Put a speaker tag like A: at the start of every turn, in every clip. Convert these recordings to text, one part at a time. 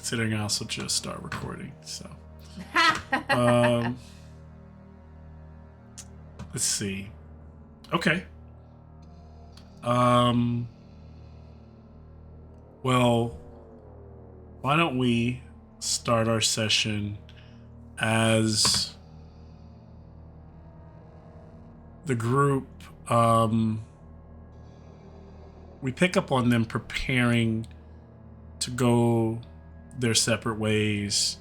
A: considering I also just start recording. So, um, let's see. Okay. Well, why don't we start our session as the group, we pick up on them preparing to go their separate ways,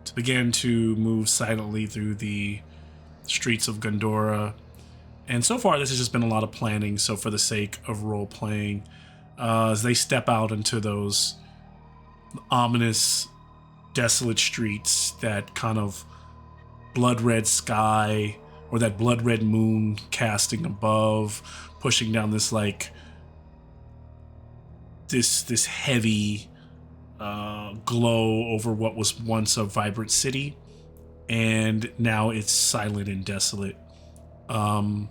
A: to begin to move silently through the streets of Gondora. And so far, this has just been a lot of planning. So for the sake of role-playing, as they step out into those ominous, desolate streets, that kind of blood-red sky, or that blood-red moon casting above, pushing down this, like, this heavy glow over what was once a vibrant city, and now it's silent and desolate. The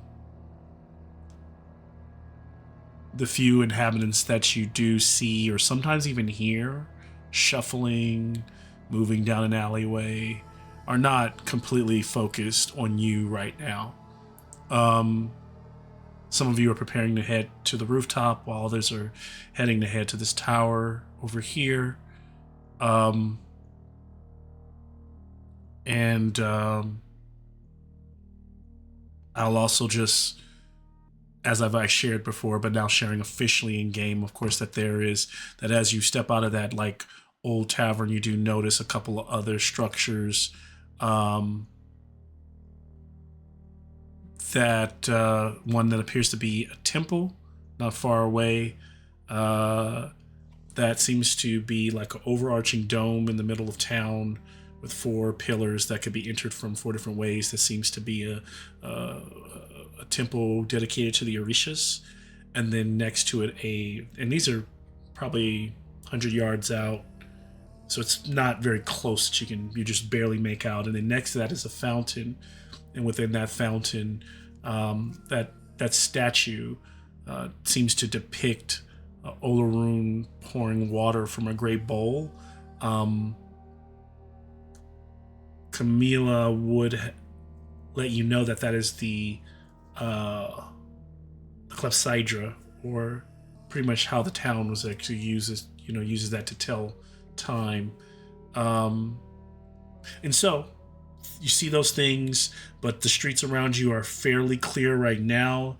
A: few inhabitants that you do see, or sometimes even hear, shuffling, moving down an alleyway, are not completely focused on you right now. Some of you are preparing to head to the rooftop, while others are heading to head to this tower over here. I'll also just, as I've shared before, but now sharing officially in game, of course, that as you step out of that, like, old tavern, you do notice a couple of other structures, that one that appears to be a temple not far away, that seems to be like an overarching dome in the middle of town with 4 pillars that could be entered from 4 different ways. That seems to be a temple dedicated to the Orishas, and then next to it and these are probably 100 yards out, so it's not very close that you just barely make out. And then next to that is a fountain, and within that fountain, that statue seems to depict Olaroon pouring water from a great bowl. Camila would let you know that is the clepsydra, or pretty much how the town was actually uses that to tell time. And so you see those things, but the streets around you are fairly clear right now,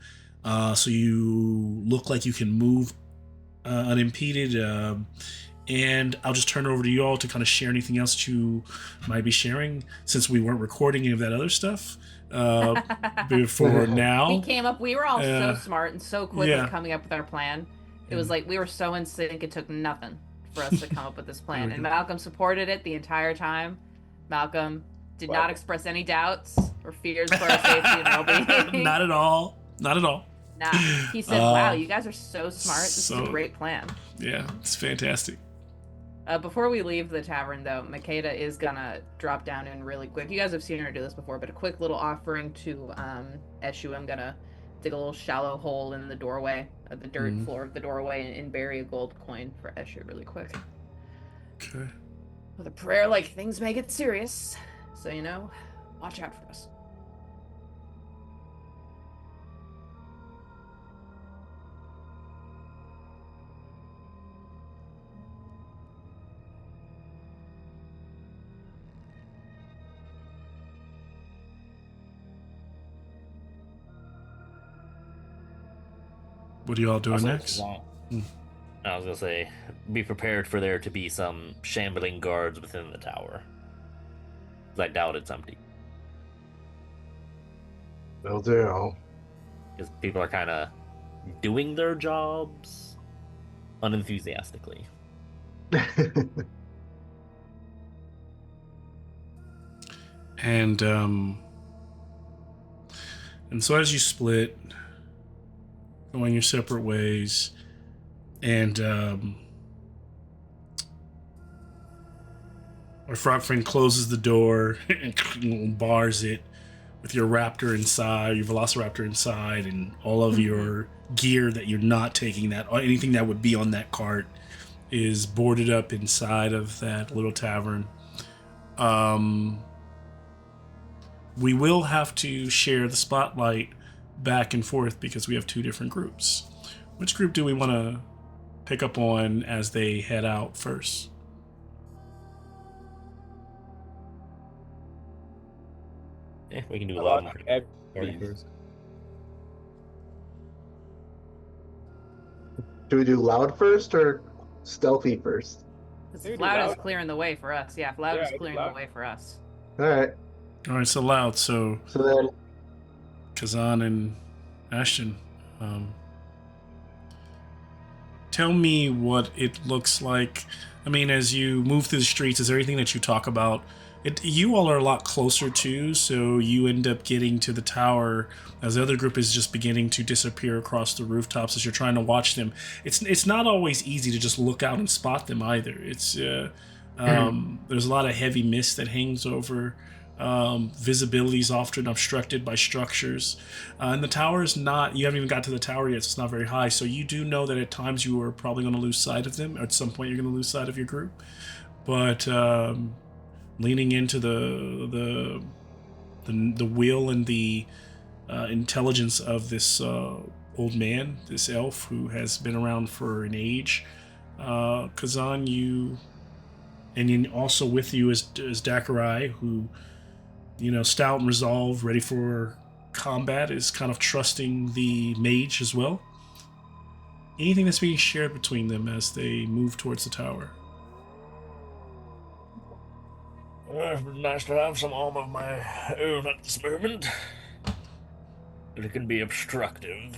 A: so you look like you can move unimpeded. And I'll just turn it over to you all to kind of share anything else that you might be sharing, since we weren't recording any of that other stuff before now.
B: We were all so smart and so quick at coming up with our plan. It was like we were so in sync, it took nothing for us to come up with this plan. And Malcolm supported it the entire time. Malcolm did not express any doubts or fears for our safety and well-being.
A: Not at all. Not at all.
B: Nah. He said, wow, you guys are so smart. This is a great plan.
A: Yeah, it's fantastic.
B: Before we leave the tavern, though, Makeda is gonna drop down in really quick. You guys have seen her do this before, but a quick little offering to Eshu. I'm gonna dig a little shallow hole in the doorway, the dirt floor of the doorway, and bury a gold coin for Eshu really quick.
A: Okay.
B: With a prayer like things may get serious, so watch out for us.
A: What are you all doing next?
C: I was gonna say, be prepared for there to be some shambling guards within the tower. I doubt it's empty.
D: Will do.
C: Because people are kind of doing their jobs unenthusiastically.
A: And so as you split, going your separate ways, and our frog friend closes the door and bars it with your raptor inside, your velociraptor inside, and all of your gear that you're not taking, that anything that would be on that cart, is boarded up inside of that little tavern. We will have to share the spotlight back and forth because we have two different groups. Which group do we want to pick up on as they head out first?
C: Yeah, we can do loud and clear
D: Please.
C: first.
E: Do we do loud first or stealthy first?
B: Because loud is clearing the way for us. Yeah, if loud is
D: Yeah,
B: clearing
D: loud.
B: the way for us.
E: All right.
A: All right, so loud. So
E: So then,
A: Kazan and Ashton, tell me what it looks like. I mean, as you move through the streets, is there anything that you talk about? You all are a lot closer too, so you end up getting to the tower as the other group is just beginning to disappear across the rooftops as you're trying to watch them. It's not always easy to just look out and spot them either. It's there's a lot of heavy mist that hangs over. Visibility is often obstructed by structures, and the tower is not. You haven't even got to the tower yet, so it's not very high. So you do know that at times you are probably going to lose sight of them. Or at some point, you're going to lose sight of your group, but. Leaning into the will and the intelligence of this old man, this elf who has been around for an age. Kazan, you, and then also with you is Dakarai, who, stout and resolved, ready for combat, is kind of trusting the mage as well. Anything that's being shared between them as they move towards the tower?
C: It's nice to have some arm of my own at this moment. But it can be obstructive.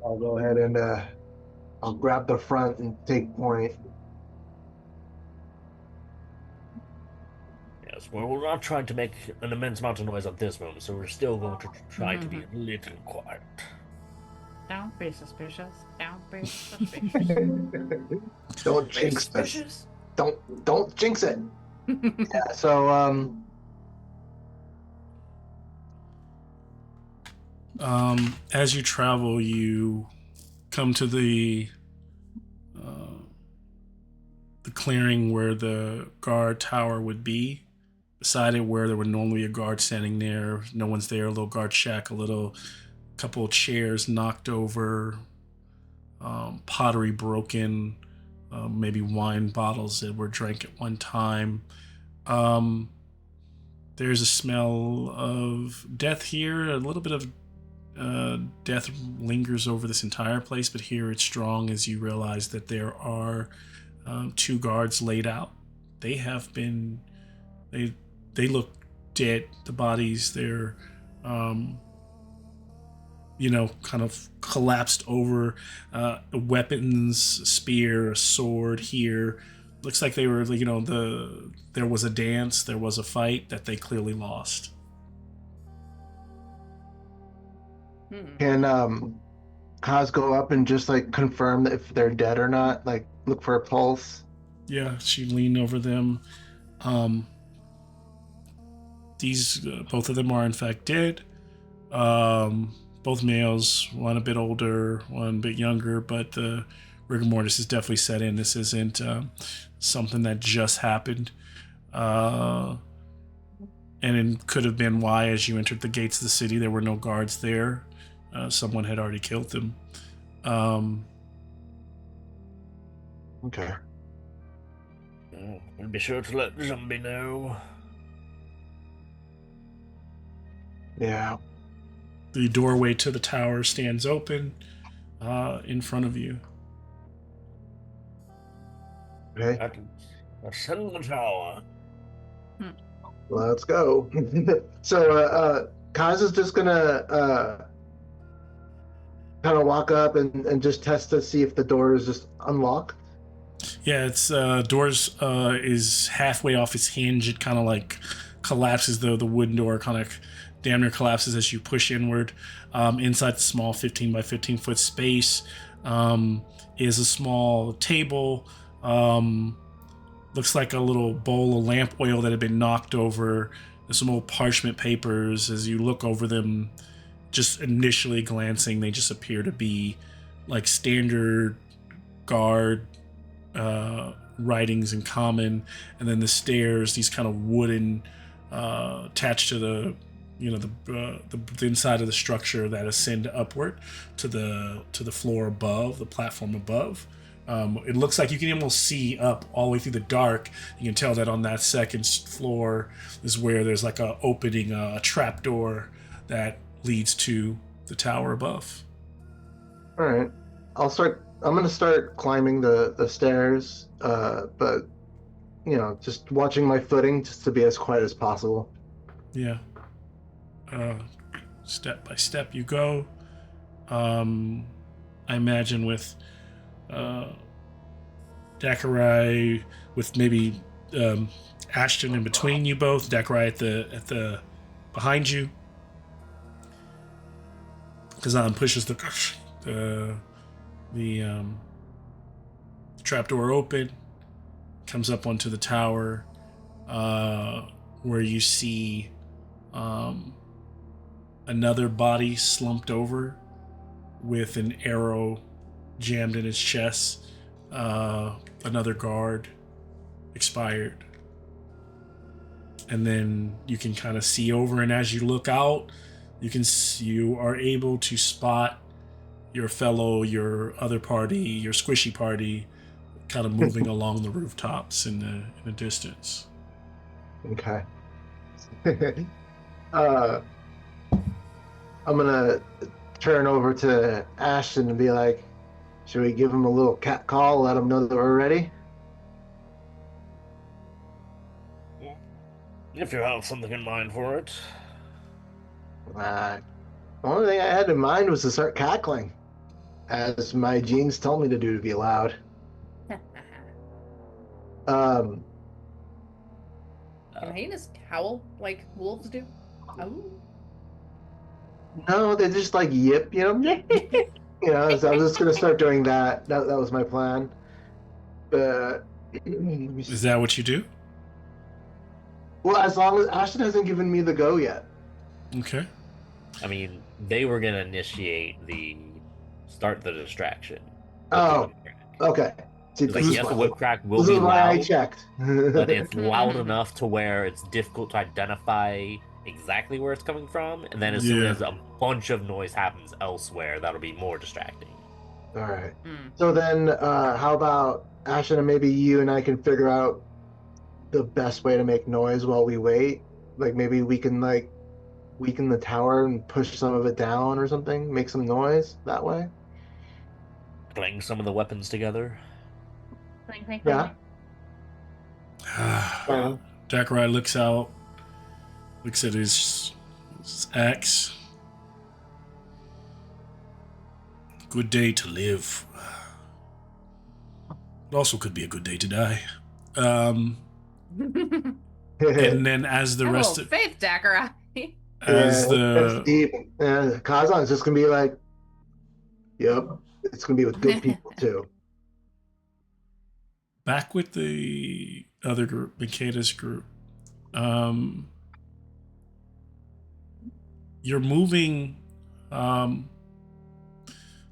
E: I'll go ahead and I'll grab the front and take point.
C: Yes, well, we're not trying to make an immense amount of noise at this moment, so we're still going to try to be a little quiet.
B: Don't be suspicious. Don't be suspicious.
E: Don't jinx this. Don't jinx it. Yeah, so
A: as you travel, you come to the clearing where the guard tower would be. Beside it, where there would normally be a guard standing there, no one's there. A little guard shack, couple of chairs knocked over, pottery broken, maybe wine bottles that were drank at one time. There's a smell of death here. A little bit of death lingers over this entire place, but here it's strong as you realize that there are two guards laid out. They have been, they look dead. The bodies, they're kind of collapsed over weapons, spear, sword here. Looks like they were, there was a dance, there was a fight that they clearly lost.
E: can Kaz go up and just confirm if they're dead or not? Look for a pulse.
A: Yeah, she leaned over them. These both of them are in fact dead. Both males, one a bit older, one a bit younger, but the rigor mortis is definitely set in. This isn't something that just happened. And it could have been why, as you entered the gates of the city, there were no guards there. Someone had already killed them.
E: Okay.
C: We'll be sure to let Zombie know.
E: Yeah.
A: The doorway to the tower stands open in front of you.
E: Okay.
C: Ascend the tower.
E: Let's go. So Kaz is just gonna kind of walk up and just test to see if the door is just unlocked.
A: Yeah, it's doors is halfway off its hinge. It kind of collapses, though the wooden door kind of damn near collapses as you push inward. Inside the small 15 by 15 foot space is a small table. Looks like a little bowl of lamp oil that had been knocked over. There's some old parchment papers. As you look over them, just initially glancing, they just appear to be like standard guard writings in common, and then the stairs, these kind of wooden attached to the the inside of the structure that ascend upward to the floor above, the platform above. It looks like you can almost see up all the way through the dark. You can tell that on that second floor is where there's like a opening, a trap door that leads to the tower above.
E: All right. I'm gonna start climbing the stairs, but just watching my footing just to be as quiet as possible.
A: Yeah. Step by step you go. I imagine with Dakarai, with maybe Ashton in between you both. Dakarai at the behind you. Kazan pushes the trapdoor open, comes up onto the tower, where you see another body slumped over with an arrow jammed in his chest. Another guard expired. And then you can kind of see over, and as you look out, you are able to spot your other party, your squishy party, kind of moving along the rooftops in the distance.
E: Okay. I'm gonna turn over to Ashton and be like, should we give him a little cat call, let him know that we're ready?
C: If you have something in mind for it.
E: The only thing I had in mind was to start cackling, as my genes tell me to do to be loud.
B: Can hyenas howl like wolves do? Oh.
E: No, they just like yip, so I was just gonna start doing that. That was my plan.
A: Is that what you do?
E: Well, as long as Ashton hasn't given me the go yet.
A: Okay.
C: I mean, they were gonna initiate start the distraction.
E: Oh, okay. See,
C: like, yes, the whip crack will
E: this
C: be
E: is why I
C: loud,
E: checked.
C: but it's loud enough to where it's difficult to identify exactly where it's coming from, and then as soon as a bunch of noise happens elsewhere, that'll be more distracting.
E: All right. So then, how about Ashton and maybe you and I can figure out the best way to make noise while we wait? Like maybe we can weaken the tower and push some of it down or something, make some noise that way.
C: Clang some of the weapons together.
B: Clang, clang,
E: Yeah.
A: Dakarai looks out, looks at his axe. Good day to live. It also could be a good day to die. And then as the rest of
B: faith, Dakarai.
A: As
E: that's deep. Kazan's just gonna be like, yep, it's gonna be with good people too.
A: Back with the other group, Makeda's group. You're moving.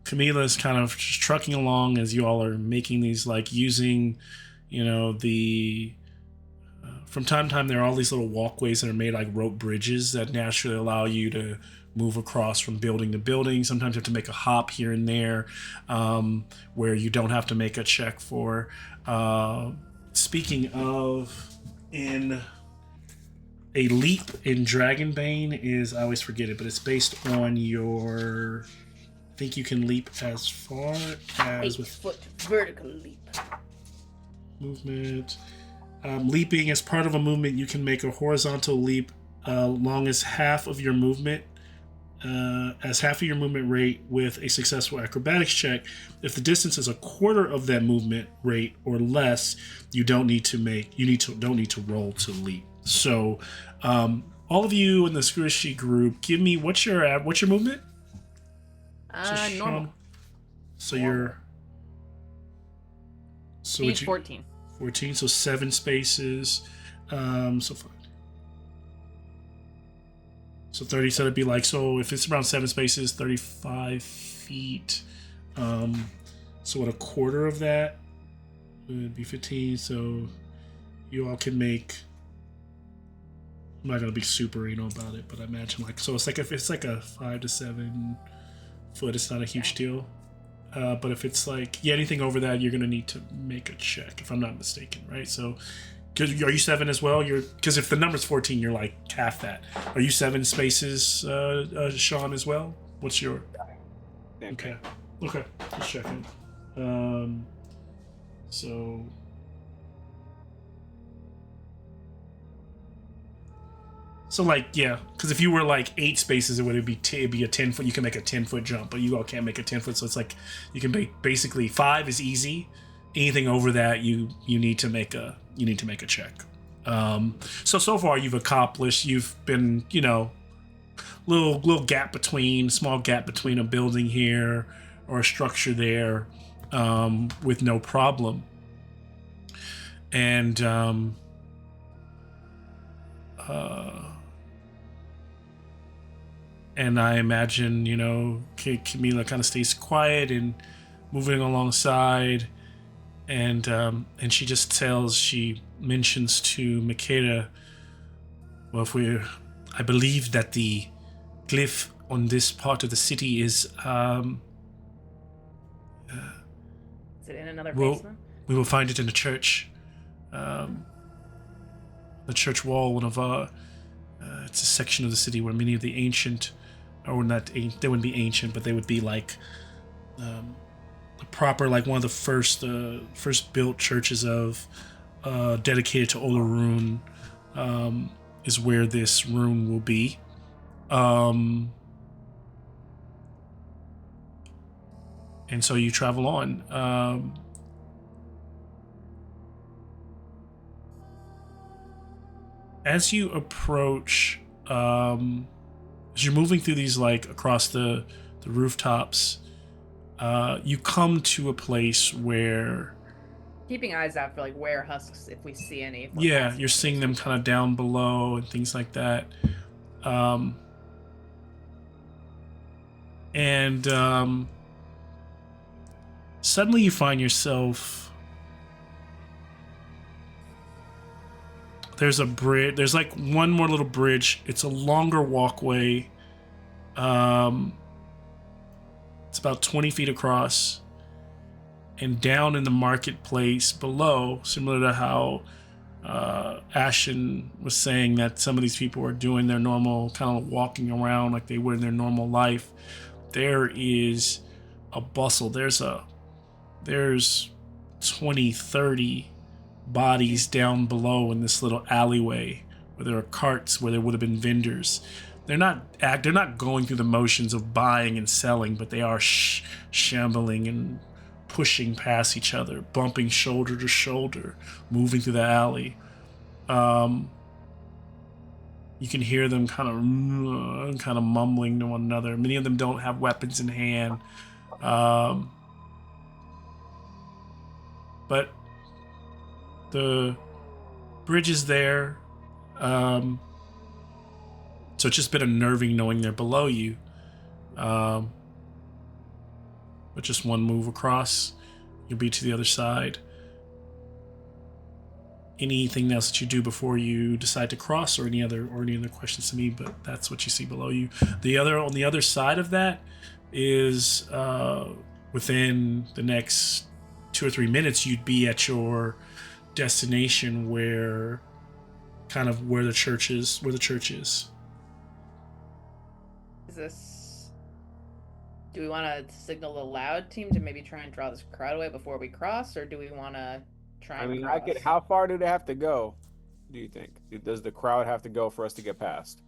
A: Camila's kind of just trucking along as you all are making these, like, using, the. From time to time, there are all these little walkways that are made like rope bridges that naturally allow you to move across from building to building. Sometimes you have to make a hop here and there, where you don't have to make a check for. Speaking of, in a leap in Dragonbane is, I always forget it, but it's based on your. I think you can leap as far as
B: 8-foot vertical leap.
A: Movement. Leaping as part of a movement, you can make a horizontal leap long as half of your movement rate with a successful acrobatics check. If the distance is a quarter of that movement rate or less, you don't need to roll to leap. So, all of you in the squishy group, give me what's your movement?
B: Normal.
A: So you're. So
B: Speed 14.
A: 14, so 7 spaces. So fine. So 30, so it'd be like, so if it's around 7 spaces, 35 feet. So what, a quarter of that would be 15. So you all can make. I'm not gonna be super anal about it, but I imagine like so. It's like if it's like a 5 to 7 foot, it's not a huge deal. But if it's like anything over that, you're gonna need to make a check, if I'm not mistaken, right? So, are you 7 as well? Because if the number's 14, you're like half that. Are you 7 spaces, Sean, as well? What's your? Okay, just checking. So. So like because if you were like 8 spaces, it'd be a 10 foot. You can make a 10-foot jump, but you all can't make a 10 foot. So it's like you can make basically 5 is easy. Anything over that, you need to make a check. So far you've accomplished. You've been little small gap between a building here or a structure there, with no problem. And and I imagine, Camila kind of stays quiet and moving alongside, and she just she mentions to Makeda, well, I believe that the glyph on this part of the city is,
B: Is it in another basement?
A: We will find it in the church, the church wall. It's a section of the city where many of the ancient, or not, they wouldn't be ancient, but they would be like the proper, like one of the first built churches of dedicated to Olorun, is where this rune will be. And so you travel on. As you approach, as you're moving through these, like across the rooftops, you come to a place where,
B: keeping eyes out for like were husks if we see any.
A: Yeah, you're seeing them kind of down below and things like that. And suddenly you find yourself. There's a bridge. There's like one more little bridge. It's a longer walkway. It's about 20 feet across. And down in the marketplace below, similar to how Ashen was saying that some of these people are doing their normal kind of walking around like they would in their normal life, there is a bustle. There's 20, 30 bodies down below in this little alleyway where there are carts where there would have been vendors. They're not going through the motions of buying and selling, but they are shambling and pushing past each other, bumping shoulder to shoulder, moving through the alley. You can hear them kind of mumbling to one another. Many of them don't have weapons in hand, but the bridge is there. So it's just been unnerving knowing they're below you. But just one move across, you'll be to the other side. Anything else that you do before you decide to cross, or any other questions to me? But that's what you see below you. On the other side of that is within the next 2 or 3 minutes, you'd be at your destination where the church is.
B: Do we want to signal the loud team to maybe try and draw this crowd away before we cross, or do we want to try and cross?
D: How far do they have to go, do you think? Does the crowd have to go for us to get past?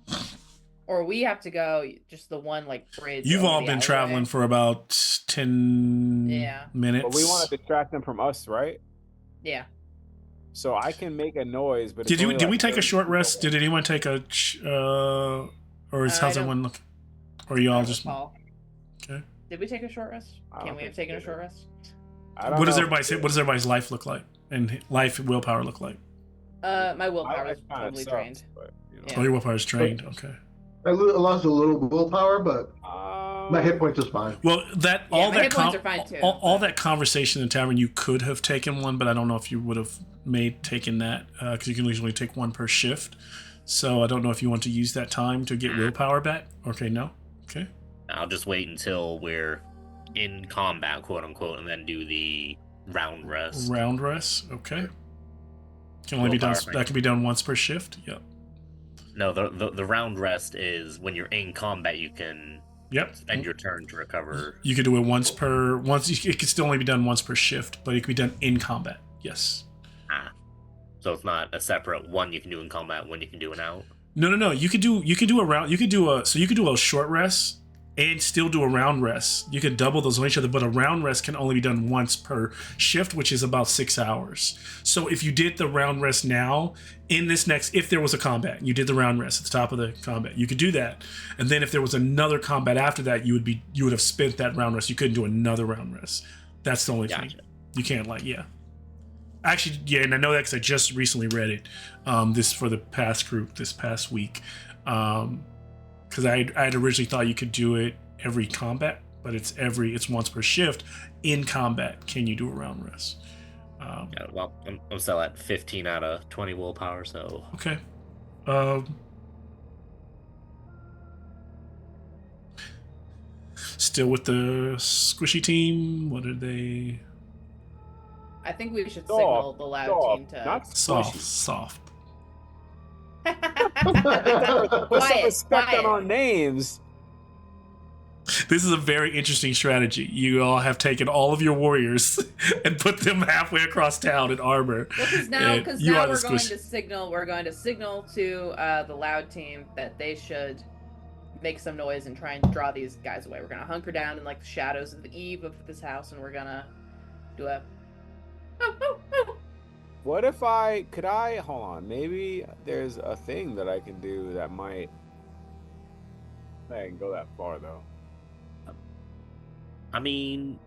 B: Or we have to go just the one bridge?
A: You've all been traveling for about 10 minutes.
D: But we want to distract them from us, right?
B: Yeah.
D: So I can make a noise, but
A: did we take a short rest? Did anyone take a or how's everyone look? Or you all just
B: recall.
A: Okay.
B: Did we take a short rest? Can we have taken a short rest?
A: What does everybody's life look like? And life and willpower look like?
B: My willpower is probably drained.
A: Oh, your willpower is drained. Okay.
E: I lost a little willpower, but My hit points is fine.
A: Well, that
B: Yeah,
A: all
B: my
A: that
B: hit points are fine too,
A: all
B: but-
A: that conversation in the tavern, you could have taken one, but I don't know if you would have taken that because you can usually take one per shift. So I don't know if you want to use that time to get willpower back. Okay, no. Okay.
C: I'll just wait until we're in combat, quote unquote, and then do the round rest.
A: Round rest. Okay. Can only be done.
C: Willpower,
A: That can be done once per shift. Yep.
C: No, the round rest is when you're in combat, you can
A: Yep.
C: spend your turn to recover.
A: You could do it once. It could still only be done once per shift, but it could be done in combat. Yes.
C: So it's not a separate one you can do in combat, one you can do an out.
A: No. You could do a round. You could do a short rest and still do a round rest. You could double those on each other, but a round rest can only be done once per shift, which is about 6 hours. So if you did the round rest now in this next, if there was a combat, you did the round rest at the top of the combat, you could do that. And then if there was another combat after that, you would have spent that round rest. You couldn't do another round rest. That's the only thing. You can't Actually, yeah, and I know that because I just recently read it. This for the past group this past week. Because I had originally thought you could do it every combat, but it's once per shift. In combat, can you do a round rest?
C: Yeah, well, I'm still at 15 out of 20 willpower, so...
A: Okay. Still with the squishy team? What are they?
B: I think we should signal the loud team to...
D: Not
A: Soft.
D: Put some respect on our names.
A: This is a very interesting strategy. You all have taken all of your warriors and put them halfway across town in armor.
B: Because now we're going to signal to the loud team that they should make some noise and try and draw these guys away. We're gonna hunker down in like the shadows of the eve of this house, and we're gonna do a.
D: What if hold on, maybe there's a thing that I can do that might... I can go that far, though.
C: I mean,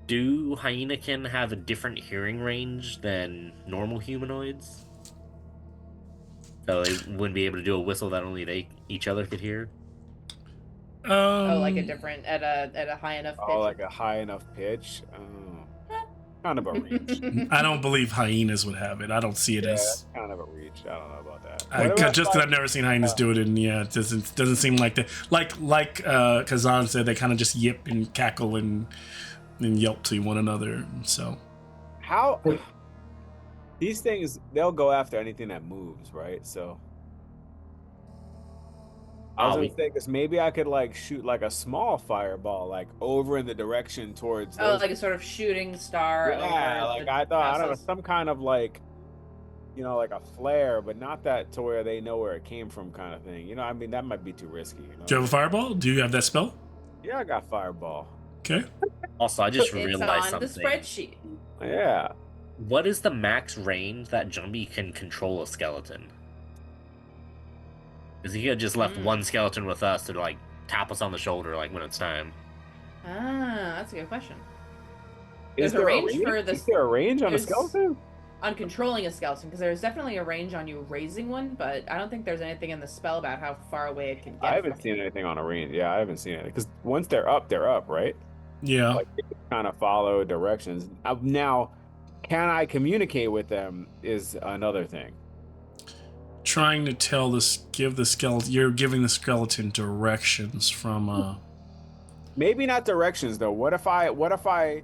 C: do Hyenakin have a different hearing range than normal humanoids? So they wouldn't be able to do a whistle that only each other could hear?
B: Like a different, at a high enough pitch?
D: Oh, like a high enough pitch? Kind of a reach.
A: I don't believe hyenas would have it. I don't see it as
D: kind of a reach. I don't know about that.
A: Just because I've never seen hyenas do it, and yeah, it doesn't seem like that. Like Kazan said, they kind of just yip and cackle and yelp to one another. So
D: how these things, they'll go after anything that moves, right? So I was gonna say, because maybe I could like shoot like a small fireball like over in the direction towards
B: like a sort of shooting star.
D: Yeah, like I thought, I don't know, some kind of like, like a flare, but not that to where they know where it came from kind of thing. I mean, that might be too risky.
A: Do you have a fireball? Do you have that spell?
D: Yeah, I got fireball.
A: Okay.
C: Also, I just realized something.
B: It's on the spreadsheet.
D: Yeah.
C: What is the max range that Jumbie can control a skeleton? Because he could just left one skeleton with us to like tap us on the shoulder like when it's time.
B: That's a good question.
D: Is there a range on a skeleton?
B: On controlling a skeleton, because there's definitely a range on you raising one, but I don't think there's anything in the spell about how far away it can get.
D: I haven't seen anything on a range. Yeah, I haven't seen it. Because once they're up, right?
A: Yeah.
D: Like they kind of follow directions. Now, can I communicate with them is another thing.
A: Trying to give the skeleton, you're giving the skeleton directions from
D: maybe not directions though. What if I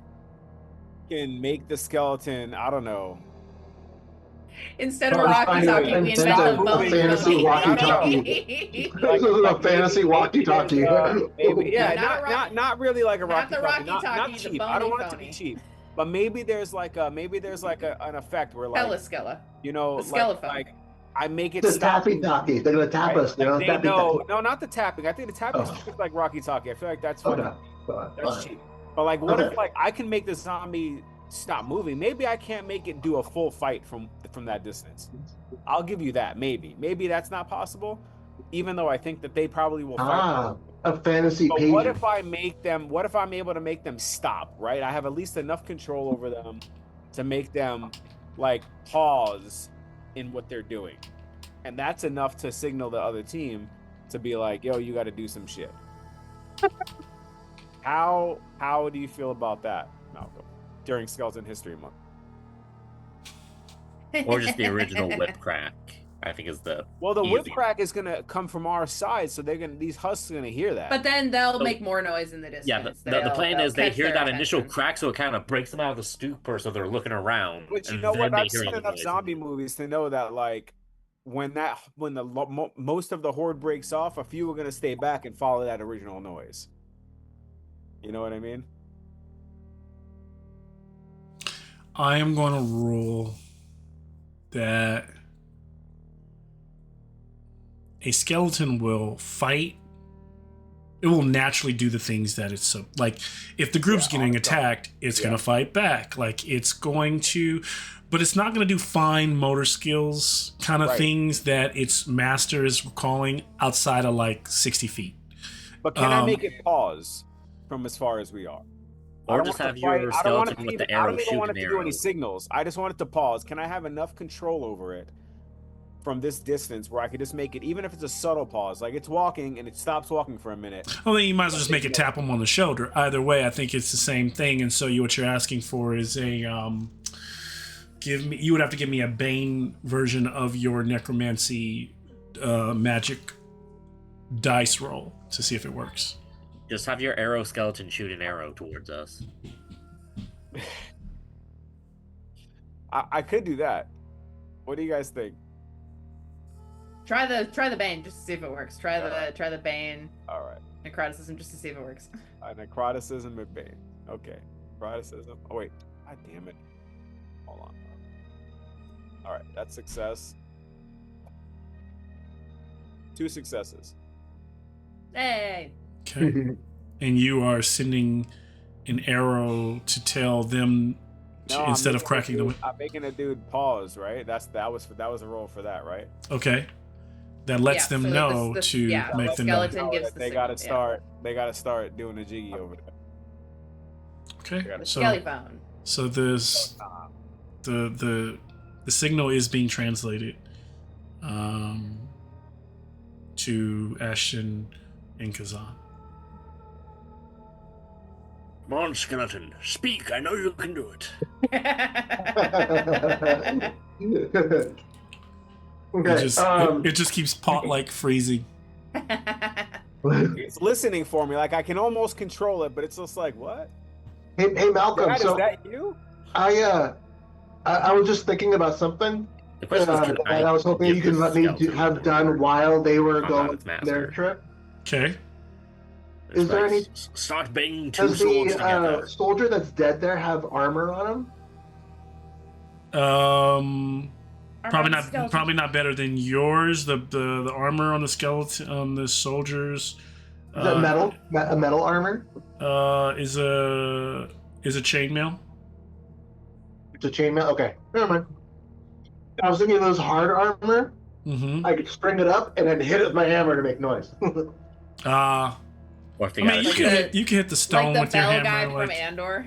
D: can make the skeleton, I don't know,
B: instead of a walkie-talkie, we invent a
E: fantasy walkie-talkie. This is a fantasy walkie-talkie.
D: Maybe, yeah, not really like a walkie-talkie. Not
B: cheap.
D: cheap. I don't want it to be cheap. But maybe there's like an effect where like like I make it
E: the
D: stop.
E: Tappy talkie. They're gonna tap us.
D: No, not the tapping. I think the tapping is just like Rocky Talkie. I feel like that's funny. That's cheap. But like, what if like I can make the zombie stop moving? Maybe I can't make it do a full fight from that distance. I'll give you that. Maybe that's not possible. Even though I think that they probably will fight.
E: A fantasy
D: but
E: page.
D: what if I'm able to make them stop? Right? I have at least enough control over them to make them like pause in what they're doing, and that's enough to signal the other team to be like, yo, you got to do some shit. How do you feel about that, Malcolm, during Skeleton History Month?
C: Or just the original whip crack, I think is the
D: Well, the whip
C: easiest.
D: crack is gonna come from our side, so these husks are gonna hear that.
B: But then they'll
C: So-
B: make more noise in the distance.
C: Yeah, the plan
B: They'll
C: is they
B: catch
C: hear
B: their
C: that initial
B: attention.
C: crack, so it kind of breaks them out of the stupor, so they're looking around.
D: But you
C: and
D: know
C: then
D: what?
C: they
D: I've
C: hear
D: seen
C: all the
D: enough
C: noise.
D: zombie movies to know that, like, when most of the horde breaks off, a few are gonna stay back and follow that original noise. You know what I mean?
A: I am going to rule that a skeleton will fight. It will naturally do the things that it's so like. If the group's getting attacked, it's going to fight back. Like it's going to, but it's not going to do fine motor skills kind of things that its master is calling outside of like 60 feet.
D: But can I make it pause from as far as we are?
C: Or just have your skeleton with the arrow
D: I don't want
C: shoot
D: it
C: an
D: to do any
C: arrow.
D: signals. I just want it to pause. Can I have enough control over it from this distance where I could just make it, even if it's a subtle pause, like it's walking and it stops walking for a minute?
A: Well, then you might as well just make it tap him on the shoulder. Either way, I think it's the same thing. And so what you're asking for is a you would have to give me a Bane version of your necromancy magic dice roll to see if it works.
C: Just have your arrow skeleton shoot an arrow towards us.
D: I could do that. What do you guys think?
B: Try the Bane just to see if it works. Try the Bane
D: All right.
B: necroticism just to see if it works.
D: Necroticism and Bane. Okay. Necroticism. Oh, wait. God damn it. Hold on. All right. That's success. 2 successes.
B: Hey.
A: Okay. And you are sending an arrow to tell them instead of cracking them.
D: I'm making a dude pause, right? That was a roll for that, right?
A: Okay. That lets them
B: so
A: know
B: the
A: to make the
B: skeleton
A: noise.
B: gives the
D: They gotta
B: signal,
D: start. They gotta start doing the jiggy over there.
A: Okay.
B: The
A: So
B: skelly phone.
A: so this the signal is being translated to Ashton and Kazan.
C: Come on, skeleton. Speak. I know you can do it.
E: Okay.
A: It just keeps pot freezing.
D: It's listening for me. Like I can almost control it, but it's just like what?
E: Hey, Malcolm.
D: Dad,
E: So
D: is that you?
E: I was just thinking about something
C: The question is, can
E: that I was hoping
C: give
E: you can
C: this
E: let me
C: skeleton
E: have done while they were
C: combat
E: going
C: with master?
E: their trip.
A: Okay.
C: It's
E: Is there
C: like,
E: any-
C: start banging 2
E: Does
C: swords
E: the
C: together?
E: soldier that's dead there have armor on him?
A: Probably not better than yours. The armor on the skeleton on the soldiers.
E: Is that metal? A metal armor?
A: Is a chainmail.
E: It's a chainmail. Okay, never mind. I was thinking of those hard armor.
A: Mm-hmm.
E: I could string it up and then hit it with my hammer to make noise.
C: Or if they
A: I mean,
C: got
A: you can hit the stone
B: Like the
A: with your
B: bell
A: hammer,
B: guy
A: like,
B: from Andor.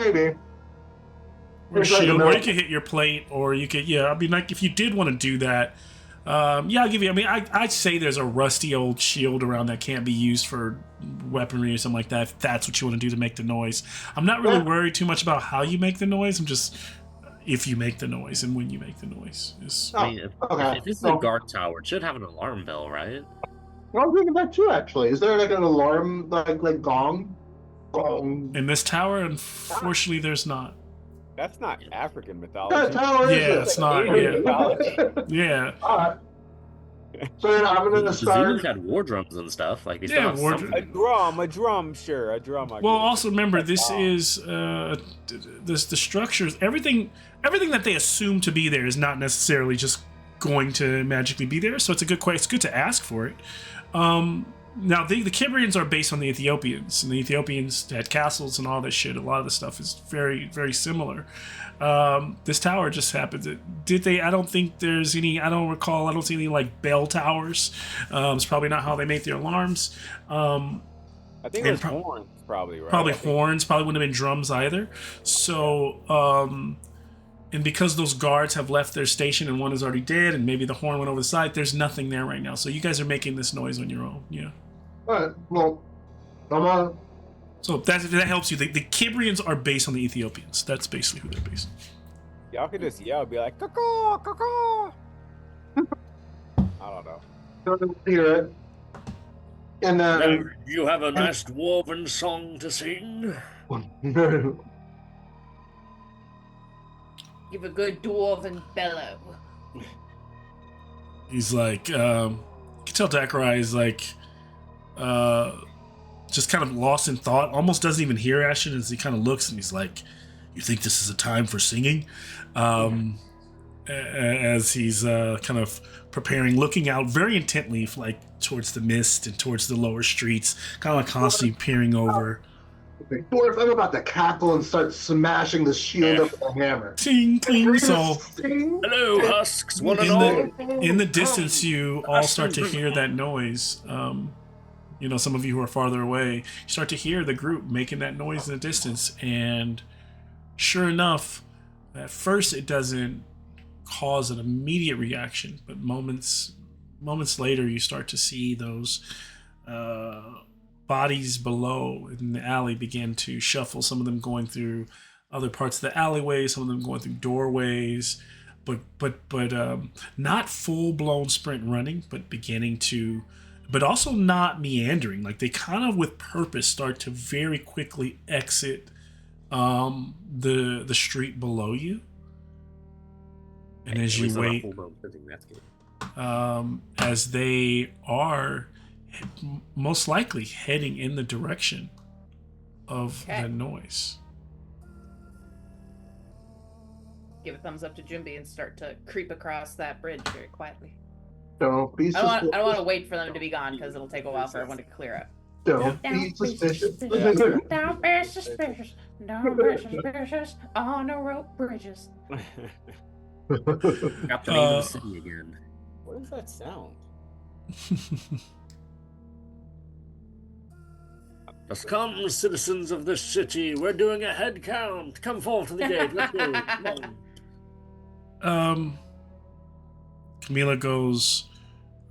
E: Maybe.
A: or
E: It's like a
A: shield, or
E: metal-
A: you could hit your plate, or you could, I mean, like if you did want to do that, I'll give you. I mean, I'd say there's a rusty old shield around that can't be used for weaponry or something like that. If that's what you want to do to make the noise, I'm not really worried too much about how you make the noise. I'm just if you make the noise and when you make the noise.
C: I mean,
E: okay.
C: if this is a guard tower, it should have an alarm bell, right?
E: I was thinking that too, actually. Is there like an alarm, like gong? Gong.
A: In this tower, unfortunately, there's not.
D: That's not African mythology.
E: That tower is
A: Yeah, it's not.
E: Yeah.
A: Yeah.
E: All right. So then I'm
C: The
E: gonna
C: Zulus
E: start.
C: had war drums and stuff. Like they still
A: Yeah,
C: have
A: war
C: something.
D: A drum, sure, a drum.
A: Well, also remember this is the structures. Everything that they assume to be there is not necessarily just going to magically be there. So it's a good question. It's good to ask for it. Now the Kibrians are based on the Ethiopians, and the Ethiopians had castles and all this shit. A lot of the stuff is very, very similar. This tower just happened. Did they? I don't think there's any. I don't recall. I don't see any like bell towers. It's probably not how they make their alarms.
D: I think
A: and
D: it's horns, probably, right?
A: Probably horns. Probably wouldn't have been drums either. So, and because those guards have left their station and one is already dead, and maybe the horn went over the side, there's nothing there right now. So you guys are making this noise on your own. Yeah.
E: All right. Well, I'm gonna
A: So that helps you. The Kibrians are based on the Ethiopians. That's basically who they're based on.
D: Y'all could just yell, be like, caw, caw. I don't know.
E: Don't hear it. And
C: You have a nice dwarven song to sing.
B: Give a good dwarven bellow.
A: He's like, you can tell Dakarai is like, just kind of lost in thought, almost doesn't even hear Ashton as he kind of looks and he's like, you think this is a time for singing? As he's kind of preparing, looking out very intently like towards the mist and towards the lower streets, kind of like constantly peering over.
E: Dwarf, I'm about to cackle and start smashing the shield up with a hammer.
A: Ting, ting, so
C: Hello, husks, one and all.
A: in the distance, you all start to hear that noise. You know, some of you who are farther away, you start to hear the group making that noise in the distance, and sure enough, at first it doesn't cause an immediate reaction, but moments later, you start to see those bodies below in the alley begin to shuffle. Some of them going through other parts of the alleyway, some of them going through doorways, but not full blown sprint running, but beginning to. But also not meandering. Like they kind of, with purpose, start to very quickly exit the street below you. And as you wait, as they are most likely heading in the direction of the noise.
B: Give a thumbs up to Jimby and start to creep across that bridge very quietly.
E: Don't be
B: I
E: suspicious.
B: don't want to wait for them to be gone because it'll take a while for everyone to clear up.
E: Don't be suspicious.
B: Don't be suspicious. Don't be suspicious on the rope bridges.
C: Got the name of the city again.
D: What does that sound?
C: Just come, citizens of this city. We're doing a head count. Come forth to the gate. Let's go. Come on.
A: Camila goes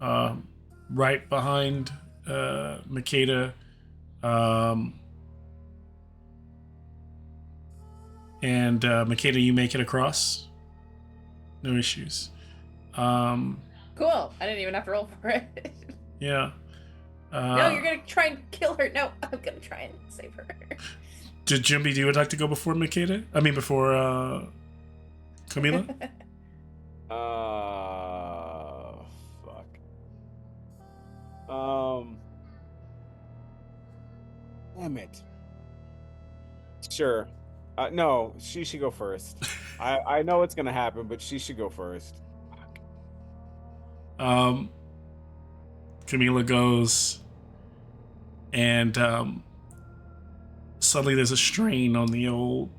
A: right behind Makeda, and Makeda, you make it across. No issues.
B: Cool. I didn't even have to roll for it.
A: Yeah.
B: No, you're gonna try and kill her. No, I'm gonna try and save her.
A: Did Jimby, do you would like to go before Makeda? I mean, before Camila?
D: Fuck. Damn it. Sure. No, she should go first. I know it's gonna happen, but she should go first.
A: Camila goes, and suddenly there's a strain on the old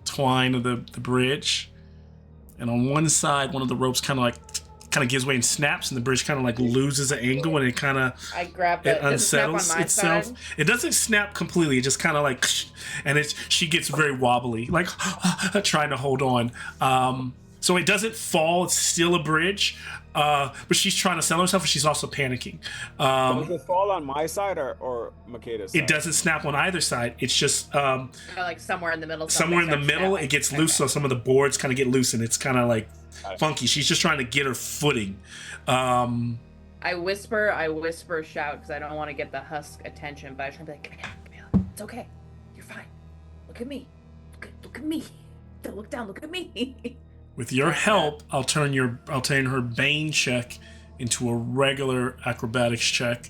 A: twine of the bridge, and on one side, one of the ropes kind of gives way and snaps, and the bridge kind of like loses an angle, and it kind of it unsettles itself.
B: Side?
A: It doesn't snap completely; it just kind of like, and she gets very wobbly, like trying to hold on. So it doesn't fall; it's still a bridge, but she's trying to settle herself, and she's also panicking.
D: Does it fall on my side or Makeda's side?
A: It doesn't snap on either side. It's just
B: like somewhere in the middle.
A: Somewhere in the middle, it gets loose, so some of the boards kind of get loose, and it's kind of like funky. She's just trying to get her footing.
B: I whisper, shout, because I don't want to get the husk attention, but I try to be like, Camila, it's okay. You're fine. Look at me. Look at me. Don't look down. Look at me.
A: With your help, I'll turn her Bane check into a regular acrobatics check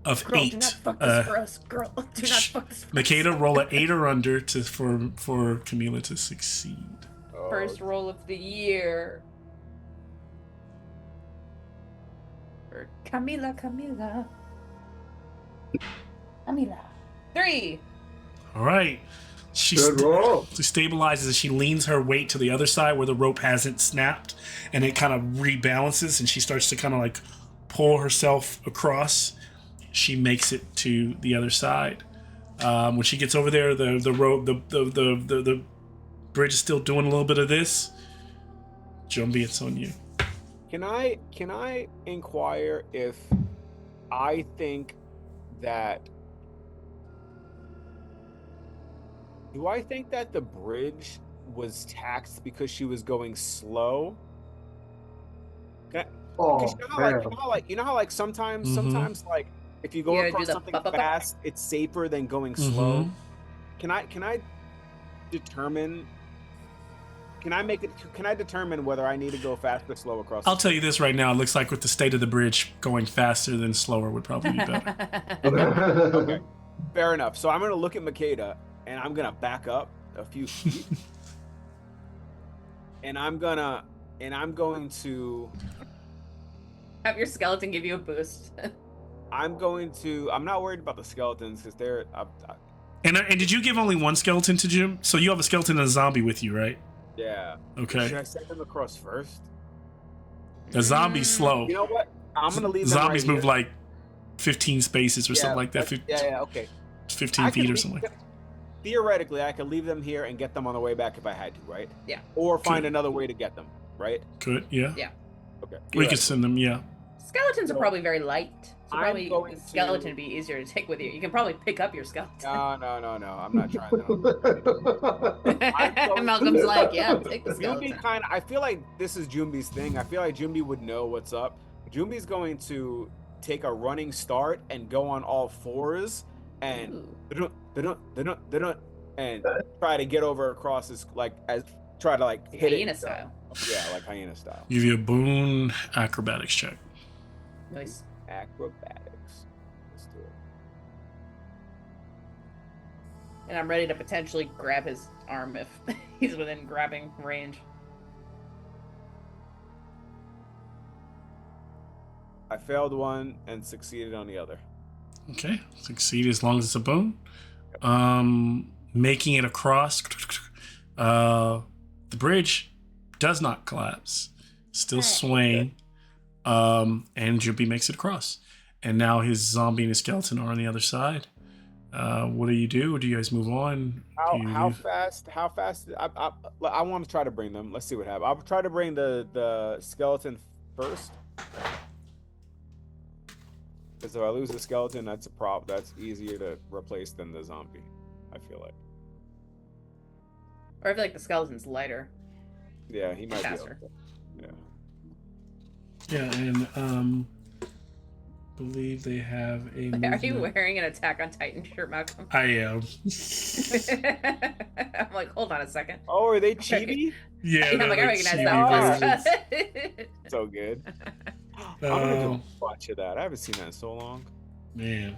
A: of 8.
B: Do not fuck this for us, girl. Do not fuck this for us.
A: Makeda, roll an 8 or under for Camila to succeed.
B: First roll of the year. For Camila. 3.
A: All right. She stabilizes and she leans her weight to the other side where the rope hasn't snapped, and it kind of rebalances, and she starts to kind of like pull herself across. She makes it to the other side. When she gets over there, the rope, the bridge is still doing a little bit of this. Jumby, it's on you.
D: Can I inquire if I think that Do I think that the bridge was taxed because she was going slow? Because
E: Oh, man.
D: you know how like sometimes
A: Mhm.
D: like if you go
B: You gotta do
D: across
B: the
D: something
B: ba-ba-ba.
D: fast, it's safer than going slow.
A: Mhm.
D: Can I determine? Can I determine whether I need to go fast or slow across
A: I'll
D: the
A: tell you
D: bridge?
A: this right now. It looks like with the state of the bridge, going faster than slower would probably be better.
D: Okay, fair enough. So I'm gonna look at Makeda and I'm gonna back up a few feet, and I'm going to
B: Have your skeleton give you a boost.
D: I'm not worried about the skeletons because they're
A: And did you give only one skeleton to Jim? So you have a skeleton and a zombie with you, right?
D: yeah.
A: Okay.
D: Should I send them across first?
A: The zombie's slow.
D: You know what? I'm gonna leave them right
A: Zombies move
D: here.
A: like 15 spaces or something like that.
D: Yeah, okay.
A: 15 feet or something.
D: Theoretically, I could leave them here and get them on the way back if I had to, right?
B: Yeah.
D: Or find
A: Could.
D: another way to get them, right?
A: Could, yeah.
B: Yeah.
D: Okay.
A: We could send them, yeah.
B: Skeletons are probably very light. So
D: I'm
B: probably
D: going
B: the skeleton
D: to-
B: would be easier to take with you. You can probably pick up your skeleton.
D: No. I'm not trying that.
B: Malcolm's like, yeah, take the skeleton.
D: I feel like this is Jumbi's thing. I feel like Jumbi would know what's up. Jumbi's going to take a running start and go on all fours and and try to get over across this try to hit
B: Hyena
D: it
B: style.
D: Yeah, like hyena style.
A: Give you a boon acrobatics check.
B: Nice.
D: Acrobatics. Let's do it.
B: And I'm ready to potentially grab his arm if he's within grabbing range.
D: I failed one and succeeded on the other.
A: Okay. Succeed as long as it's a boon. Making it across. The bridge does not collapse. Still swaying. And Jumpy makes it across. And now his zombie and his skeleton are on the other side. What do you do? Do you guys move on?
D: How fast? I want to try to bring them. Let's see what happens. I'll try to bring the skeleton first. Because if I lose the skeleton, that's a problem. That's easier to replace than the zombie, I feel like.
B: Or I feel like the skeleton's lighter.
D: Yeah, he might
B: Faster.
D: be able to.
A: Yeah, and believe they have a movement.
B: Are you wearing an Attack on Titan shirt, Malcolm?
A: I am.
B: I'm like, hold on a second.
D: Oh, are they chibi?
A: Yeah,
B: I'm like, I
A: they're
B: recognize
A: chibi
B: that
A: versions.
B: voice.
D: So good. I'm gonna do a watch of that. I haven't seen that in so long.
A: Man.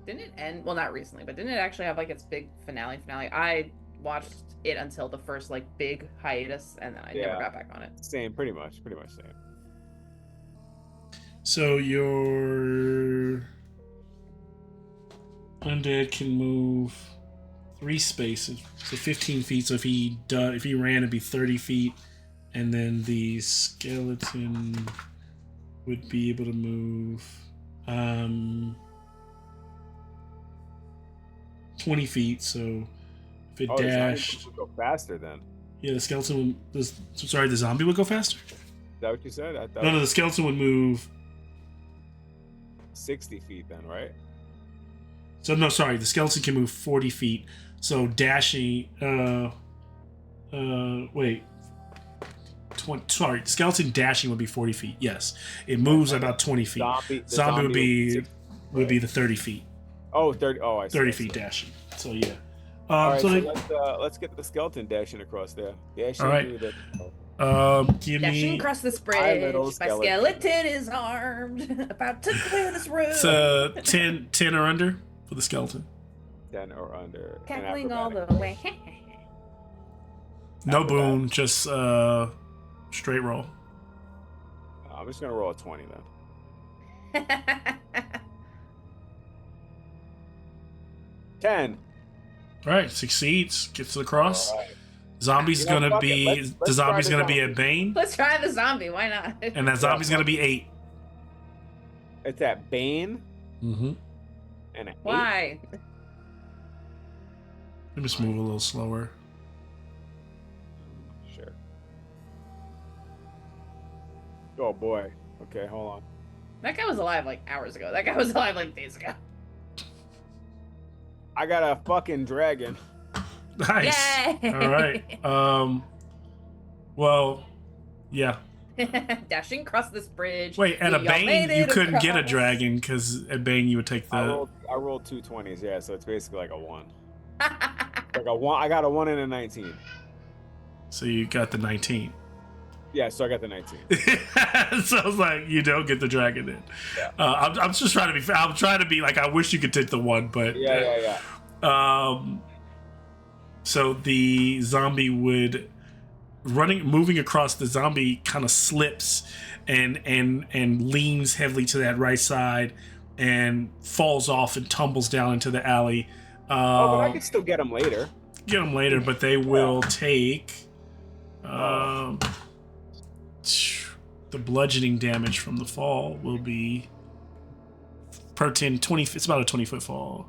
B: Didn't it end? Well, not recently, but didn't it actually have like its big finale? I watched it until the first like big hiatus, and then I never got back on it.
D: Same, pretty much same.
A: So your undead can move 3 spaces, so 15 feet. So if he ran, it'd be 30 feet, and then the skeleton would be able to move 20 feet. So if it dashed,
D: would go faster then.
A: yeah, the skeleton would. The zombie would go faster.
D: Is that what you said? I thought
A: No, the skeleton would move.
D: 60 feet then, right?
A: So no, sorry, the skeleton can move 40 feet. So dashing, wait. Sorry, skeleton dashing would be 40 feet. Yes, it moves about 20 feet. Zombie would be the 30 feet.
D: Oh, 30. Oh, I see.
A: 30 feet dashing. So yeah.
D: All right,
A: so
D: let's get the skeleton dashing across there.
A: All right. Give
B: Dashing
A: me.
B: across this
D: Hi,
B: bridge,
D: little
B: my
D: skeleton.
B: skeleton is armed, about to clear this room.
A: It's 10 or under for the skeleton.
D: 10 or under. and
B: Cackling all the
D: acrobatic.
B: way.
A: No boon, just straight roll.
D: I'm just gonna roll a 20 then. 10.
A: All right, succeeds, gets to the cross.
D: All right.
A: Zombie's
D: You know,
A: gonna
D: fuck it.
A: be
D: Let's
A: the zombie's
D: try
A: gonna
D: the
A: be a
D: zombie.
A: bane,
B: Let's try the zombie. Why not?
A: and that zombie's gonna be 8.
D: It's at Bane
A: Mm-hmm.
D: and an 8.
B: Why?
A: Let me just move a little slower.
D: Sure. Oh boy. Okay, hold on.
B: That guy was alive like hours ago. That guy was alive like days ago.
D: I got a fucking dragon.
A: Nice.
B: Yay!
A: All right. Well, yeah.
B: Dashing across this bridge.
A: Wait, at a
B: We all made
A: Bane, you
B: it
A: couldn't get a
B: across.
A: dragon because at Bane you would take
D: I
A: the.
D: rolled 2 20s, yeah, so it's basically like a 1. Like a 1, I got a 1 and a 19.
A: So you got the 19.
D: Yeah, so I got the 19.
A: So I was like, you don't get the dragon then.
D: Yeah.
A: I'm just trying to be. I'm trying to be like, I wish you could take the 1, but
D: Yeah.
A: So the zombie would moving across. The zombie kind of slips and leans heavily to that right side and falls off and tumbles down into the alley.
D: But I could still get him later.
A: Get them later, but they will take the bludgeoning damage from the fall will be per 10, 20. It's about a 20-foot fall.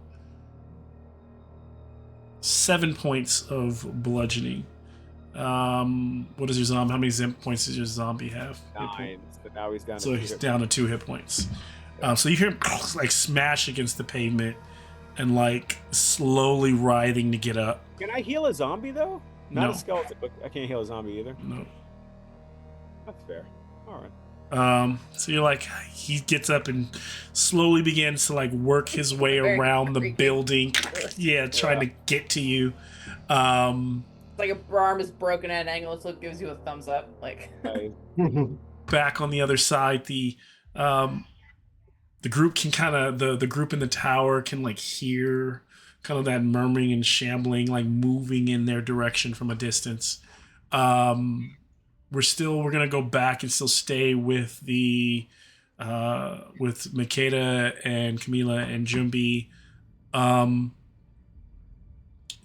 A: 7 points of bludgeoning. What is your zombie? How many points does your zombie have?
D: 9. So now he's down.
A: So he's down to 2 hit points. So you hear him like smash against the pavement and like slowly writhing to get up.
D: Can I heal a zombie though? Not
A: No.
D: a skeleton, but I can't heal a zombie either.
A: No.
D: That's fair. All right.
A: So you're like, he gets up and slowly begins to like work his way
B: Very
A: around the
B: creepy.
A: building. Yeah, trying to get to you.
B: Like a arm is broken at an angle, so it gives you a thumbs up. Like
A: Back on the other side, the group can kind of the group in the tower can like hear kind of that murmuring and shambling, like moving in their direction from a distance. We're gonna go back and still stay with the with Makeda and Camila and Jumbi.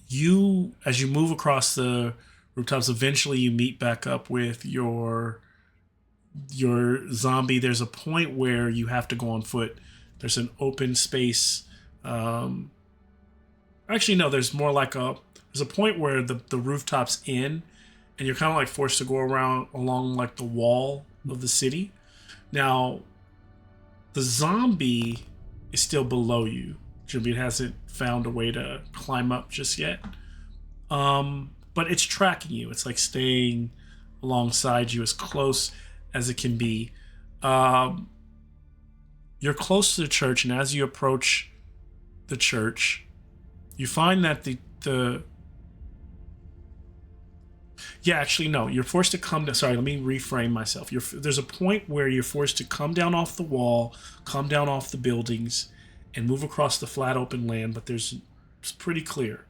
A: You, as you move across the rooftops, eventually you meet back up with your zombie. There's a point where you have to go on foot. There's an open space. Actually, no, there's a point where the rooftop's in, and you're kind of like forced to go along like the wall of the city. Now, the zombie is still below you. Jimmy hasn't found a way to climb up just yet. But it's tracking you. It's like staying alongside you as close as it can be. You're close to the church, and as you approach the church, you find that you're forced to come down. Sorry, let me reframe myself. There's a point where you're forced to come down off the wall, come down off the buildings, and move across the flat open land, but it's pretty clear.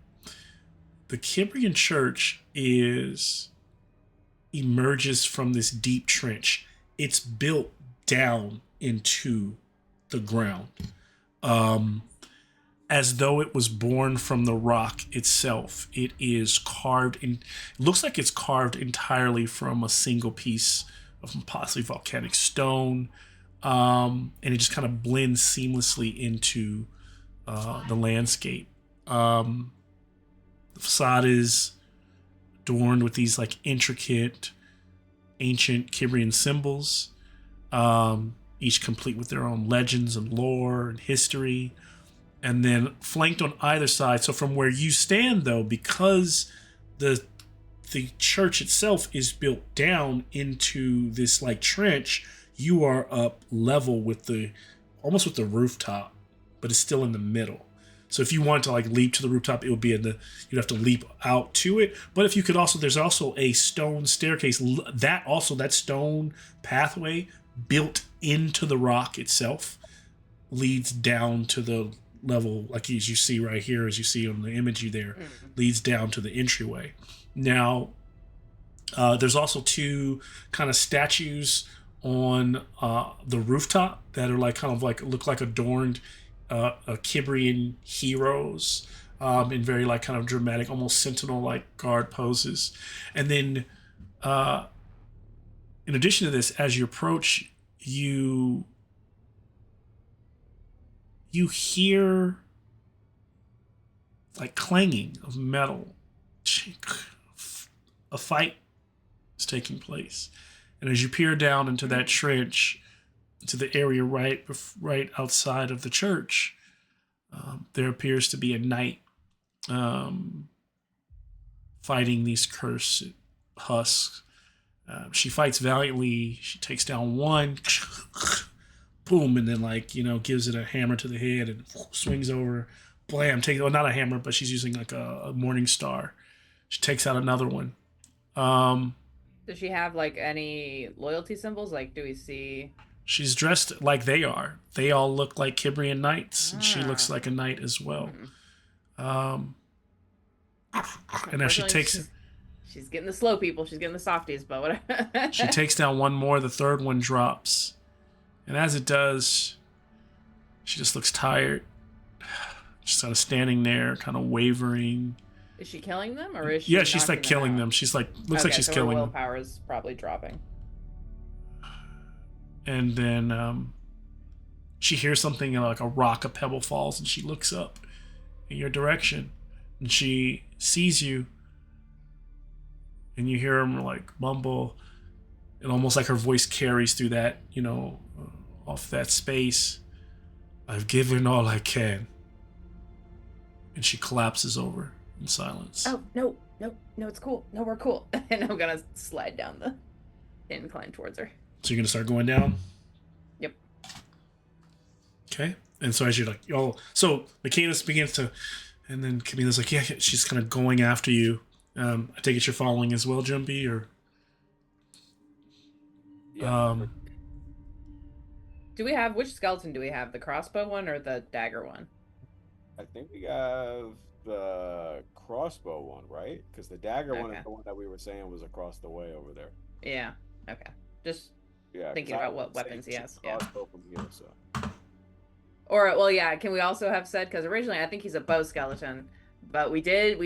A: The Kibrian church emerges from this deep trench. It's built down into the ground, as though it was born from the rock itself. It is carved in. It looks like it's carved entirely from a single piece of possibly volcanic stone, and it just kind of blends seamlessly into the landscape. The facade is adorned with these like intricate, ancient Kibrian symbols, each complete with their own legends and lore and history. And then flanked on either side. So from where you stand, though, because the church itself is built down into this like trench, you are up level with almost with the rooftop, but it's still in the middle. So if you wanted to like leap to the rooftop, it would be you'd have to leap out to it. But if you could there's also a stone staircase that stone pathway built into the rock itself leads down to the level, like as you see right here, as you see on the imagery there, leads down to the entryway. Now, there's also 2 kind of statues on the rooftop that are like kind of like look like adorned Kibrian heroes in very like kind of dramatic, almost sentinel-like guard poses. And then, in addition to this, as you approach, you hear like clanging of metal. A fight is taking place. And as you peer down into that trench, into the area right outside of the church, there appears to be a knight fighting these cursed husks. She fights valiantly. She takes down one, boom, and then gives it a hammer to the head and swings over, blam, not a hammer, but she's using like a morning star. She takes out another one.
B: Does she have like any loyalty symbols? Like, do we see?
A: She's dressed like they are. They all look like Kibrian knights, and she looks like a knight as well. And now she takes.
B: She's getting the slow people. She's getting the softies, but whatever.
A: She takes down one more. The third one drops, and as it does, she just looks tired. Just kind of standing there, kind of wavering.
B: Is she killing them, or is she?
A: Yeah, she's like killing them. She's like looks like she's
B: so
A: killing
B: her
A: them.
B: willpower is probably dropping.
A: And then she hears something like a rock, a pebble falls, and she looks up in your direction, and she sees you, and you hear him like mumble, and almost like her voice carries through that, off that space. I've given all I can. And she collapses over in silence.
B: Oh, no, it's cool. No, we're cool. And I'm gonna slide down the incline towards her.
A: So you're gonna start going down?
B: Yep.
A: Okay. And so as you're like, so Makeda begins to, and then Camila's like, yeah, she's kind of going after you. I take it you're following as well, Jumpy, or?
D: Yeah.
B: Which skeleton do we have? The crossbow one or the dagger one?
D: I think we have the crossbow one, right? Because the dagger one is the one that we were saying was across the way over there.
B: Yeah. Okay. Just thinking about what weapons he has. Yeah.
D: Crossbow from here, so.
B: Or can we also have said, because originally I think he's a bow skeleton, but we did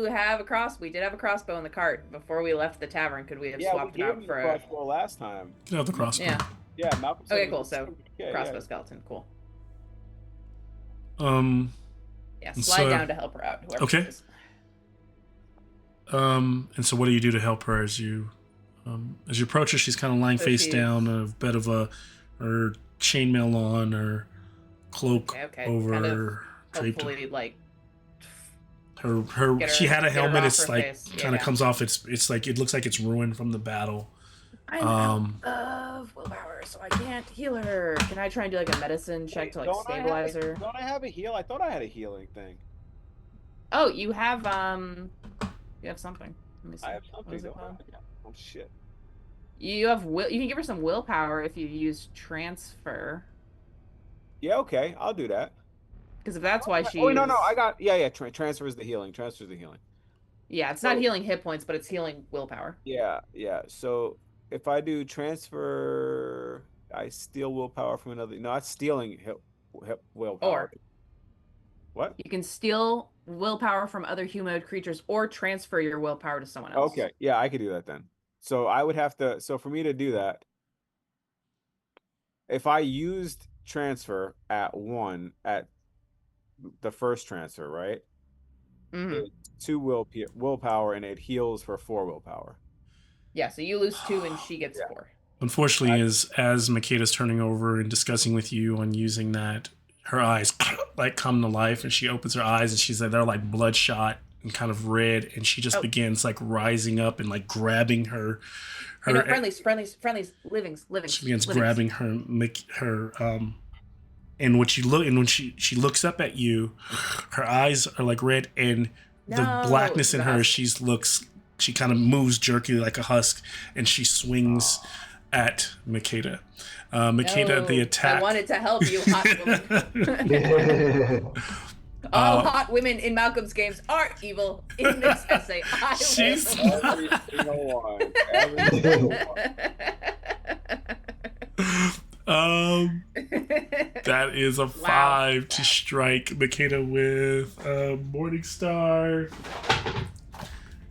B: have a crossbow in the cart before we left the tavern. Could we have swapped it out for
D: a crossbow last time?
A: You can have the crossbow.
B: Yeah.
D: Yeah, Malcolm.
B: Okay, cool. So crossbow skeleton, cool. Yeah, slide down to help her out.
A: Okay. And so what do you do to help her as you approach her? She's kind of lying face down, a bit of her chainmail on, her cloak over
B: kind of
A: her.
B: Hopefully, like
A: her she had a helmet. It's like
B: face.
A: kind of comes off. It's like it looks like it's ruined from the battle.
B: I'm out of willpower, so I can't heal her. Can I try and do like a medicine check to like stabilize her?
D: Don't I have a heal? I thought I had a healing thing.
B: Oh, you have something. Let me see.
D: I have something. Oh shit.
B: You have You can give her some willpower if you use transfer.
D: Yeah, okay, I'll do that.
B: Because if that's why she.
D: Oh no, I got transfer is the healing. Transfer is the healing.
B: Yeah, it's not healing hit points, but it's healing willpower.
D: Yeah. So if I do transfer, I steal willpower from another. No, it's stealing willpower.
B: Or
D: what?
B: You can steal willpower from other humanoid creatures or transfer your willpower to someone else.
D: Okay, yeah, I could do that then. So I would have to. So for me to do that, if I used transfer at the first transfer, right?
B: Mm-hmm.
D: It's 2 willpower, and it heals for 4 willpower.
B: Yeah, so you lose 2 and she gets 4.
A: Unfortunately, as Makeda's turning over and discussing with you on using that, her eyes like come to life, and she opens her eyes, and she's like, they're like bloodshot and kind of red, and she just begins like rising up and like grabbing her.
B: Friendlies, livings.
A: She begins grabbing her, and when she looks up at you, her eyes are like red, and the blackness in her, she kind of moves jerkily like a husk, and she swings at Makeda. Makeda, the attack.
B: I wanted to help you, hot woman. All hot women in Malcolm's games are evil. In this essay, I
A: she's
B: will.
D: Every single one. Every single one.
A: That is a 5 to strike Makeda with Morningstar.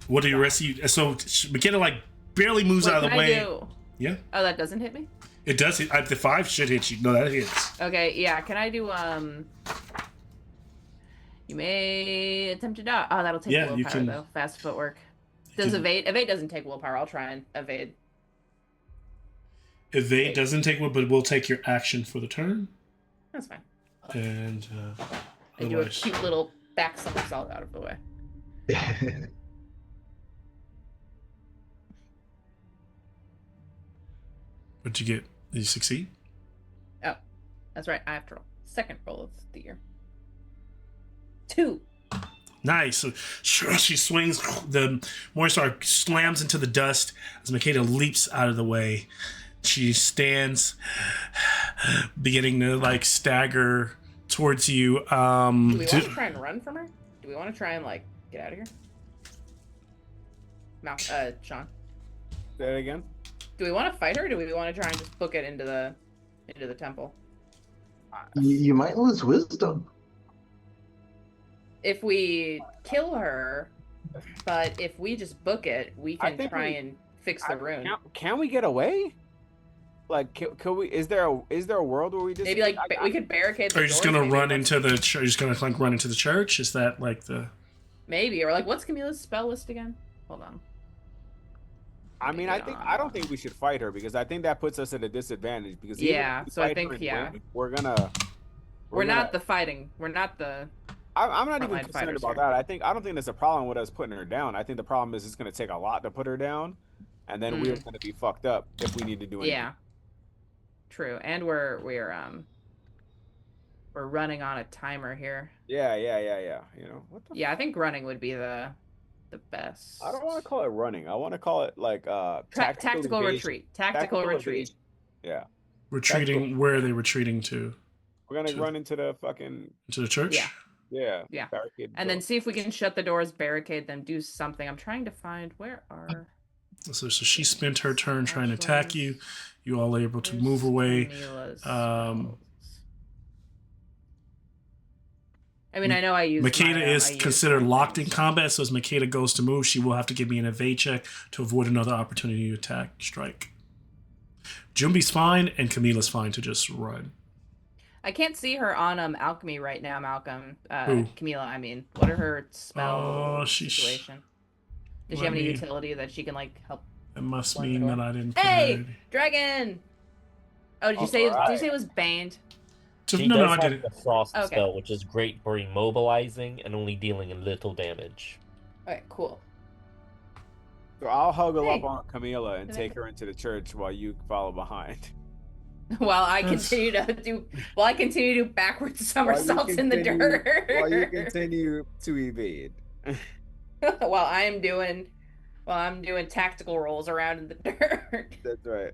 A: What do you rest of you? So Makeda like barely moves out of the way. Yeah.
B: Oh, that doesn't hit me?
A: It does hit. The 5 should hit you. No, that hits.
B: Okay, yeah. Can I do you may attempt to dodge. Oh, that'll take willpower though. Fast footwork. Does evade? Evade doesn't take willpower. I'll try and evade.
A: Evade doesn't take but will take your action for the turn.
B: That's fine.
A: And
B: I do a cute little back somersault out of the way.
A: What'd you get? Did you succeed?
B: Oh, that's right. I have to roll. Second roll of the year. 2.
A: Nice. So she swings. The Morningstar slams into the dust as Makeda leaps out of the way. She stands, beginning to like stagger towards you.
B: Do we want to try and run from her? Do we want to try and like get out of here? No, Sean.
D: Say it again.
B: Do we want to fight her? Or do we want to try and just book it into the temple?
E: You might lose wisdom.
B: If we kill her, but if we just book it, we can try and fix the rune.
D: Can we get away? Like, can we? Is there a world where we just
B: maybe like we could barricade the
A: Are you just
B: doors,
A: gonna
B: maybe
A: run into the? Are you just gonna like run into the church? Is that like the?
B: Maybe, or like what's Camilla's spell list again? Hold on.
D: I mean, I don't think we should fight her because I think that puts us at a disadvantage. Because
B: yeah, so I think
D: we're
B: not the fighting. We're not the.
D: I'm not even concerned about that. I don't think there's a problem with us putting her down. I think the problem is it's going to take a lot to put her down, and then we're going to be fucked up if we need to do anything.
B: Yeah. True, and we're running on a timer here.
D: Yeah. You know what?
B: Yeah, I think running would be the best.
D: I don't want to call it running. I want to call it like
B: tactical retreat. Tactical retreat.
D: Yeah.
A: Retreating. Where are they retreating to?
D: We're gonna run into the
A: church.
B: Yeah. And then see if we can shut the doors, barricade them, do something. I'm trying to find where are.
A: So she spent her turn trying to attack you. You all are able to move away.
B: I mean, I know I use.
A: Makeda is considered locked in combat, so as Makeda goes to move, she will have to give me an evade check to avoid another opportunity to strike. Jumbi's fine, and Camilla's fine to just run.
B: I can't see her on alchemy right now, Malcolm.
A: Who?
B: Camilla, I mean. What are her spell situation? Does she have any utility that she can like help?
A: It must mean that I didn't.
B: Hey, dragon! Oh, did you say? Did you say it was banned?
C: No, I didn't. The frost spell, which is great for immobilizing and only dealing a little damage.
B: Okay, cool.
D: So I'll huggle up on Camilla and take her into the church while you follow behind.
B: While I continue to do backwards somersaults in the dirt.
D: While you continue to evade.
B: while I'm doing tactical rolls around in the dirt.
D: That's right.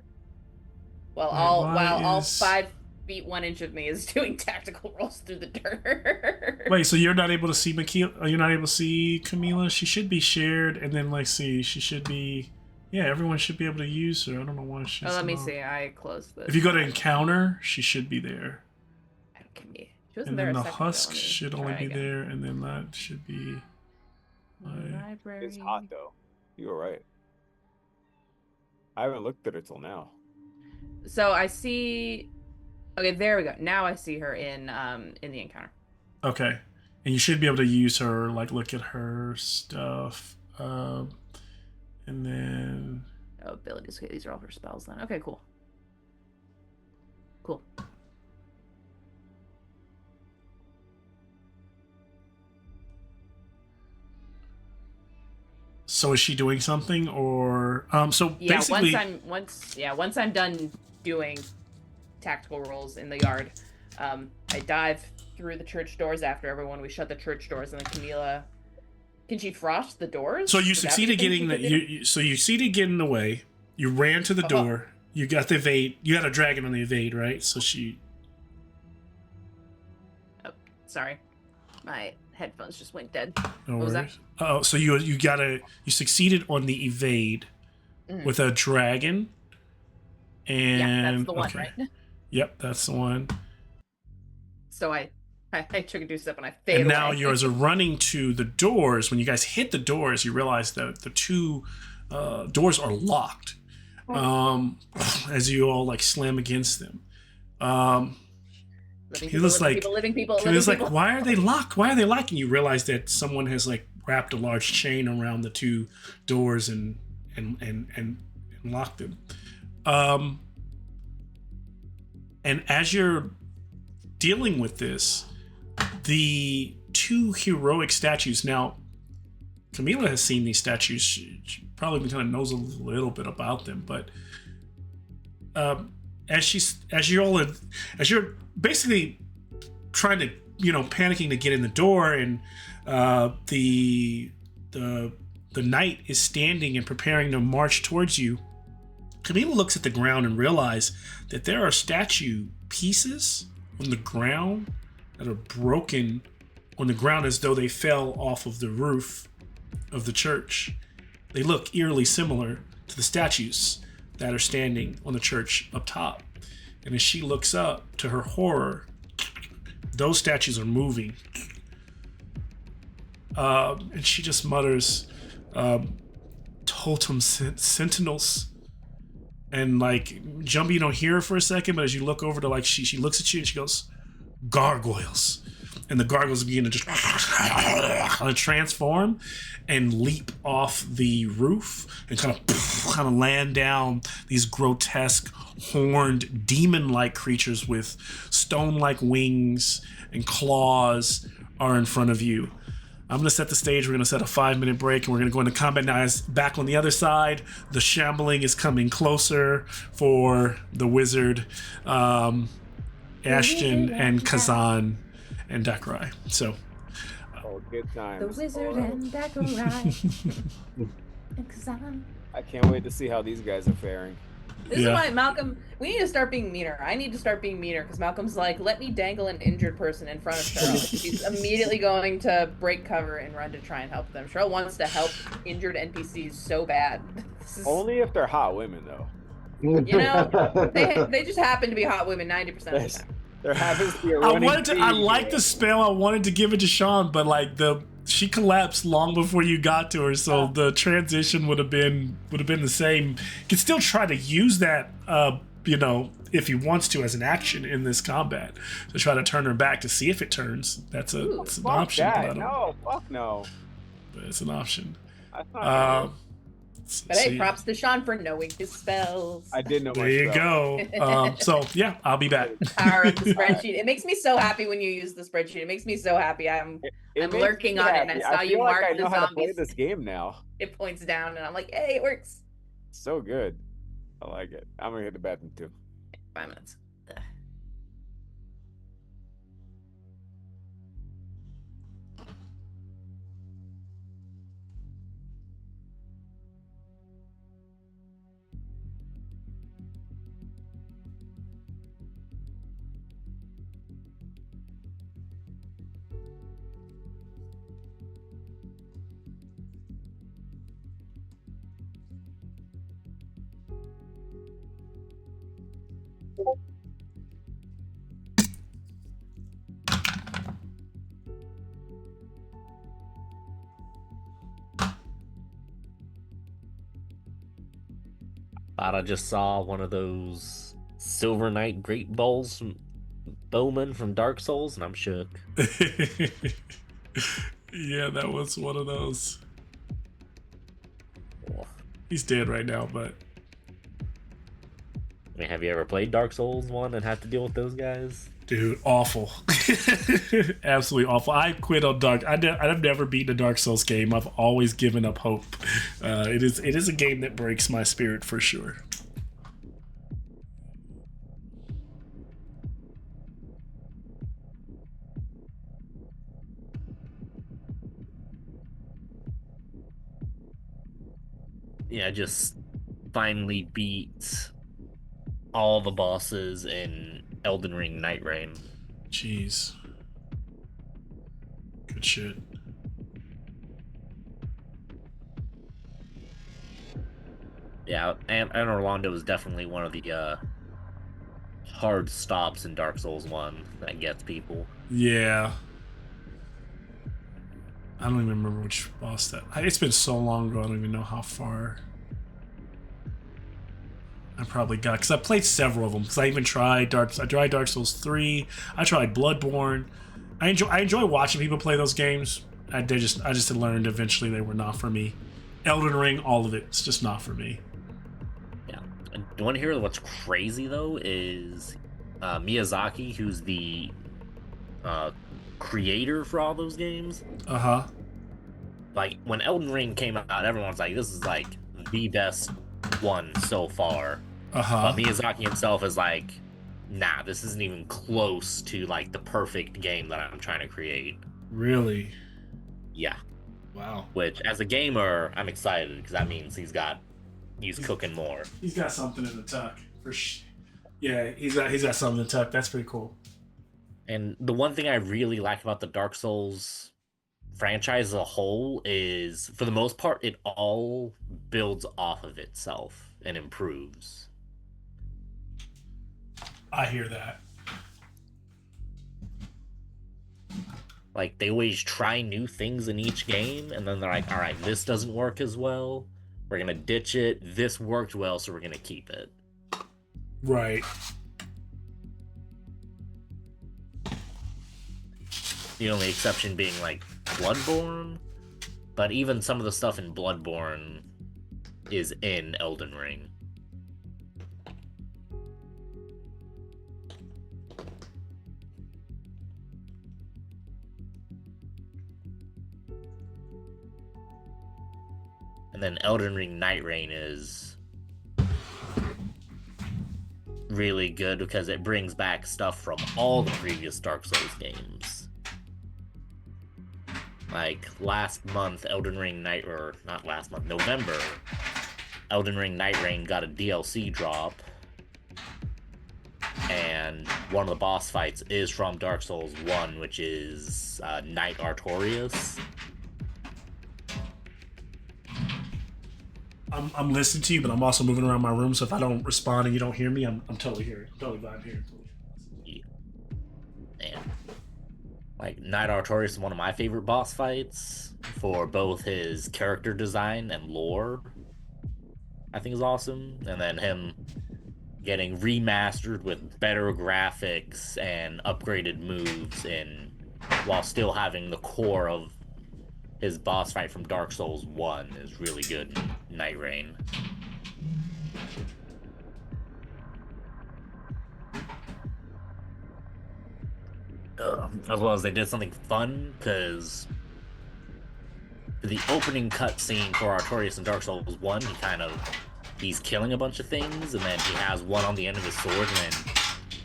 B: While all 5 feet 1 inch of me is doing tactical rolls through the dirt.
A: Wait, so you're not able to see You're not able to see Camilla? She should be shared, and then she should be. Yeah, everyone should be able to use her. I don't know why she's.
B: Oh, let me see. I closed this.
A: If you go to encounter, she should be there.
B: She wasn't
A: and
B: there
A: then
B: a
A: the
B: second
A: husk
B: ago.
A: should only be there, and then that should be.
B: Library.
D: It's hot though. You were right. I haven't looked at her till now.
B: So I see. Okay, there we go. Now I see her in the encounter.
A: Okay, and you should be able to use her. Like, look at her stuff. And then
B: abilities. Okay, these are all her spells then. Okay, cool. Cool.
A: So is she doing something, or so
B: yeah?
A: basically,
B: Once I'm done doing tactical rolls in the yard, I dive through the church doors after everyone. We shut the church doors, and then Camilla. Can she frost the doors?
A: So you succeeded getting the. So you succeeded getting away. You ran to the door. You got the evade. You had a dragon on the evade, right? So she.
B: Oh, sorry, my headphones just went dead.
A: No
B: what was
A: worries.
B: that?
A: Oh, so you succeeded on the evade with a dragon. And
B: yeah, that's the one, right?
A: Yep, that's the one.
B: So I took a 2 step and I faded.
A: And now
B: away.
A: you guys are running to the doors. When you guys hit the doors, you realize that the 2 doors are locked. As you all like slam against them.
B: Living people.
A: Like, why are they locked? Why are they locked? And you realize that someone has like wrapped a large chain around the 2 doors and locked them. And as you're dealing with this, the 2 heroic statues. Now, Camilla has seen these statues. She probably kind of knows a little bit about them, but as you're basically trying to, panicking to get in the door, and the knight is standing and preparing to march towards you, Camila looks at the ground and realizes that there are statue pieces on the ground that are broken on the ground as though they fell off of the roof of the church. They look eerily similar to the statues that are standing on the church up top. And as she looks up, to her horror, those statues are moving. And she just mutters, totem sentinels. And Jumpy, you don't hear her for a second, but as you look over to she looks at you and she goes, gargoyles. And the gargoyles begin to just transform and leap off the roof and kind of land down. These grotesque, horned, demon-like creatures with stone-like wings and claws are in front of you. I'm going to set the stage. We're going to set a 5-minute break, and we're going to go into combat now. As back on the other side, the shambling is coming closer for the wizard, Ashton and Kazan and Dakrai. So,
D: good times.
B: The wizard and Dakrai and Kazan.
D: I can't wait to see how these guys are faring.
B: This is why Malcolm, we need to start being meaner. I need to start being meaner because Malcolm's like, let me dangle an injured person in front of Cheryl. She's immediately going to break cover and run to try and help them. Cheryl wants to help injured NPCs so bad.
D: Only if they're hot women, though.
B: They just happen to be hot women 90% of the time.
D: There happens to be a running
A: I like the spell. I wanted to give it to Sean, but she collapsed long before you got to her, so the transition would have been the same. You can still try to use that, if he wants to as an action in this combat, to try to turn her back to see if it turns. It's an option.
D: No, fuck no.
A: But it's an option.
B: But hey, props to Sean for knowing his spells.
D: I did know.
A: There you go. So yeah, I'll be back.
B: Power of the spreadsheet. It makes me so happy when you use the spreadsheet. It makes me so happy. I'm lurking on it, and I saw you mark the zombies. I know how to play this
D: game now.
B: It points down, and I'm like, hey, it works.
D: So good. I like it. I'm gonna hit the bathroom too.
B: 5 minutes.
C: Thought I just saw one of those Silver Knight Great Balls from Bowman from Dark Souls, and I'm shook.
A: Yeah, that was one of those. He's dead right now, but...
C: I mean, have you ever played Dark Souls 1 and had to deal with those guys?
A: Dude, awful. Absolutely awful. I quit on I've never beaten a Dark Souls game. I've always given up hope. It is a game that breaks my spirit for sure.
C: Yeah, just finally beat all the bosses in Elden Ring Night Rain.
A: Jeez. Good shit.
C: Yeah, and Orlando is definitely one of the hard stops in Dark Souls 1 that gets people.
A: Yeah. I don't even remember which boss that... It's been so long ago, I don't even know how far I probably got. Because I played several of them. Because I even tried Dark Souls 3. I tried Bloodborne. I enjoy watching people play those games. I just had learned eventually they were not for me. Elden Ring, all of it, it's just not for me.
C: Yeah. And do you want to hear what's crazy, though, is Miyazaki, who's the creator for all those games. Like, when Elden Ring came out, everyone's like, this is like the best one so far.
A: Uh-huh.
C: But Miyazaki himself is like, nah, this isn't even close to like the perfect game that I'm trying to create.
A: Really?
C: Yeah.
A: Wow.
C: Which, as a gamer, I'm excited because that means he's cooking more.
A: He's got something in the tuck for sure. Yeah, he's got something in the tuck. That's pretty cool.
C: And the one thing I really like about the Dark Souls franchise as a whole is, for the most part, it all builds off of itself and improves.
A: I hear that.
C: Like, they always try new things in each game, and then they're like, all right, this doesn't work as well. We're going to ditch it. This worked well, so we're going to keep it.
A: Right.
C: The only exception being, like, Bloodborne. But even some of the stuff in Bloodborne is in Elden Ring. And then Elden Ring Night Rain is really good because it brings back stuff from all the previous Dark Souls games. Like last month, November, Elden Ring Night Rain got a DLC drop, and one of the boss fights is from Dark Souls 1, which is Knight Artorias.
A: I'm listening to you, but I'm also moving around my room, so if I don't respond and you don't hear me, I'm totally here. I'm totally vibing here.
C: Yeah. Man. Like, Knight Artorias is one of my favorite boss fights for both his character design and lore. I think is awesome. And then him getting remastered with better graphics and upgraded moves while still having the core of his boss fight from Dark Souls 1 is really good in Night Rain. As well as they did something fun, because the opening cutscene for Artorias in Dark Souls 1, he's killing a bunch of things, and then he has one on the end of his sword, and then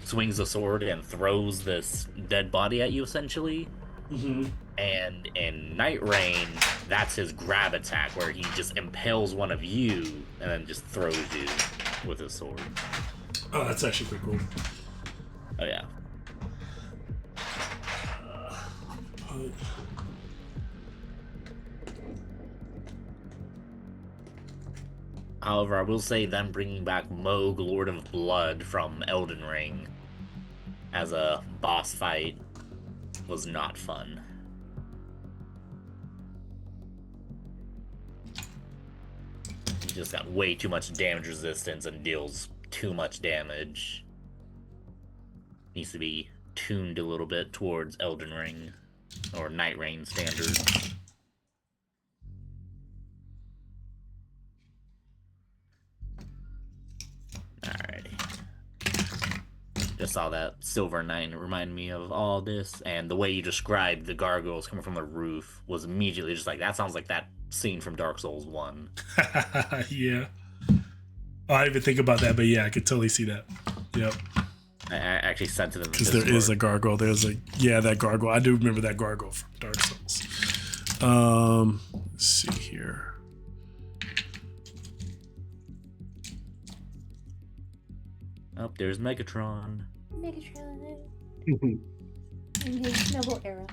C: swings the sword and throws this dead body at you, essentially.
A: Mm-hmm.
C: And in Night Rain, that's his grab attack, where he just impales one of you and then just throws you with his sword.
A: Oh, that's actually pretty cool.
C: Oh, yeah. However, I will say them bringing back Moog, Lord of Blood from Elden Ring as a boss fight was not fun. He just got way too much damage resistance and deals too much damage. Needs to be tuned a little bit towards Elden Ring or Night Rain standards. Alrighty. Just saw that Silver Knight and it reminded me of all this, and the way you described the gargoyles coming from the roof was immediately just like, that sounds like that scene from Dark Souls 1.
A: Yeah. Oh, I didn't even think about that, but yeah, I could totally see that. Yep.
C: I actually sent to them
A: because there is a gargoyle. That gargoyle. I do remember that gargoyle from Dark Souls. Let's see here.
C: Oh, there's Megatron.
F: Megatron. In his noble era.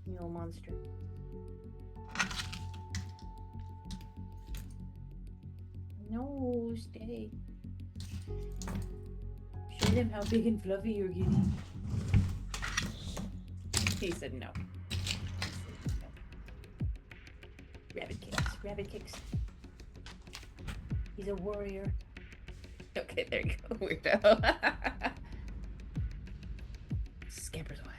F: Mule monster. No, stay. Show them how big and fluffy you're getting.
B: He said no.
F: Rabbit kicks. Rabbit kicks. He's a warrior.
B: Okay, there you go, weirdo. Scampers away.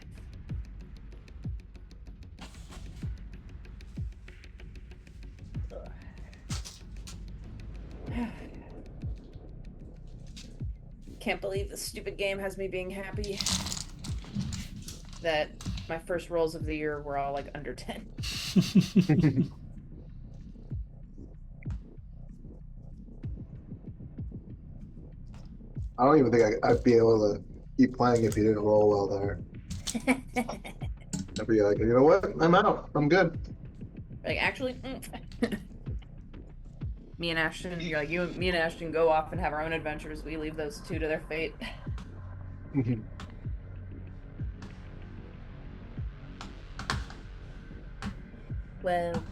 B: Can't believe this stupid game has me being happy that my first rolls of the year were all like under 10.
E: I don't even think I'd be able to keep playing if you didn't roll well there. I'd be like, you know what? I'm out. I'm good.
B: Like, actually, me and Ashton, you're like, me and Ashton go off and have our own adventures. We leave those two to their fate. Well.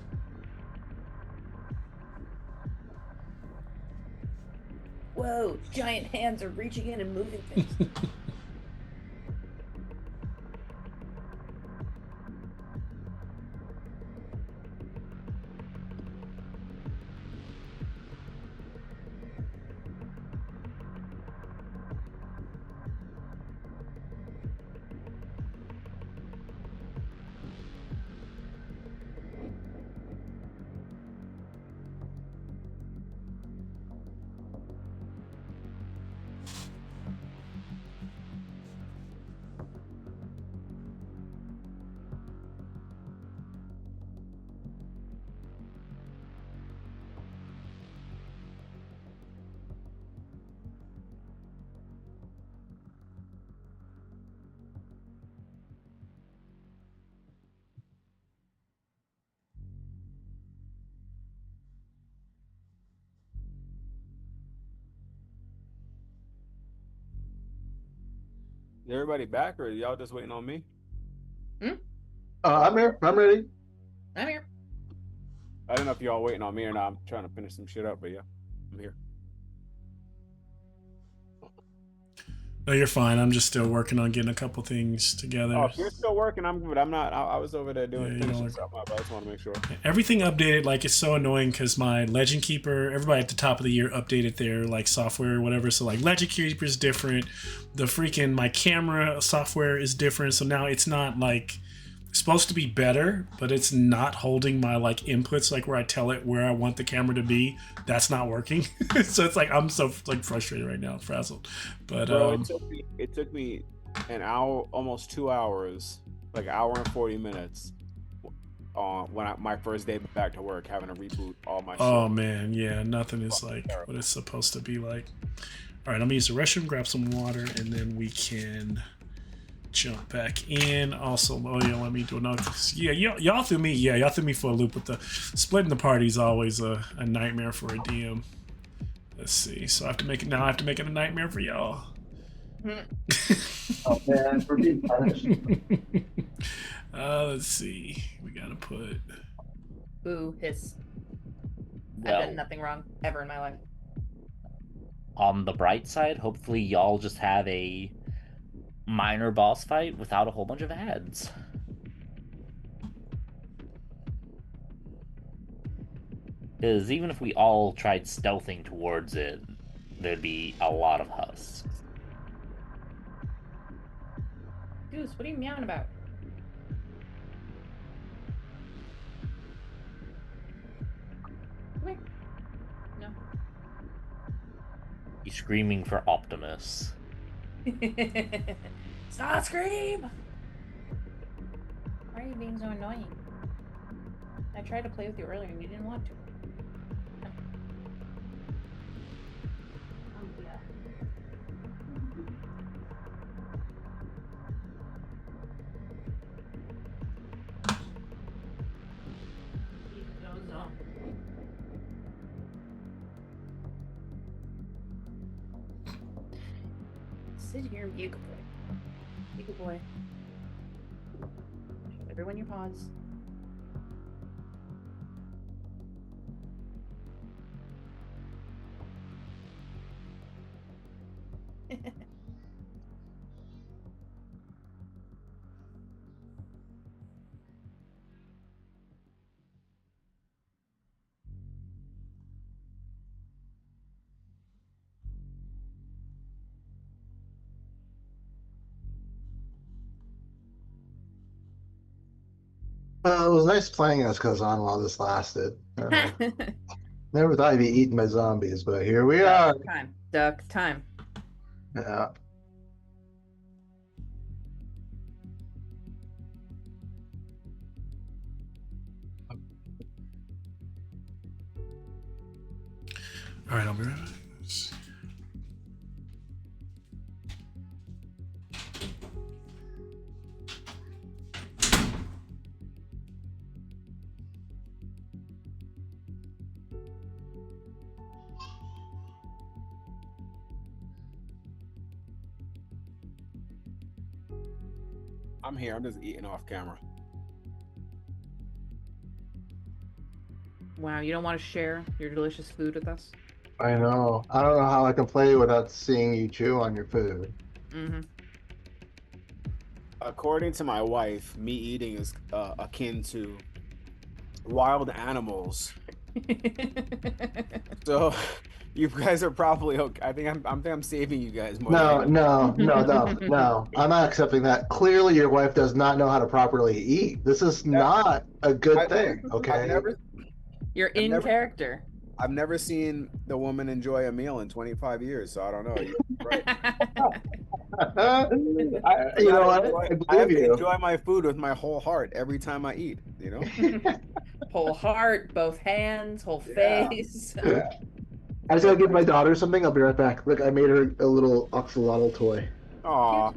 B: Whoa, giant hands are reaching in and moving things.
D: Is everybody back, or y'all just waiting on me?
E: I'm here. I'm ready.
B: I'm here.
D: I don't know if y'all waiting on me or not. I'm trying to finish some shit up, but yeah, I'm here.
A: No, you're fine. I'm just still working on getting a couple things together.
D: Oh, if you're still working, I'm good. I'm not. I was over there doing
A: Yeah, you
D: finishing
A: know,
D: something up. I just want to make sure.
A: Everything updated. Like, it's so annoying because my Legend Keeper, everybody at the top of the year updated their like software or whatever. So like Legend Keeper is different. The freaking my camera software is different. So now it's not like it's supposed to be better, but it's not holding my like inputs, like where I tell it where I want the camera to be. That's not working. So it's like I'm so like frustrated right now, frazzled. But
D: Bro, it took me an hour, almost 2 hours, like an hour and 40 minutes. When my first day back to work, having to reboot all my
A: oh
D: shit.
A: man, yeah, nothing is like what it's supposed to be like. All right, I'm gonna use the restroom, grab some water, and then we can jump back in. Also, oh yeah, let me do another. Yeah, y'all threw me. Yeah, y'all threw me for a loop with the splitting the party is always a nightmare for a DM. Let's see. So I have to make it now. I have to make it a nightmare for y'all.
E: Oh man, we're being punished.
A: Let's see. We gotta put.
B: Boo, hiss.
C: Well,
B: I've done nothing wrong ever in my life.
C: on the bright side, hopefully y'all just have a minor boss fight without a whole bunch of ads. Because even if we all tried stealthing towards it, there'd be a lot of husks.
B: Goose, what are you meowing about? Come here. No.
C: He's screaming for Optimus.
B: Stop scream! Why are you being so annoying? I tried to play with you earlier and you didn't want to.
F: Oh, yeah. He goes on.
B: Sit here and be a good boy. Be a good boy. Show everyone your paws.
E: It was nice playing as Kazan while this lasted. Never thought I'd be eaten by zombies, but here we are.
B: Duck time. Duck time.
E: Yeah.
A: All right, I'll be right back.
D: I'm here. I'm just eating off camera.
B: Wow, you don't want to share your delicious food with us?
E: I know. I don't know how I can play without seeing you chew on your food.
B: Mm-hmm.
D: According to my wife, me eating is akin to wild animals. So you guys are probably okay. I think I'm saving you guys more.
E: No,
D: than
E: no. I'm not accepting that. Clearly, your wife does not know how to properly eat. This is not a good thing, okay?
B: You're in character.
D: I've never seen the woman enjoy a meal in 25 years, so I don't know. You're right.
E: You know what?
D: I have to enjoy my food with my whole heart every time I eat, you know?
B: Whole heart, both hands, whole face.
E: Yeah. I just gotta give my daughter something. I'll be right back. Look, I made her a little axolotl toy.
D: Aw.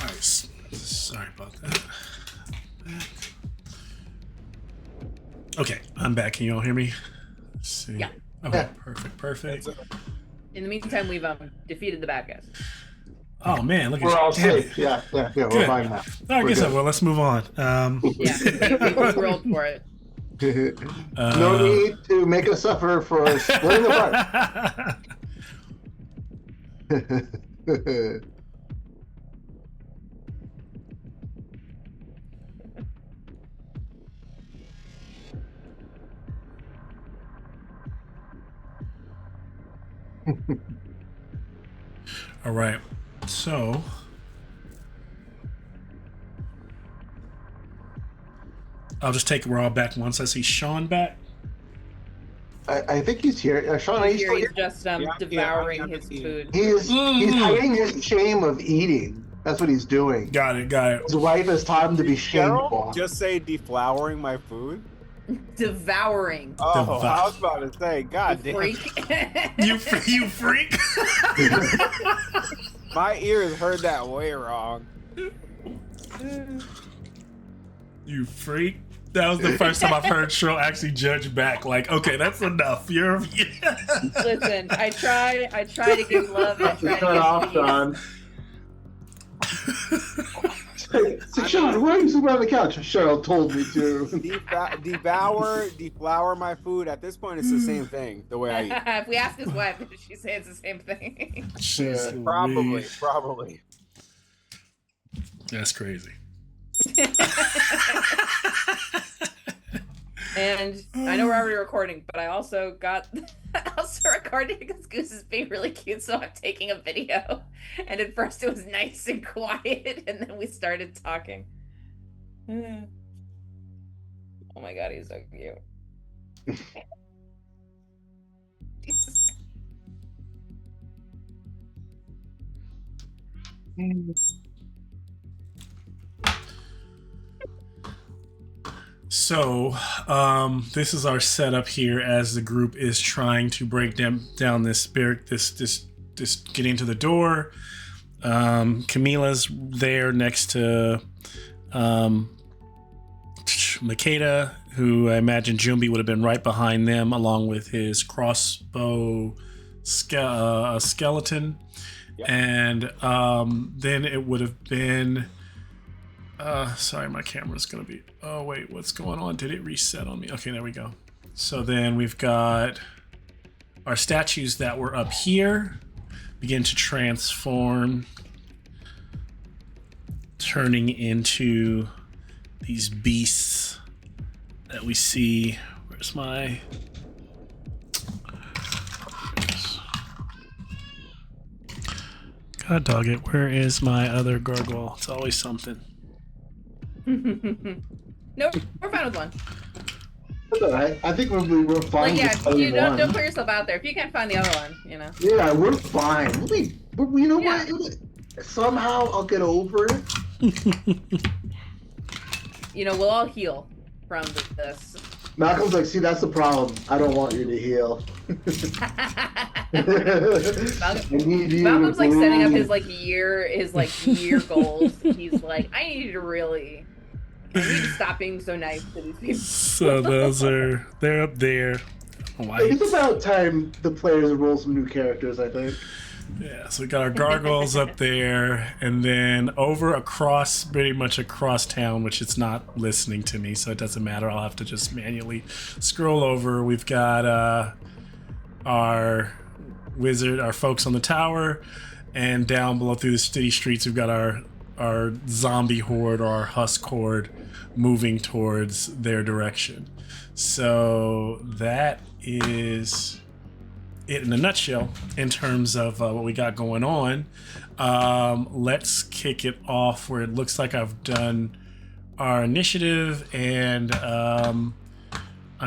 A: Nice. Sorry about that. Okay, I'm back. Can you all hear me? Let's see.
B: Yeah.
A: Okay, perfect.
B: In the meantime, we've defeated the bad guys.
A: Oh man, look at
E: We're all
A: Damn it.
E: safe. Yeah, we're
A: Good.
E: fine now.
A: I
E: We're
A: guess so.
E: good.
A: Well, let's move on.
B: Yeah, we rolled for it.
E: No need to make us suffer for splitting apart.
A: All right, so I'll just take Raw back once I see Sean back.
E: I think he's here. Sean, are you still
B: He's
E: here?
B: just devouring his food.
E: He's hiding his shame of eating. That's what he's doing.
A: Got it.
E: His wife has taught him to be shameful.
D: Just say deflowering my food?
B: Devouring.
D: Oh, I was about to say, God damn.
B: Freak.
A: You freak.
D: My ears heard that way wrong.
A: You freak. That was the first time I've heard Shrill actually judge back. Like, okay, that's enough. You're.
B: Listen, I try to give love. I try to
E: Shut
B: give
E: off,
B: peace.
E: Sean. Sean, why are you sitting on the couch? Cheryl told me to.
D: Deflower my food. At this point, it's the same thing. The way I eat.
B: If we ask his wife, she say it's the same thing.
A: Jeez
D: Probably.
A: That's crazy.
B: And I know we're already recording, but I also recorded because Goose is being really cute, so I'm taking a video. And at first it was nice and quiet, and then we started talking. Oh my god, he's so cute. Jesus.
A: So, this is our setup here as the group is trying to break down this getting to the door. Camila's there next to Makeda, who I imagine Jumbi would have been right behind them, along with his crossbow skeleton.
D: Yep.
A: And then it would have been. Sorry, my camera's gonna be. Oh wait, what's going on? Did it reset on me? Okay, there we go. So then we've got our statues that were up here begin to transform, turning into these beasts that we see. Where's my? God dog it, where is my other gargoyle? It's always something.
B: Nope, we're fine with one.
E: That's all right. I think we're fine.
B: Like, yeah,
E: with
B: you don't
E: one.
B: put yourself out there. If you can't find the other one, you know.
E: Yeah, we're fine. You know
B: Yeah.
E: what? Somehow I'll get over it.
B: You know, we'll all heal from this.
E: Malcolm's like, see, that's the problem. I don't want you to heal. I need you
B: Malcolm's
E: to
B: like setting up
E: believe.
B: his year goals. He's like, I need you to really, I need to stop being so nice to these people.
A: So they're up there.
E: It's about time the players roll some new characters, I think.
A: Yeah, so we got our gargoyles up there, and then pretty much across town, which it's not listening to me, so it doesn't matter. I'll have to just manually scroll over. We've got our folks on the tower, and down below through the city streets, we've got our zombie horde, or our husk horde, moving towards their direction. So that is it in a nutshell in terms of what we got going on. Let's kick it off where it looks like I've done our initiative, and I'm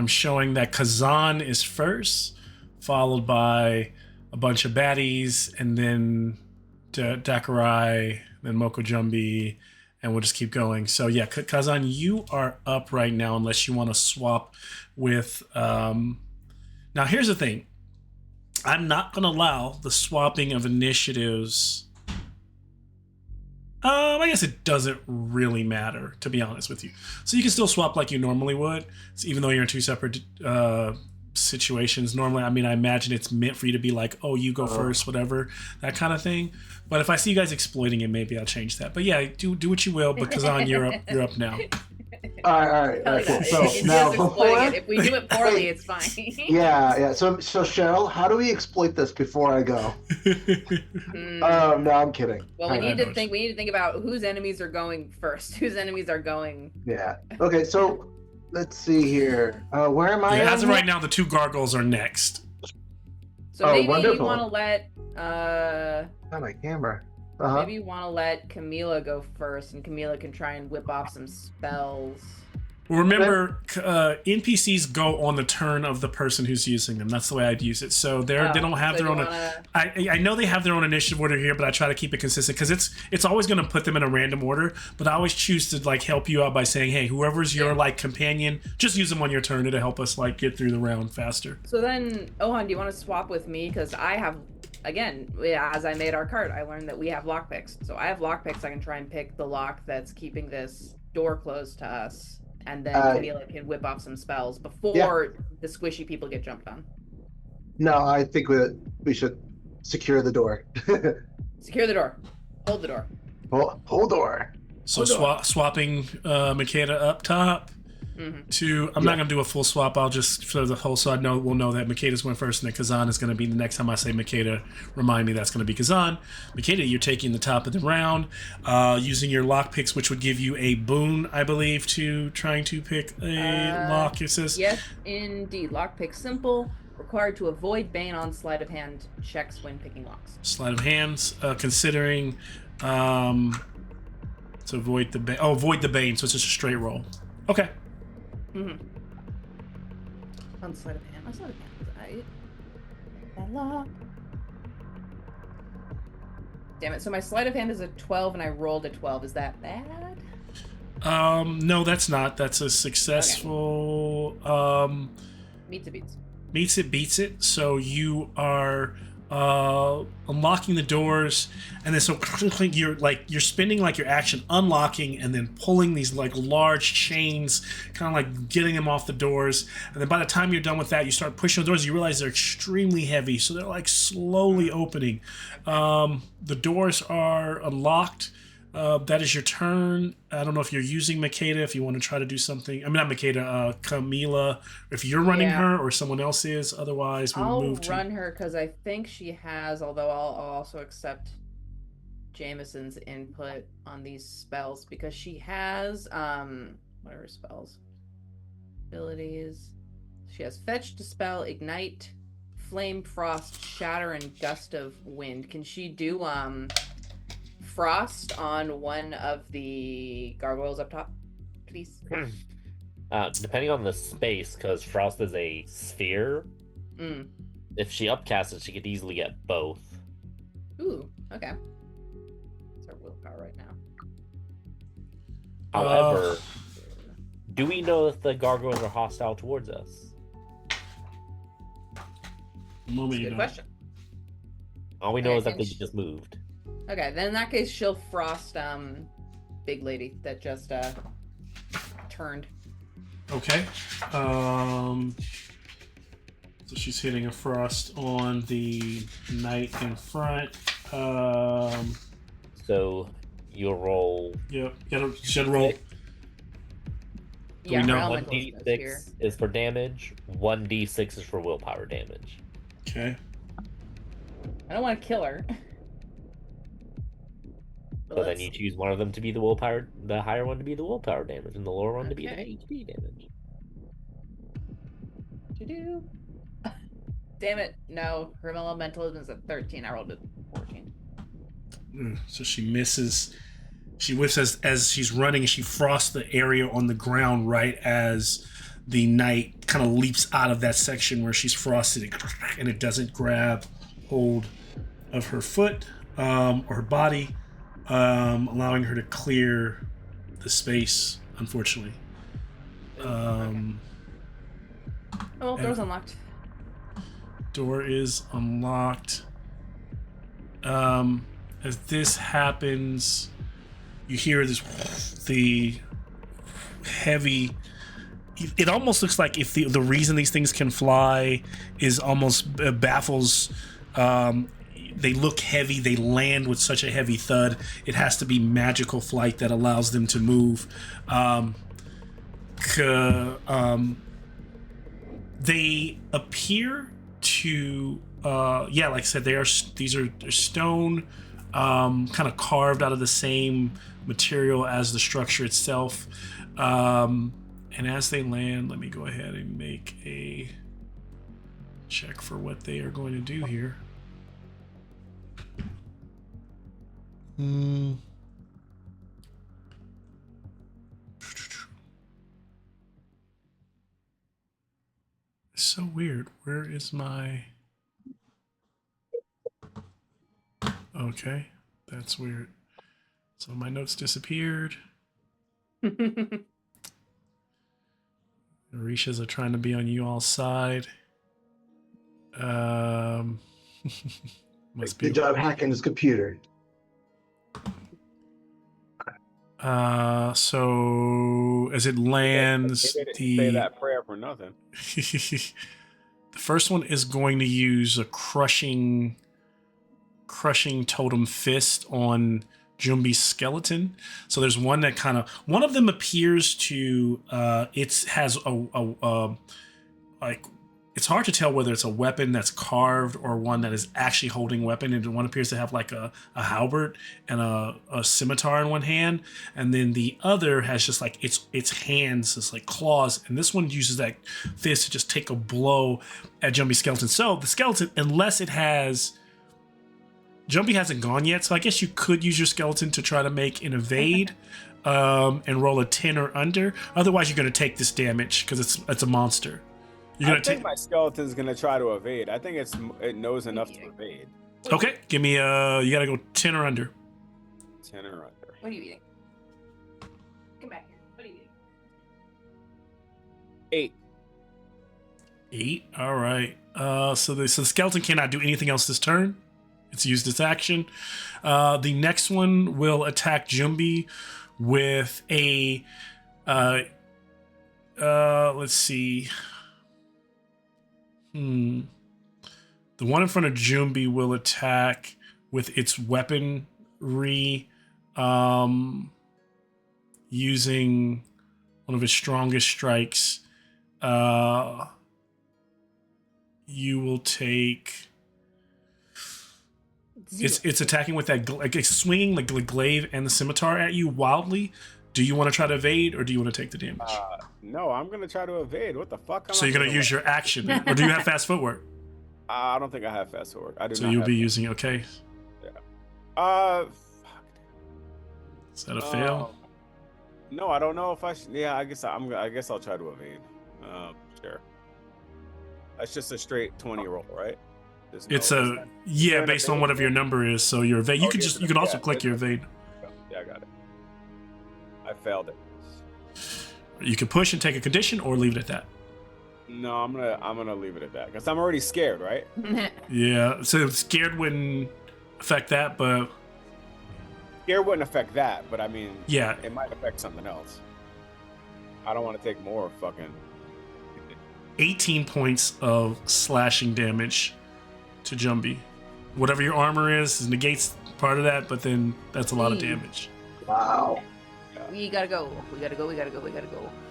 A: showing that Kazan is first, followed by a bunch of baddies, and then Dakarai, then Moko Jumbi, and we'll just keep going. So yeah, Kazan, you are up right now unless you want to swap with... Now here's the thing. I'm not going to allow the swapping of initiatives. I guess it doesn't really matter, to be honest with you. So you can still swap like you normally would, so even though you're in two separate situations. Normally, I mean, I imagine it's meant for you to be like, oh, you go first, whatever, that kind of thing. But if I see you guys exploiting it, maybe I'll change that. But yeah, do what you will. But Kazan, you're up now.
E: All right. Cool. So
B: It's
E: now,
B: just exploiting it. If we do it poorly, it's fine.
E: yeah. So Cheryl, how do we exploit this before I go? No, I'm kidding.
B: Well, we need to think about whose enemies are going first. Whose enemies are going.
E: Yeah. Okay. So let's see here. Where am I?
A: As of right now, the two gargoyles are next.
B: So maybe
E: wonderful.
B: you want to let
E: On my camera.
B: maybe you want to let Camila go first, and Camila can try and whip off some spells.
A: Remember, NPCs go on the turn of the person who's using them. That's the way I'd use it. So they don't have their own. I know they have their own initiative order here, but I try to keep it consistent because it's always going to put them in a random order. But I always choose to like help you out by saying, hey, whoever's your like companion, just use them on your turn. It'll help us like get through the round faster.
B: So then, Ohan, do you want to swap with me? Because I have, again, as I made our cart, I learned that we have lockpicks. So I have lockpicks. I can try and pick the lock that's keeping this door closed to us. And then Camila can whip off some spells before the squishy people get jumped on.
E: No, I think we should secure the door.
B: Secure the door. Hold the door.
E: Hold door.
A: So swapping Makeda up top to. I'm not gonna do a full swap. I'll just for the whole. So we'll know that Makeda's going first, and then Kazan is gonna be the next time I say Makeda. Remind me that's gonna be Kazan. Makeda, you're taking the top of the round, using your lock picks, which would give you a boon, I believe, to trying to pick a lock. It says
B: yes, indeed. Lockpick simple. Required to avoid Bane on sleight of hand checks when picking locks.
A: Sleight of hands, considering to avoid the bane. Oh, avoid the bane, so it's just a straight roll. Okay.
B: On sleight of hand. On sleight of hand. Right. Damn it. So my sleight of hand is a 12 and I rolled a 12. Is that bad?
A: No, that's not. That's a successful.
B: Meets it beats.
A: Meets it, beats it. So you are unlocking the doors, and then so you're spending like your action unlocking and then pulling these like large chains, kind of like getting them off the doors. And then by the time you're done with that, you start pushing the doors. You realize they're extremely heavy, so they're like slowly opening. The doors are unlocked. That is your turn. I don't know if you're using Makeda, if you want to try to do something. I mean, not Makeda, Camila. If you're running her or someone else is. Otherwise, we will move to...
B: I'll run her because I think she has, although I'll also accept Jameson's input on these spells because she has, what are her spells? Abilities. She has Fetch, Dispel, Ignite, Flame, Frost, Shatter, and Gust of Wind. Can she do, Frost on one of the gargoyles up top, please?
C: Depending on the space, because Frost is a sphere. If she upcasts it, she could easily get both.
B: Ooh, okay. It's our willpower right now.
C: However, do we know if the gargoyles are hostile towards us?
B: Good question.
C: All we know is that they just moved.
B: Okay, then in that case, she'll frost big lady that just turned.
A: Okay. So she's hitting a frost on the knight in front.
C: So you'll roll.
A: Yep. You should roll.
B: Yeah,
A: we know
C: 1d6 is for damage. 1d6 is for willpower damage.
A: Okay.
B: I don't want to kill her.
C: So then you choose one of them to be the willpower, the higher one to be the willpower damage, and the lower one to be the HP damage.
B: Damn it! No, her elementalism is a 13. I rolled a 14.
A: So she misses. She whiffs as she's running, and she frosts the area on the ground right as the knight kind of leaps out of that section where she's frosted, and it doesn't grab hold of her foot or her body. Allowing her to clear the space, unfortunately.
B: Door's unlocked.
A: Door is unlocked. As this happens, you hear the heavy... It almost looks like if the reason these things can fly is almost baffles... They look heavy. They land with such a heavy thud. It has to be magical flight that allows them to move. They appear to, like I said, these are stone, kind of carved out of the same material as the structure itself. And as they land, let me go ahead and make a check for what they are going to do here. It's so weird. Where is my... Okay, that's weird. So my notes disappeared. Orishas are trying to be on you all's side. Must be...
E: Good job hacking his computer.
A: So as it lands,
D: they didn't say that prayer for nothing.
A: The first one is going to use a crushing totem fist on Jumbi's skeleton. So there's one that one of them appears to it has a like, it's hard to tell whether it's a weapon that's carved or one that is actually holding a weapon. And one appears to have like a halberd and a scimitar in one hand. And then the other has just like its hands, it's like claws. And this one uses that fist to just take a blow at Jumbi's skeleton. So the skeleton, unless it has... Jumpy hasn't gone yet, so I guess you could use your skeleton to try to make an evade and roll a 10 or under. Otherwise, you're going to take this damage because it's a monster.
D: I think my skeleton's gonna try to evade. I think it knows enough to evade.
A: Okay, give me you gotta go 10 or under.
D: 10 or under.
B: What are you eating? Come back here. What are you eating?
D: 8.
A: 8. All right. So the skeleton cannot do anything else this turn. It's used its action. The next one will attack Jumbi with a. Let's see. The one in front of Jumbi will attack with its weaponry, using one of its strongest strikes. You will take. It's attacking with that, like it's swinging the glaive and the scimitar at you wildly. Do you want to try to evade or do you want to take the damage?
D: No, I'm gonna try to evade. What the fuck?
A: So you're gonna use your action, or do you have fast footwork?
D: I don't think I have fast footwork. I do.
A: So you'll be using okay.
D: Yeah. Fuck.
A: Is that a fail?
D: No, I don't know if I. Yeah, I guess I'll try to evade. Sure. That's just a straight 20 roll, right?
A: It's based on whatever your number is. So your evade. You can also click your evade.
D: Yeah, I got it. I failed it.
A: You can push and take a condition, or leave it at that.
D: No, I'm gonna leave it at that because I'm already scared, right?
A: Yeah. So scared wouldn't affect that, but
D: scared wouldn't affect that. But I mean,
A: yeah,
D: it might affect something else. I don't want to take more fucking.
A: 18 points of slashing damage to Jumbi. Whatever your armor is negates part of that, but then that's a lot of damage.
E: Wow.
B: We gotta go.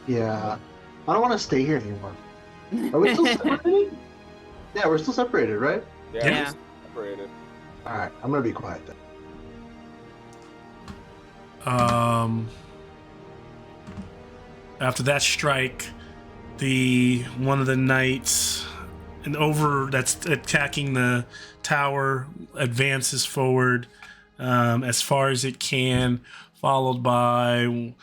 E: Yeah. I don't want to stay here anymore. Are we still separated? Yeah, we're still separated, right?
A: Yeah.
D: Separated.
E: All right, I'm gonna be quiet then.
A: After that strike, one of the knights that's attacking the tower advances forward as far as it can, followed by one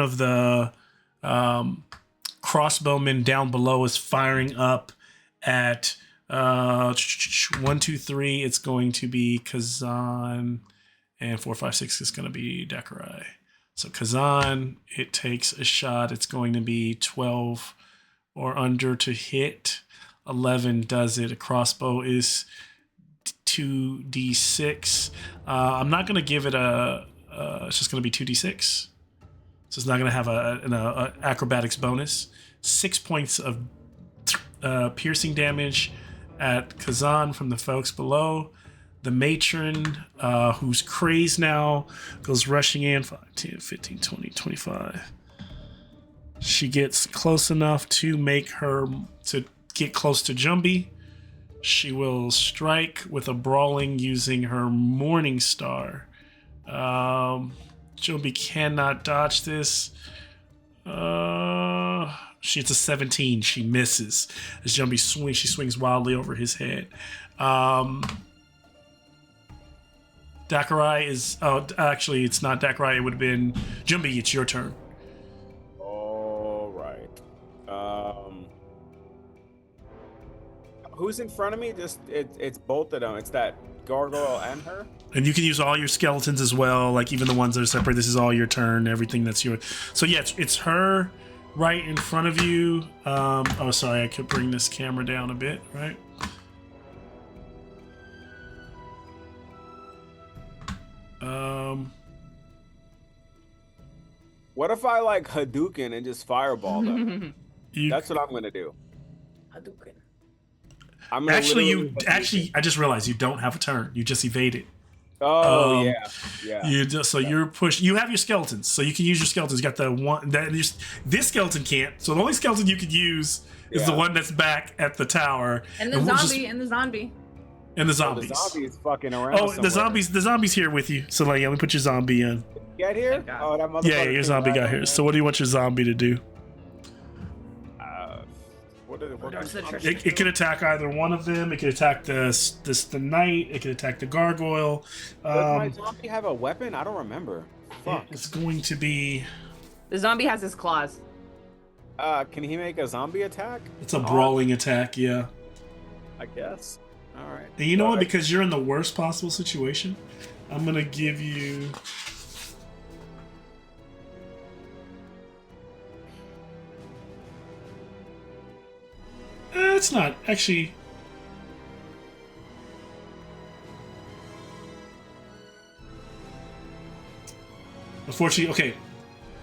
A: of the crossbowmen down below is firing up at 1, 2, 3. It's going to be Kazan, and 4, 5, 6 is going to be Dakarai. So Kazan, it takes a shot. It's going to be 12 or under to hit. 11 does it. A crossbow is 2d6. I'm not going to give it it's just going to be 2d6. So it's not going to have an acrobatics bonus. 6 points of piercing damage at Kazan from the folks below. The matron, who's crazed now, goes rushing in. 5, 10, 15, 20, 25. She gets close enough to get close to Jumbi. She will strike with a brawling using her Morning Star. Jumbi cannot dodge this. It's a 17. She misses. As Jumbi swings, she swings wildly over his head. Dakarai is... Oh, actually, it's not Dakarai. It would have been... Jumbi, it's your turn.
D: All right. Who's in front of me? It's both of them. It's that gargoyle and her?
A: And you can use all your skeletons as well, like even the ones that are separate. This is all your turn, everything that's yours. So yeah, it's her right in front of you. Oh, sorry, I could bring this camera down a bit, right?
D: What if I like Hadouken and just fireball them? That's what I'm gonna do.
B: Hadouken.
A: I just realized you don't have a turn. You just evaded.
D: Oh
A: Um,
D: yeah.
A: You're push. You have your skeletons, so you can use your skeletons. You got the one that this skeleton can't. So the only skeleton you could use is the one that's back at the tower.
B: And the zombie. And the zombies.
D: The zombie is fucking around.
A: Oh, the zombies here with you. So like, let me put your zombie in.
D: Get here. Oh, that motherfucker.
A: Yeah, your zombie got here. So what do you want your zombie to do? It can attack either one of them. It can attack the knight. It can attack the gargoyle.
D: Does my zombie have a weapon? I don't remember. Fuck.
A: It's going to be.
B: The zombie has his claws.
D: Can he make a zombie attack?
A: It's a brawling attack, yeah.
D: I guess. All right.
A: And you know what? Because you're in the worst possible situation, I'm gonna give you. It's not actually. Unfortunately, okay.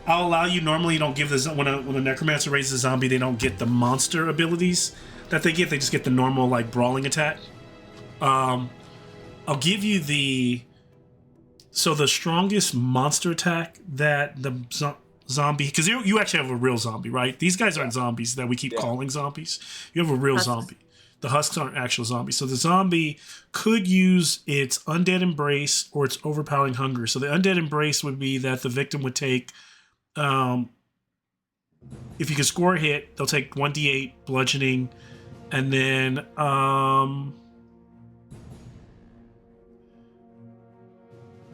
A: I'll allow you. Normally, you don't give this when a necromancer raises a zombie. They don't get the monster abilities that they get. They just get the normal like brawling attack. I'll give you the strongest monster attack that the zombie, because you actually have a real zombie, right? These guys aren't zombies that we keep calling zombies. You have a real zombie. The husks aren't actual zombies. So the zombie could use its undead embrace or its overpowering hunger. So the undead embrace would be that the victim would take, if you can score a hit, they'll take 1d8 bludgeoning, and then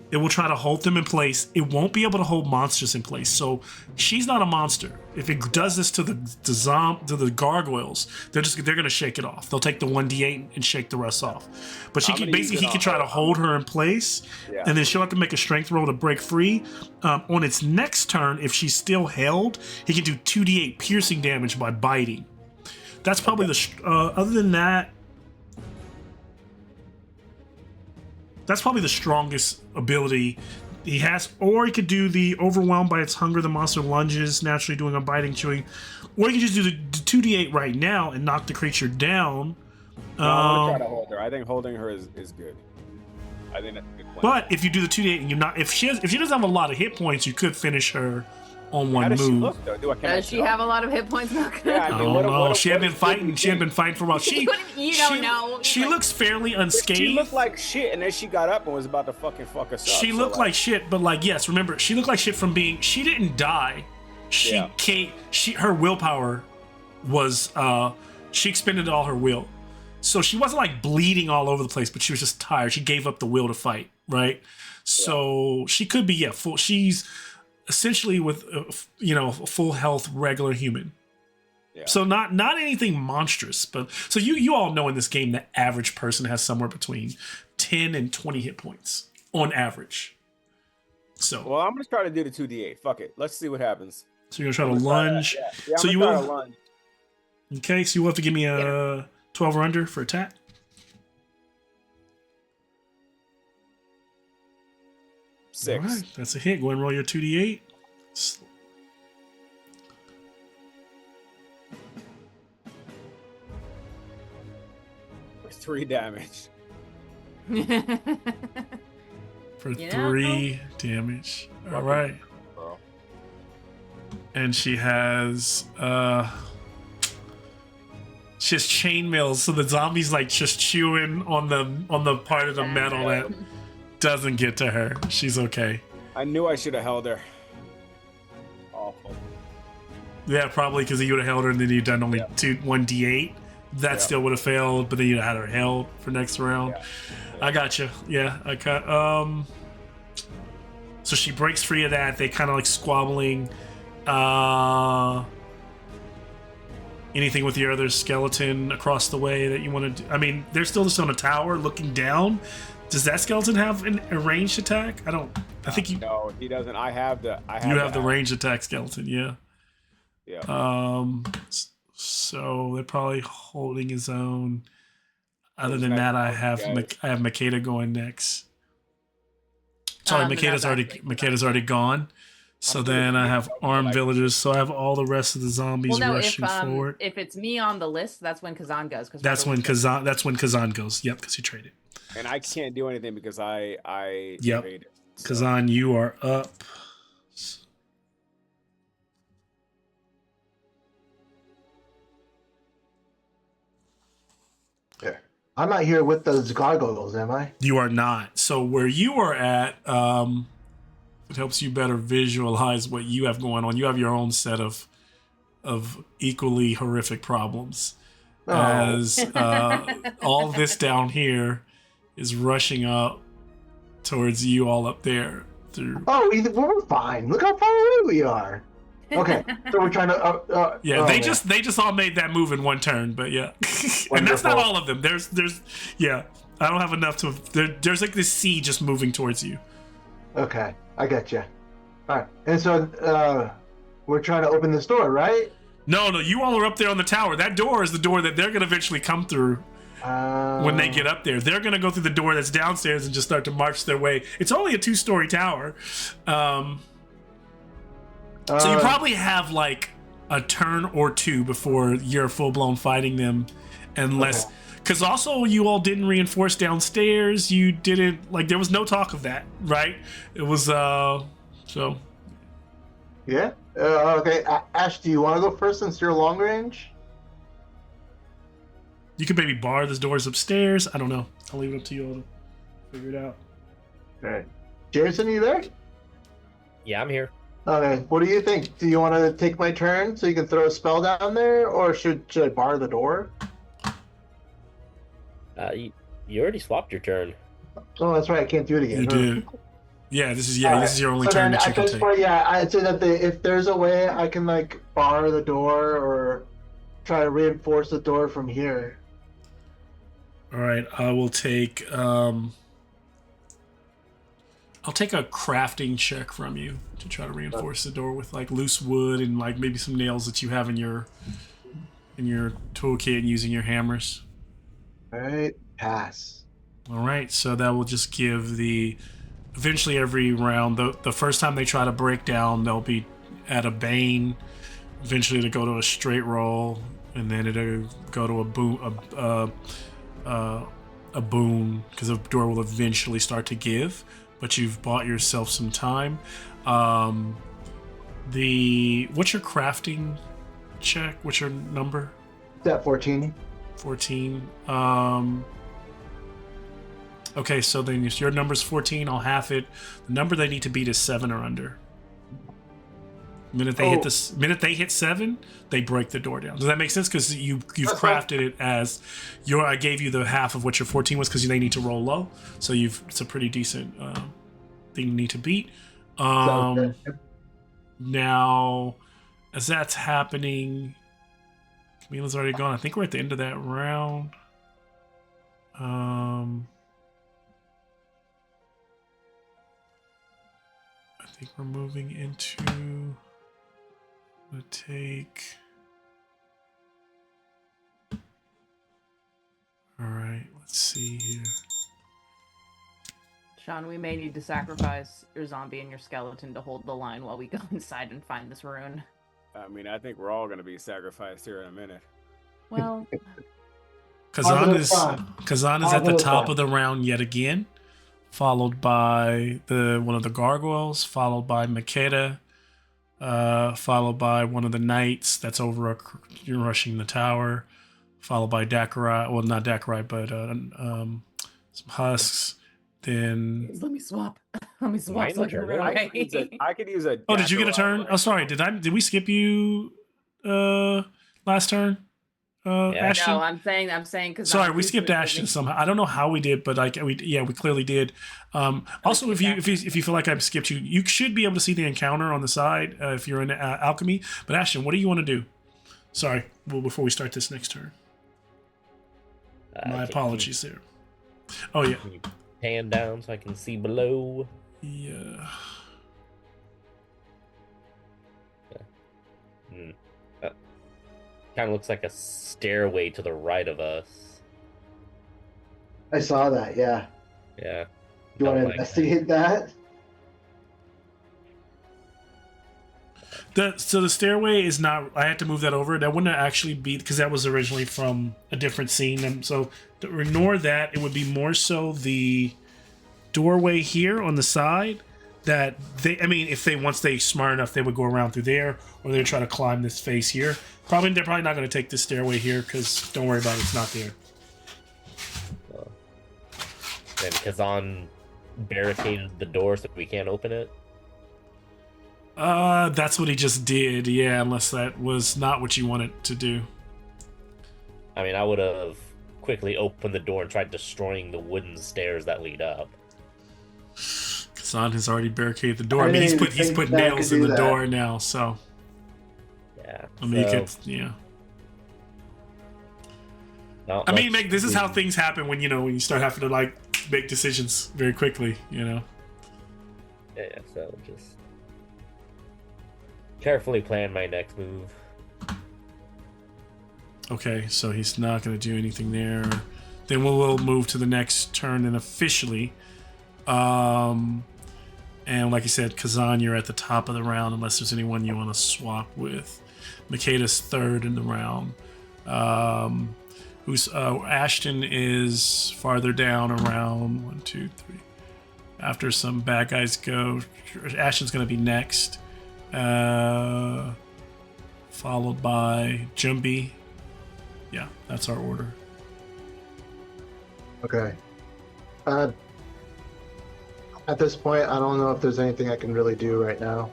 A: it will try to hold them in place. It won't be able to hold monsters in place. So she's not a monster. If it does this to the gargoyles, they're gonna shake it off. They'll take the 1d8 and shake the rest off. But he can try to hold her in place, and then she'll have to make a strength roll to break free. On its next turn, if she's still held, he can do 2d8 piercing damage by biting. That's probably other than that. That's probably the strongest ability he has. Or he could do the overwhelmed by its hunger, the monster lunges, naturally doing a biting, chewing. Or he can just do the 2d8 right now and knock the creature down.
D: No, I'm gonna try to hold her. I think holding her is good. I think that's a good plan.
A: But if you do the 2d8 and if she doesn't have a lot of hit points, you could finish her on one move.
D: How does she look, though?
B: Does she have a lot of hit points?
D: Yeah,
A: I don't know. She had been fighting. She had been fighting for a while.
B: You don't know.
A: She looks fairly unscathed.
D: She looked like shit, and then she got up and was about to fuck us up.
A: She looked like shit, but like, yes, remember, she looked like shit from being. She didn't die. Her willpower was. She expended all her will, so she wasn't like bleeding all over the place, but she was just tired. She gave up the will to fight, right? So she could be full. She's essentially with a full health regular human. So not anything monstrous, but so you all know in this game the average person has somewhere between 10 and 20 hit points on average. So
D: well, I'm gonna try to do the 2d8. Fuck it, let's see what happens.
A: So you're gonna try to lunge. So you will lunge. Okay, so you will have to give me a 12 or under for attack.
D: 6.
A: All right, that's a hit. Go and roll your 2d8.
D: 3 damage.
A: For 3 damage. All right. And she has chainmails, so the zombie's like just chewing on the part of the metal that doesn't get to her. She's okay.
D: I knew I should have held her. Awful.
A: Yeah, probably because you would have held her and then you'd done only 1d8. That still would have failed, but then you'd have had her held for next round. I got you. Yeah, I cut. So she breaks free of that. They kind of like squabbling. Anything with your other skeleton across the way that you want to do? I mean, they're still just on a tower looking down. Does that skeleton have a ranged attack? I think you.
D: No, he doesn't. I have the
A: ranged attack skeleton. Yeah.
D: Yeah.
A: So they're probably holding his own. Other than that, I have Makeda going next. Sorry, Makeda's already gone. So then I have armed villagers. So I have all the rest of the zombies
B: Well, no,
A: rushing forward.
B: if it's me on the list, that's when Kazan goes.
A: That's when Kazan goes. Yep, because he traded.
D: And I can't do anything because I
A: Yep.
D: evaded, so.
A: Kazan, you are up.
E: Okay. I'm not here with those gargoyles, am I?
A: You are not. So where you are at, it helps you better visualize what you have going on. You have your own set of equally horrific problems.
E: Oh.
A: As all this down here is rushing up towards you all up there.
E: Oh, we're fine. Look how far away we are. Okay, so we're trying to.
A: They just all made that move in one turn, but yeah, and that's not all of them. There's I don't have enough to. There's like this sea just moving towards you.
E: Okay, I get you. All right, and so we're trying to open this door, right?
A: No, you all are up there on the tower. That door is the door that they're gonna eventually come through. When they get up there, they're gonna go through the door that's downstairs and just start to march their way. It's only a 2-story tower. So you probably have like a turn or two before you're full-blown fighting them, unless because also you all didn't reinforce downstairs. You didn't there was no talk of that, right? It was so.
E: Yeah. Okay. Ash, do you want to go first since you're long range?
A: You could maybe bar the doors upstairs. I don't know. I'll leave it up to you all to figure it out.
E: All right. Jason, you there?
C: Yeah, I'm here.
E: Okay, what do you think? Do you want to take my turn so you can throw a spell down there, or should I bar the door?
C: You already swapped your turn.
E: Oh, that's right. I can't do it again.
A: You did. Yeah, this is your only turn that you can take.
E: I'd say that if there's a way I can bar the door or try to reinforce the door from here.
A: All right, I will take. I'll take a crafting check from you to try to reinforce the door with loose wood and maybe some nails that you have in your toolkit and using your hammers.
E: All right, pass.
A: All right, so that will just give eventually every round, the first time they try to break down, they'll be at a bane. Eventually it'll go to a straight roll, and then it'll go to a boon, because the door will eventually start to give. But you've bought yourself some time. What's your crafting check? What's your number?
E: That 14.
A: 14. Okay, so then your number's 14. I'll half it. The number they need to beat is 7 or under. Minute they hit 7, they break the door down. Does that make sense? Because you've crafted it as I gave you the half of what your 14 was because they need to roll low. So it's a pretty decent thing you need to beat. Now, as that's happening, Camila's already gone. I think we're at the end of that round. I think we're moving into the take. All right, let's see here.
B: Sean, we may need to sacrifice your zombie and your skeleton to hold the line while we go inside and find this rune.
D: I mean, I think we're all going to be sacrificed here in a minute.
B: Well,
A: Kazan is at the top of the round yet again, followed by one of the gargoyles, followed by Makeda, followed by one of the knights that's over you're rushing the tower, followed by Dakarai. Well, not Dakarai, but some husks. Then
B: let me swap. Let me swap. So
D: I could use a.
A: Oh, did you get a turn? Oh, sorry. Did we skip you last turn? Ashton?
B: No, I'm saying because.
A: Sorry, we skipped Ashton somehow. I don't know how we did, but we clearly did. Also, if you feel like I've skipped you, you should be able to see the encounter on the side if you're in alchemy. But Ashton, what do you want to do? Sorry, before we start this next turn. My apologies there. Oh yeah.
C: Hand down so I can see below.
A: Yeah.
C: Kind of looks like a stairway to the right of us.
E: I saw that, yeah.
C: Yeah.
E: You want to investigate that?
A: So the stairway is not. I had to move that over. That wouldn't actually be because that was originally from a different scene. And so to ignore that, it would be more so the doorway here on the side. That they, I mean, if they once they smart enough, they would go around through there, or they'd try to climb this face here. They're probably not going to take this stairway here because don't worry about it, it's not there.
G: And Kazan barricaded the door so we can't open it.
A: That's what he just did. Yeah, unless that was not what you wanted to do.
G: I mean, I would have quickly opened the door and tried destroying the wooden stairs that lead up.
A: Kazan has already barricaded the door. I mean, he's put nails in the door now, so.
G: Yeah.
A: I mean, you could, yeah. I mean, this is how things happen when you start having to like make decisions very quickly,
G: Yeah, so just carefully plan my next move.
A: Okay, so he's not going to do anything there. Then we'll move to the next turn and officially. And like I said, Kazan, you're at the top of the round unless there's anyone you want to swap with. Makeda's third in the round. Ashton is farther down around 1, 2, 3. After some bad guys go, Ashton's going to be next. Followed by Jumbi. Yeah, that's our order.
E: Okay. At this point, I don't know if there's anything I can really do right now.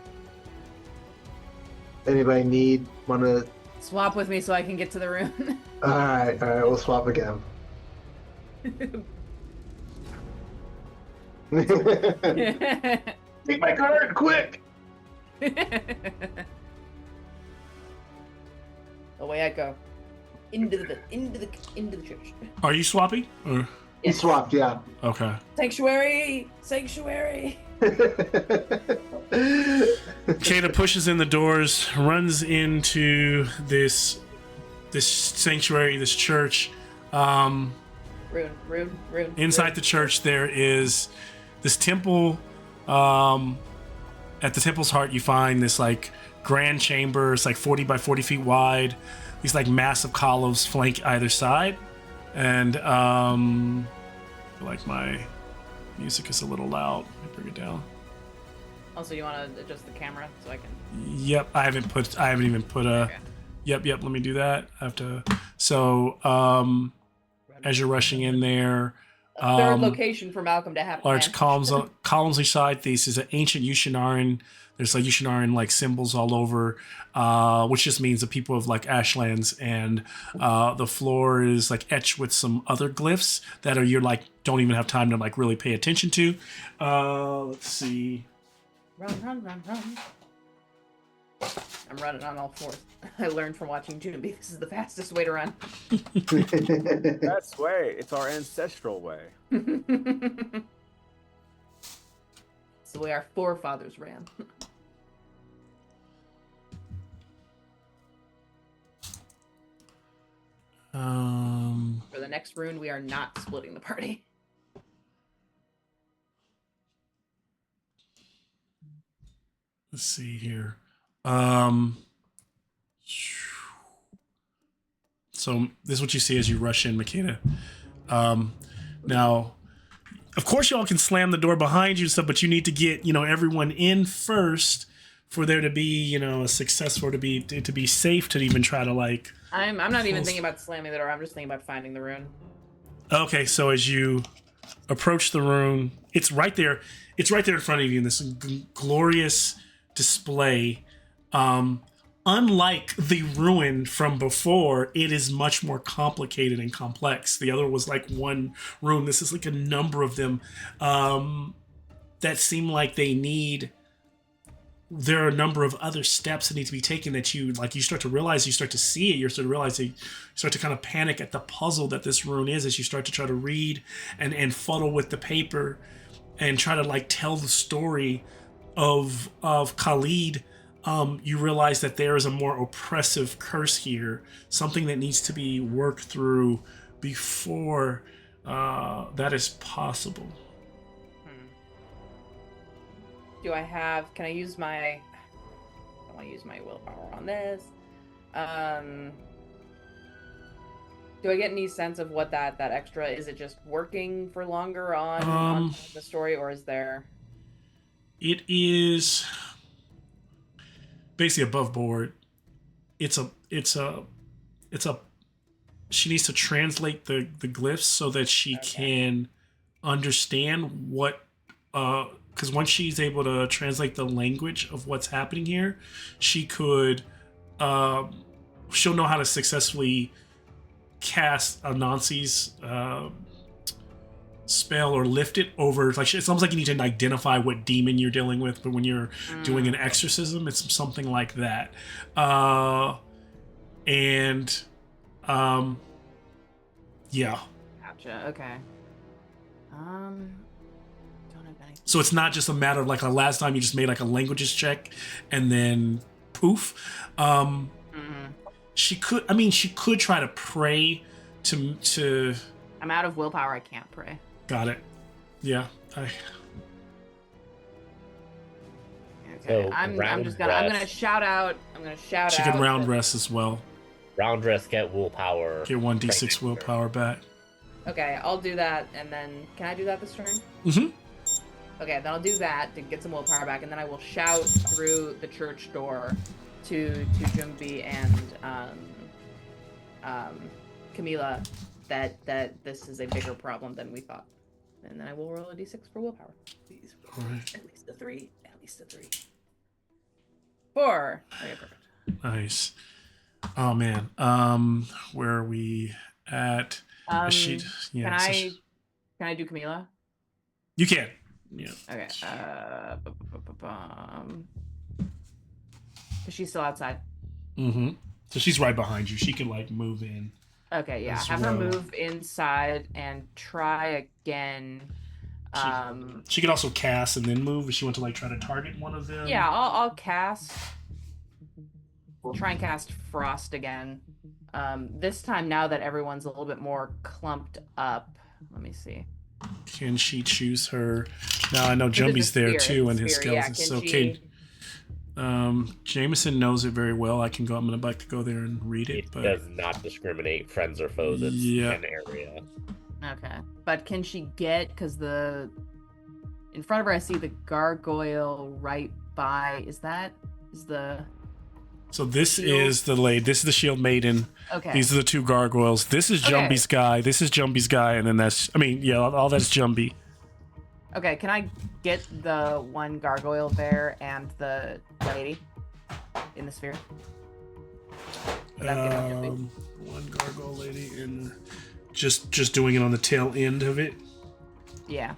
E: Anybody want to...
B: Swap with me so I can get to the room.
E: Alright, we'll swap again. Take my card, quick!
B: Away I go. Into the church.
A: Are you swapping? Or?
E: He swapped, yeah.
A: Okay.
B: Sanctuary!
A: Kata pushes in the doors, runs into this sanctuary, this church.
B: Rune.
A: Inside the church, there is this temple. At the temple's heart, you find this like grand chamber. It's like 40 by 40 feet wide. These like massive columns flank either side, and like my music is a little loud. Let me bring it down.
B: Also, you want to adjust the camera so I can?
A: Yep, I haven't even put a.
B: Okay.
A: Yep. Let me do that. I have to. So, as you're rushing in there,
B: third location for Malcolm to have.
A: Large columns beside these is an ancient Yushinaran. There's like Yushinaran like symbols all over, which just means the people of like Ashlands, and the floor is like etched with some other glyphs that you're like don't even have time to like really pay attention to. Let's see.
B: Run. I'm running on all fours. I learned from watching Junbi. This is the fastest way to run.
D: Best way. It's our ancestral way.
B: It's the way our forefathers ran. For the next rune, we are not splitting the party.
A: Let's see here. So this is what you see as you rush in, Makeda. Now, of course, y'all can slam the door behind you and stuff, but you need to get everyone in first for there to be a successful to be safe to even try to like.
B: I'm not even thinking about slamming the door. I'm just thinking about finding the rune.
A: Okay, so as you approach the rune, it's right there. It's right there in front of you in this glorious display. Unlike the ruin from before, it is much more complicated and complex. The other was like one room. This is like a number of them that seem like they need. There are a number of other steps that need to be taken that you start to realize, you start to see it, you start to realize that you start to kind of panic at the puzzle that this rune is as you start to try to read and fuddle with the paper and try to like tell the story of Khalid. You realize that there is a more oppressive curse here, something that needs to be worked through before that is possible.
B: Can I use my... don't want to use my willpower on this. Do I get any sense of what that extra is? It just working for longer on the story, or is there?
A: It is basically above board. It's a. She needs to translate the glyphs so that she can understand what. Because once she's able to translate the language of what's happening here, she could. She'll know how to successfully cast Anansi's spell or lift it over. Like it's almost like you need to identify what demon you're dealing with, but when you're doing an exorcism, it's something like that. Yeah.
B: Gotcha. Okay. Don't have any.
A: So it's not just a matter of like the last time you just made like a languages check and then poof. She could try to pray to.
B: I'm out of willpower. I can't pray.
A: Got it. Yeah.
B: Okay.
G: So,
B: I'm gonna shout out.
A: She can round rest as well.
G: Round rest, get willpower.
A: Get 1d6 willpower back.
B: Okay, I'll do that, and then can I do that this turn?
A: Mm-hmm.
B: Okay, then I'll do that to get some willpower back, and then I will shout through the church door to Jumbi and Camila that this is a bigger problem than we thought. And then I will roll a d6 for willpower. Please.
A: Right.
B: At least a 3. At least a 3. 4. Okay, perfect.
A: Nice. Oh man. Where are we at?
B: Can I do Camila?
A: You can. Yeah.
B: Okay. Is she still outside?
A: Mm-hmm. So she's right behind you. She can like move in.
B: Okay, yeah. Have her move inside and try again.
A: She could also cast and then move if she wants to like try to target one of them.
B: Yeah, I'll cast. Try and cast Frost again. This time, now that everyone's a little bit more clumped up. Let me see.
A: Can she choose her? Now I know Jumbi's there too, and his skeleton.
B: Yeah,
A: so can Jameson knows it very well. I'm gonna like to go there and read it. But
G: does not discriminate friends or foes. It's an area.
B: Okay, but can she get? Because in front of her, I see the gargoyle right by. Is the?
A: So this is the lady. This is the shield maiden.
B: Okay.
A: These are the two gargoyles. This is Jumbi's guy. This is Jumbi's guy, and then all that's Jumbi.
B: Okay, can I get the one gargoyle there and the lady in the sphere?
A: One gargoyle lady and just doing it on the tail end of it.
B: Yeah.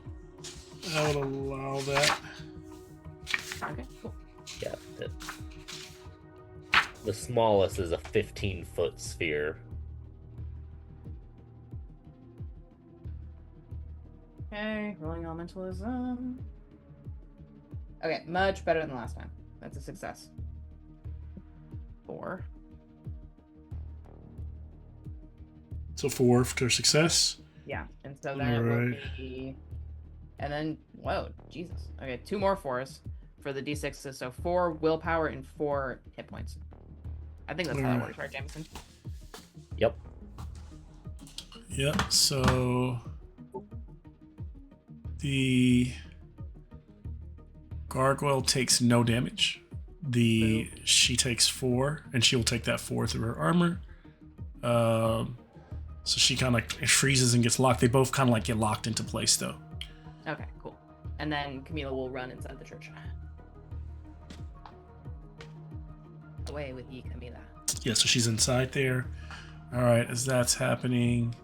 A: I would allow that.
B: Okay, cool.
G: Yeah. The smallest is a 15-foot sphere.
B: Okay, rolling elementalism. Okay, much better than last time. That's a success. 4.
A: So 4 for success.
B: Yeah, and so then it will be... And then, whoa, Jesus. Okay, 2 more 4s for the d6s. So 4 willpower and 4 hit points. I think that's how that works, right, Jameson?
G: Yep.
A: Yep, so... The gargoyle takes no damage. She takes 4, and she'll take that 4 through her armor. So she kind of like freezes and gets locked. They both kind of like get locked into place, though.
B: Okay, cool. And then Camila will run inside the church. Away with ye, Camila.
A: Yeah, so she's inside there. All right, as that's happening,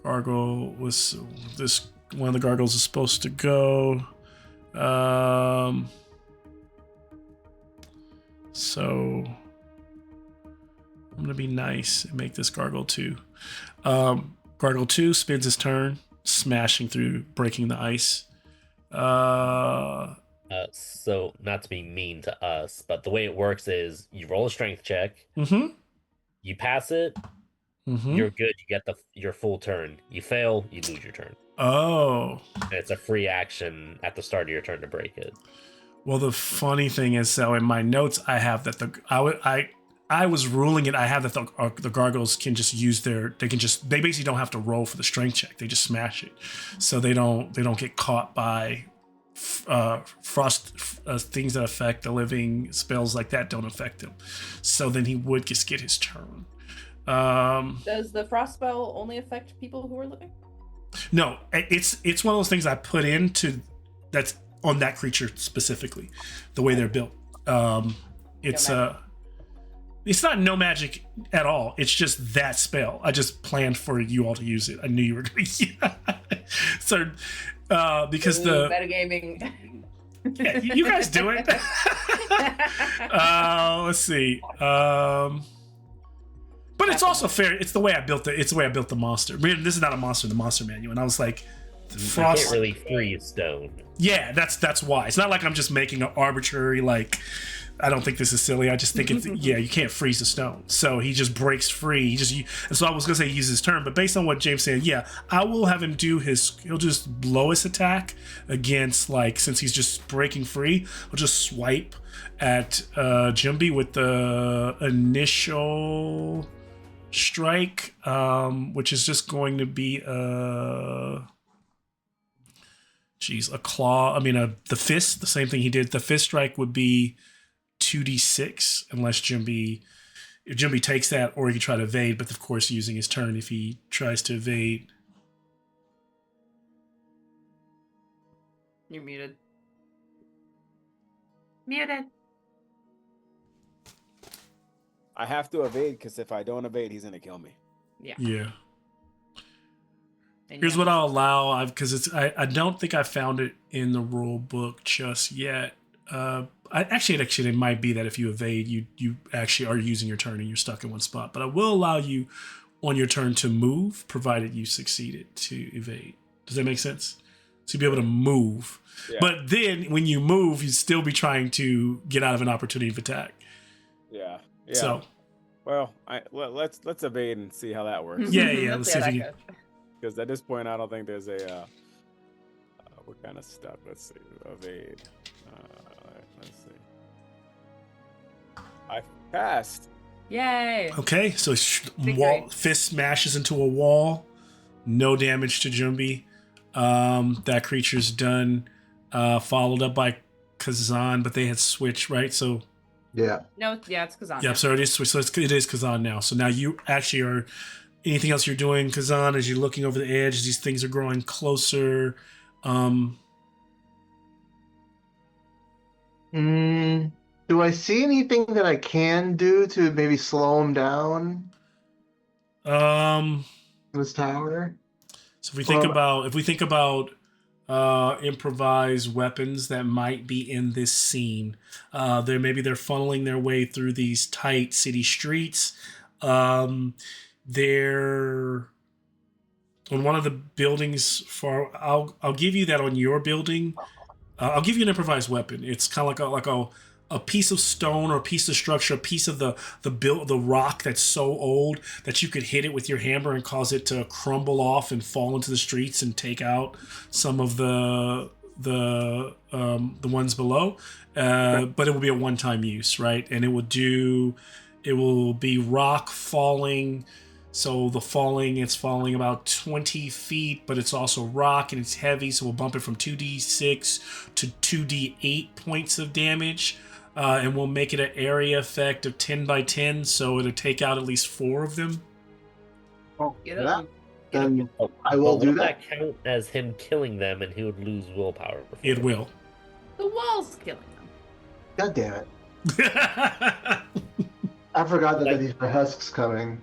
A: gargoyle was this one of the gargoyles is supposed to go. So I'm gonna be nice and make this gargoyle 2. Gargoyle 2 spins his turn, smashing through, breaking the ice.
G: So not to be mean to us, but the way it works is you roll a strength check.
A: Mm-hmm.
G: You pass it.
A: Mm-hmm.
G: You're good. You get your full turn. You fail, you lose your turn.
A: Oh.
G: And it's a free action at the start of your turn to break it.
A: Well, the funny thing is, so in my notes, I have that I was ruling it. I have that the gargoyles can just use they basically don't have to roll for the strength check. They just smash it, so they don't get caught by frost things that affect the living. Spells like that don't affect him. So then he would just get his turn.
B: Does the frost spell only affect people who are living?
A: No, it's one of those things I put into that's on that creature specifically, the way they're built. It's not no magic at all. It's just that spell. I just planned for you all to use it. I knew you were going to. So, because the
B: metagaming.
A: Yeah, you guys do it. Let's see. But it's also fair. It's the way I built it. It's the way I built the monster. This is not a monster in the monster manual, and I was like,
G: Frost. You can't really freeze stone.
A: Yeah, that's why. It's not like I'm just making an arbitrary like. I don't think this is silly. I just think it's you can't freeze the stone. So he just breaks free. And so I was gonna say he uses his turn, but based on what James said, yeah, I will have him do he'll just blow his attack against since he's just breaking free, he'll just swipe at Jumbi with the initial strike, which is just going to be a claw. The fist, the same thing he did. The fist strike would be 2d6 unless Jumbi takes that, or he can try to evade, but of course using his turn if he tries to evade.
B: You're muted.
D: I have to evade because if I don't evade, he's gonna kill me.
A: Yeah. Here's what I'll allow, because I don't think I found it in the rule book just yet. Actually, it might be that if you evade, you actually are using your turn and you're stuck in one spot. But I will allow you on your turn to move, provided you succeeded to evade. Does that make sense? So you'll be able to move. Yeah. But then when you move, you'd still be trying to get out of an opportunity of attack.
D: Yeah.
A: So,
D: well, let's evade and see how that works.
A: Yeah. Let's see if you can.
D: Because at this point, I don't think there's a. We're kind of stuck. Let's see. Evade. Let's see. I passed.
B: Yay!
A: Okay, so fist smashes into a wall. No damage to Jumbi. That creature's done. Followed up by Kazan, but they had switched, right? So.
E: Yeah.
B: No, yeah, it's Kazan.
A: Yeah, so it is switched. So it is Kazan now. So now you actually are. Anything else you're doing, Kazan, as you're looking over the edge, as these things are growing closer?
E: Do I see anything that I can do to maybe slow him down? This tower.
A: So if we think about improvised weapons that might be in this scene, they're funneling their way through these tight city streets. They're on one of the buildings I'll give you that on your building. I'll give you an improvised weapon. It's kind of like a piece of stone or a piece of structure, a piece of the rock that's so old that you could hit it with your hammer and cause it to crumble off and fall into the streets and take out some of the ones below. But it will be a one-time use, right? And it will be rock falling. So it's falling about 20 feet, but it's also rock and it's heavy. So we'll bump it from 2d6 to 2d8 points of damage. And we'll make it an area effect of 10 by 10. So it'll take out at least 4 of them.
E: Oh, yeah. Then I will do that.
G: Would that count as him killing them and he would lose willpower?
A: It will.
B: The wall's killing them.
E: God damn it. I forgot that these are husks coming.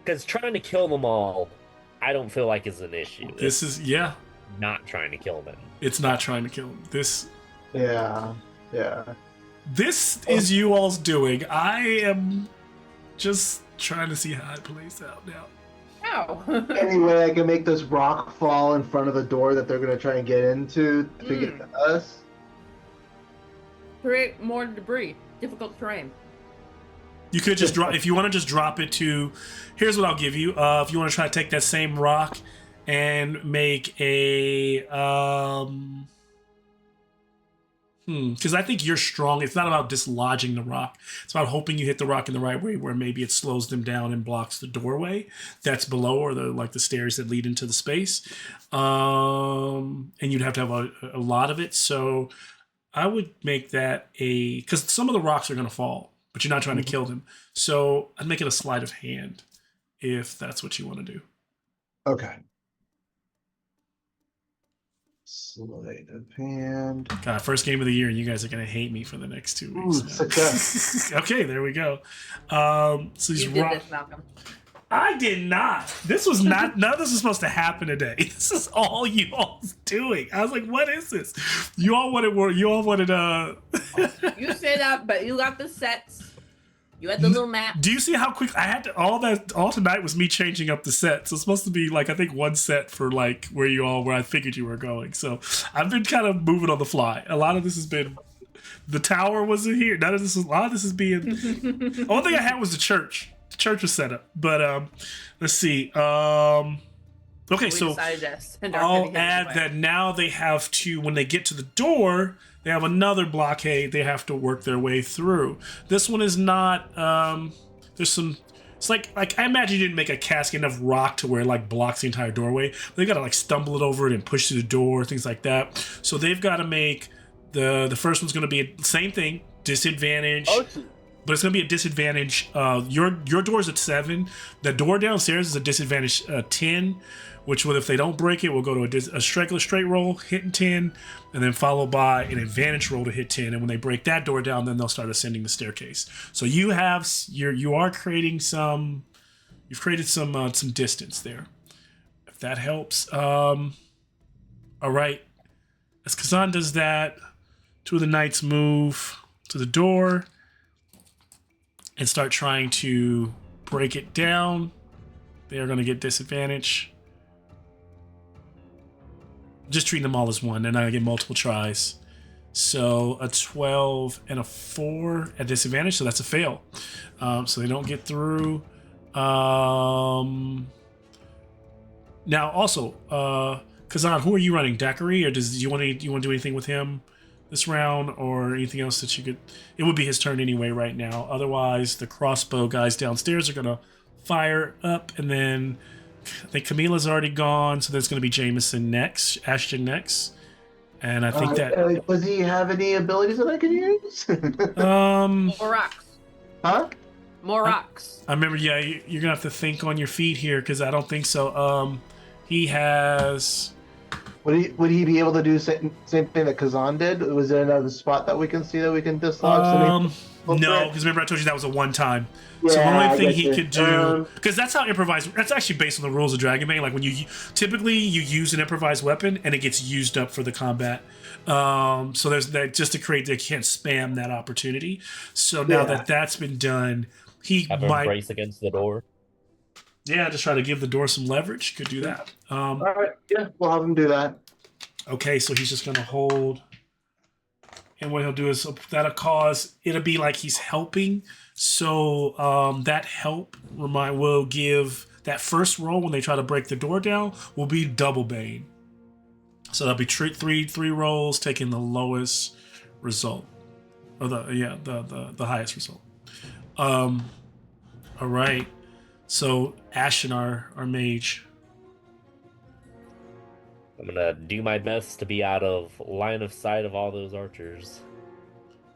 G: Because trying to kill them all, I don't feel like is an issue. Not trying to kill them.
A: It's not trying to kill them.
E: Yeah.
A: This is you all's doing. I am just trying to see how it plays out now.
B: How?
E: Anyway, I can make this rock fall in front of the door that they're going to try and get into to get to us.
B: Create more debris. Difficult terrain.
A: You could just drop, if you want to just drop it to, here's what I'll give you. If you want to try to take that same rock and make a because I think you're strong. It's not about dislodging the rock. It's about hoping you hit the rock in the right way, where maybe it slows them down and blocks the doorway that's below, or the stairs that lead into the space. And you'd have to have a lot of it. So I would make that because some of the rocks are going to fall, but you're not trying to kill them. So I'd make it a sleight of hand if that's what you want to do.
E: Okay. Sleight of hand.
A: God, first game of the year, and you guys are gonna hate me for the next 2 weeks.
E: Ooh, success.
A: Okay, there we go. So these
B: You did this, Malcolm.
A: I did not. This was not. None of this was supposed to happen today. This is all you all doing. I was like, "What is this?" You all wanted.
B: You say that, but you got the sets. You had the little map.
A: Do you see how quick I had to? All tonight was me changing up the sets. It's supposed to be like I think one set for like where I figured you were going. So I've been kind of moving on the fly. A lot of this has been. The tower wasn't here. A lot of this is being. The only thing I had was the church. The church was set up, but let's see. Okay, so I'll add that now they have to, when they get to the door, they have another blockade they have to work their way through. This one is not, there's some, it's like I imagine you didn't make a casket enough rock to where it like blocks the entire doorway. They got to like stumble it over it and push through the door, things like that. So they've got to make, the first one's going to be the same thing, disadvantage. But it's going to be a disadvantage. Your door's at 7. The door downstairs is a disadvantage 10, which will, if they don't break it, will go to a regular straight roll, hitting 10, and then followed by an advantage roll to hit 10. And when they break that door down, then they'll start ascending the staircase. So you are creating some. You've created some distance there. If that helps. All right. As Kazan does that, 2 of the knights move to the door and start trying to break it down. They are going to get disadvantage. Just treating them all as one, and I get multiple tries. So a 12 and a 4 at disadvantage, so that's a fail. So they don't get through. Now also, Kazan, who are you running? Daiquiri, or do you want to do anything with him this round, or anything else that you could? It would be his turn anyway right now. Otherwise, the crossbow guys downstairs are gonna fire up, and then I think Camila's already gone, so there's gonna be Jameson next, Ashton next, and I think that.
E: Does he have any abilities that I can use?
B: More rocks.
E: Huh?
B: More rocks.
A: I remember. Yeah, you're gonna have to think on your feet here because I don't think so. He has.
E: Would he be able to do same thing that Kazan did? Was there another spot that we can see that we can dislodge?
A: No, because remember I told you that was a one-time.
E: Yeah,
A: so the only thing he could do, because that's how improvised. That's actually based on the rules of Dragon Bane. Like when you typically use an improvised weapon and it gets used up for the combat. So there's that just to create. They can't spam that opportunity. So now that that's been done, he might
G: brace against the door.
A: Yeah, just try to give the door some leverage. Could do that.
E: All right, yeah, we'll have him do that.
A: Okay, so he's just gonna hold, and what he'll do is it'll be like he's helping. So that help will give that first roll when they try to break the door down will be double bane. So that'll be three rolls, taking the lowest result, or the highest result. All right. So Ashen, our mage.
G: I'm gonna do my best to be out of line of sight of all those archers.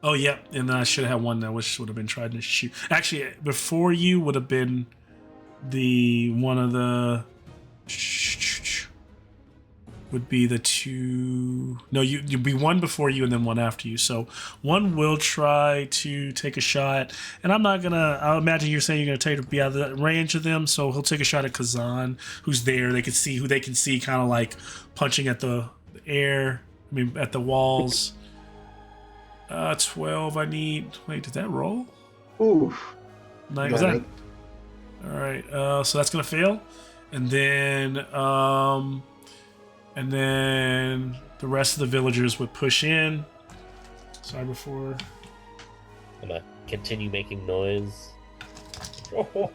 A: Oh yeah, and I should have had one that would have been trying to shoot. Actually, before you would have been one of the would be the 2. No, you'd be one before you and then one after you. So one will try to take a shot, and I'll imagine you're saying you're gonna be out of the range of them. So he'll take a shot at Kazan, who's there. They can see kind of like punching at the air. I mean, at the walls. 12. I need. Wait, did that roll?
E: Oof.
A: Nice. Was that? All right. So that's gonna fail, and then the rest of the villagers would push in. Sorry, before.
G: I'm gonna continue making noise
D: I'm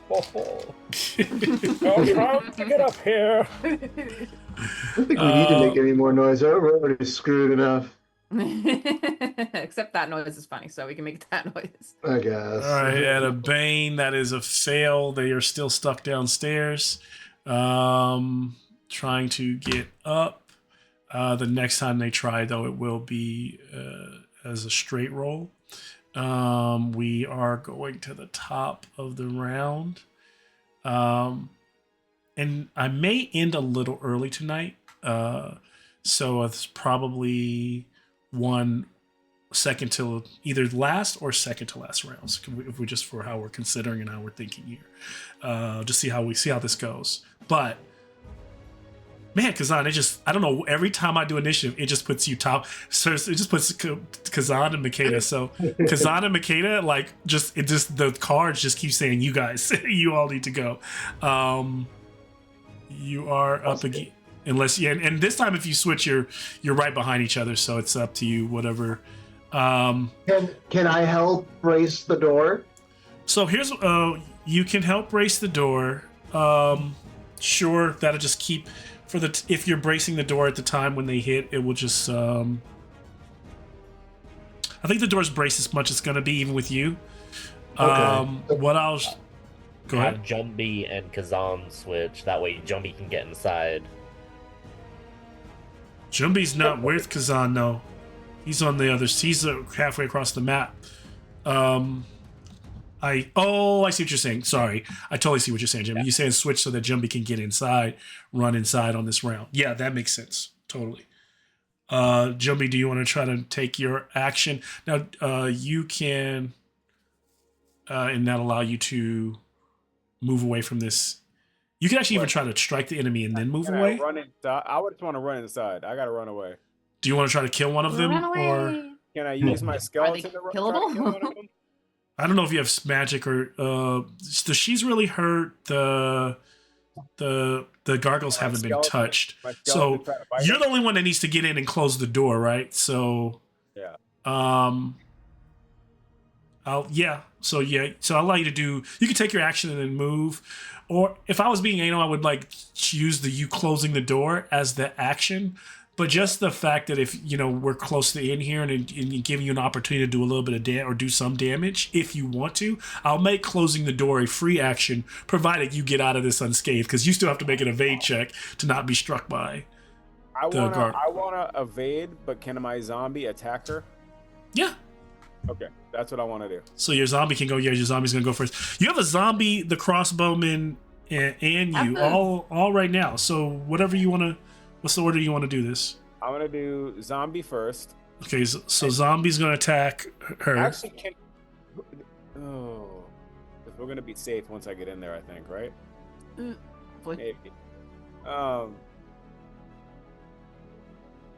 D: trying to get up here.
E: I don't think we need to make any more noise. We're already screwed enough,
B: Except that noise is funny, so we can make that noise.
E: I guess.
A: All right, at a Bane, that is a fail. They are still stuck downstairs. Trying to get up. The next time they try, though, it will be as a straight roll. We are going to the top of the round. And I may end a little early tonight. So it's probably second to either last or second to last rounds. If we just for how we're considering and how we're thinking here. Just see how this goes. But man, Kazan, I don't know, every time I do initiative, it just puts you top. So it just puts Kazan and Makeda. So Kazan and Makeda, like, the cards just keep saying, you guys, you all need to go. You are up again. Unless, yeah, and this time if you switch, you're right behind each other. So it's up to you, whatever.
E: Can I help brace the door?
A: So here's, you can help brace the door. Sure, that'll just keep... if you're bracing the door at the time when they hit, it will just I think the door's braced as much as it's gonna be even with you.
E: Okay.
A: What else? Go
G: Have
A: ahead.
G: Jumbie and Kazan switch. That way Jumbie can get inside.
A: Jumbie's not with Kazan though. He's on the other. He's halfway across the map. I see what you're saying. Sorry, I totally see what you're saying, Jimmy.
G: Yeah.
A: You're saying switch so that Jumbie can get inside, run inside on this round. Yeah, that makes sense. Totally. Jumbie, do you want to try to take your action now? You can, and that allow you to move away from this. You can actually even try to strike the enemy and then move away.
D: I would just want to run inside. I gotta run away.
A: Do you want to try to kill one of them,
B: Run away.
A: or
D: Can I use my skeleton to try to kill
B: killable?
D: one of them?
A: I don't know if you have magic or she's really hurt. The gargoyles haven't been
D: skeleton-
A: touched,
D: my
A: so
D: skeleton try to bite
A: you're
D: it?
A: the only one that needs to get in and close the door, right? So
D: Yeah.
A: So I'll allow you to do. You can take your action and then move, or if I was being anal, I would like use you closing the door as the action. But just the fact that if we're close to the end here and giving you an opportunity to do a little bit of damage or do some damage if you want to, I'll make closing the door a free action, provided you get out of this unscathed, because you still have to make an evade check to not be struck by.
D: I wanna evade, but can my zombie attack her?
A: Yeah.
D: Okay, that's what I want to do.
A: So your zombie can go. Yeah, your zombie's gonna go first. You have a zombie, the crossbowman, and you all right now. So whatever you want to. What's the order you want to do this?
D: I'm gonna do zombie first.
A: Okay, so zombie's gonna attack her.
D: Actually, we're gonna be safe once I get in there. I think, right? Maybe.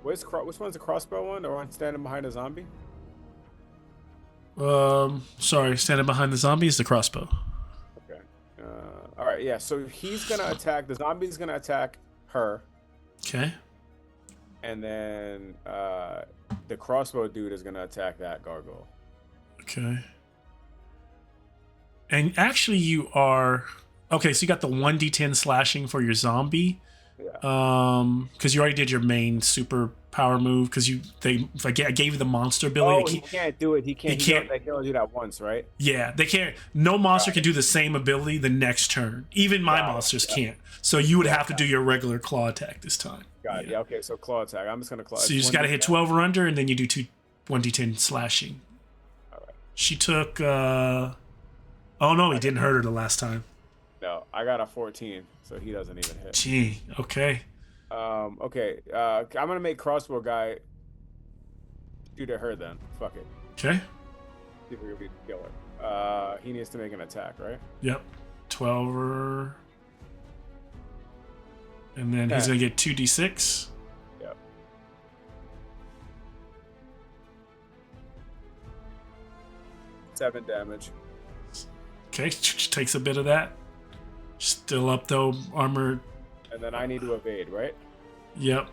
D: Which one's the crossbow one? Or one standing behind a zombie?
A: Sorry, standing behind the zombie is the crossbow.
D: Okay. All right. Yeah. So he's gonna attack. The zombie's gonna attack her.
A: Okay.
D: And then the crossbow dude is gonna attack that gargoyle.
A: Okay. And actually, you are okay. So you got the 1d10 slashing for your zombie.
D: Yeah.
A: Because you already did your main super power move. Because I gave you the monster ability.
D: Oh, he can't do it. He can't. They can only do that once, right?
A: Yeah, they can't. No monster can do the same ability the next turn. Even my monsters can't. So you would have to do your regular claw attack this time.
D: Got it. Yeah. Okay. So claw attack. I'm just gonna claw.
A: So you just got to hit 12 or under, and then you do 1d10 slashing.
D: All right.
A: She took. Oh no, he didn't hurt her the last time.
D: No, I got a 14, so he doesn't even hit.
A: Gee. Okay.
D: Okay. I'm gonna make crossbow guy shoot at her then. Fuck it.
A: Okay.
D: See if we can beat the killer. He needs to make an attack, right?
A: Yep. 12 or. And then he's
D: 10.
A: gonna get 2d6.
D: Yep. Seven damage.
A: Okay, takes a bit of that. Still up though, armor.
D: And then I need to evade, right?
A: Yep.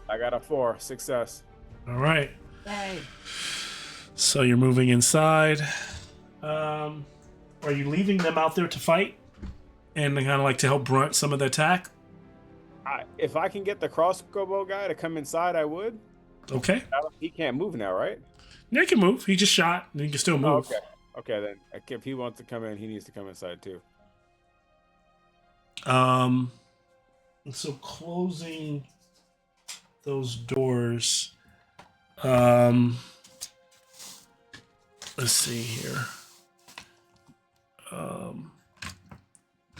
D: I got a 4. Success.
A: All right.
B: Yay.
A: So you're moving inside. Are you leaving them out there to fight and kind of like to help brunt some of the attack?
D: If I can get the crossbow guy to come inside, I would.
A: Okay.
D: He can't move now, right?
A: Yeah, he can move. He just shot, and he can still move.
D: Oh, okay. Okay, then if he wants to come in, he needs to come inside too.
A: So closing those doors. Let's see here.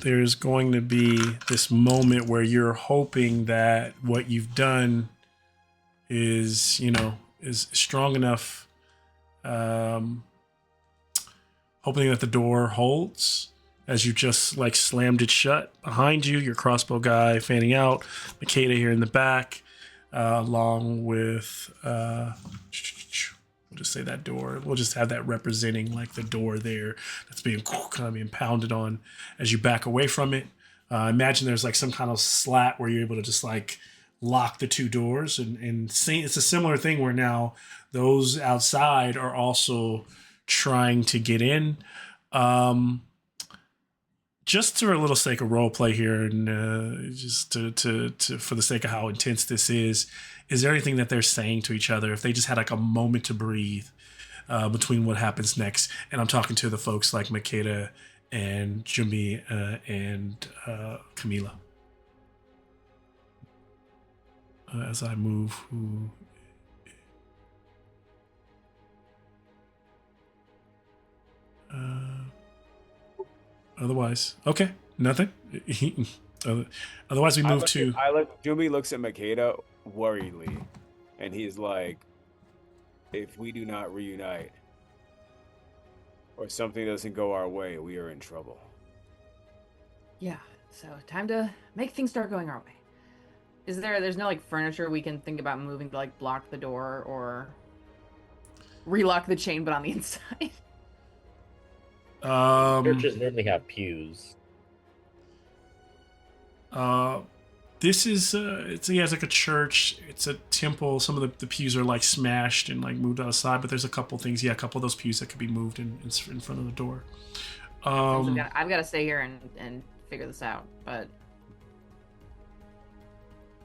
A: There's going to be this moment where you're hoping that what you've done is, is strong enough. Hoping that the door holds as you just like slammed it shut behind you. Your crossbow guy fanning out, Makeda here in the back, along with we'll just say that door. We'll just have that representing like the door there that's being kind of being pounded on as you back away from it. Imagine there's like some kind of slat where you're able to just like lock the two doors and see. It's a similar thing where now those outside are also trying to get in. Just for a little sake of role play here, and just to for the sake of how intense this is there anything that they're saying to each other if they just had like a moment to breathe between what happens next? And I'm talking to the folks like Makeda and Jumi and Camila. As I move, otherwise, okay, nothing. Otherwise, we move to.
D: Jumi looks at Makeda worriedly, and he's like, "If we do not reunite, or something doesn't go our way, we are in trouble."
B: Yeah. So time to make things start going our way. There's no like furniture we can think about moving to like block the door or relock the chain, but on the inside.
G: Churches normally have pews.
A: This is it's like a church. It's a temple. Some of the pews are like smashed and like moved outside, but there's a couple things. Yeah, a couple of those pews that could be moved in front of the door.
B: I've got to stay here and figure this out, but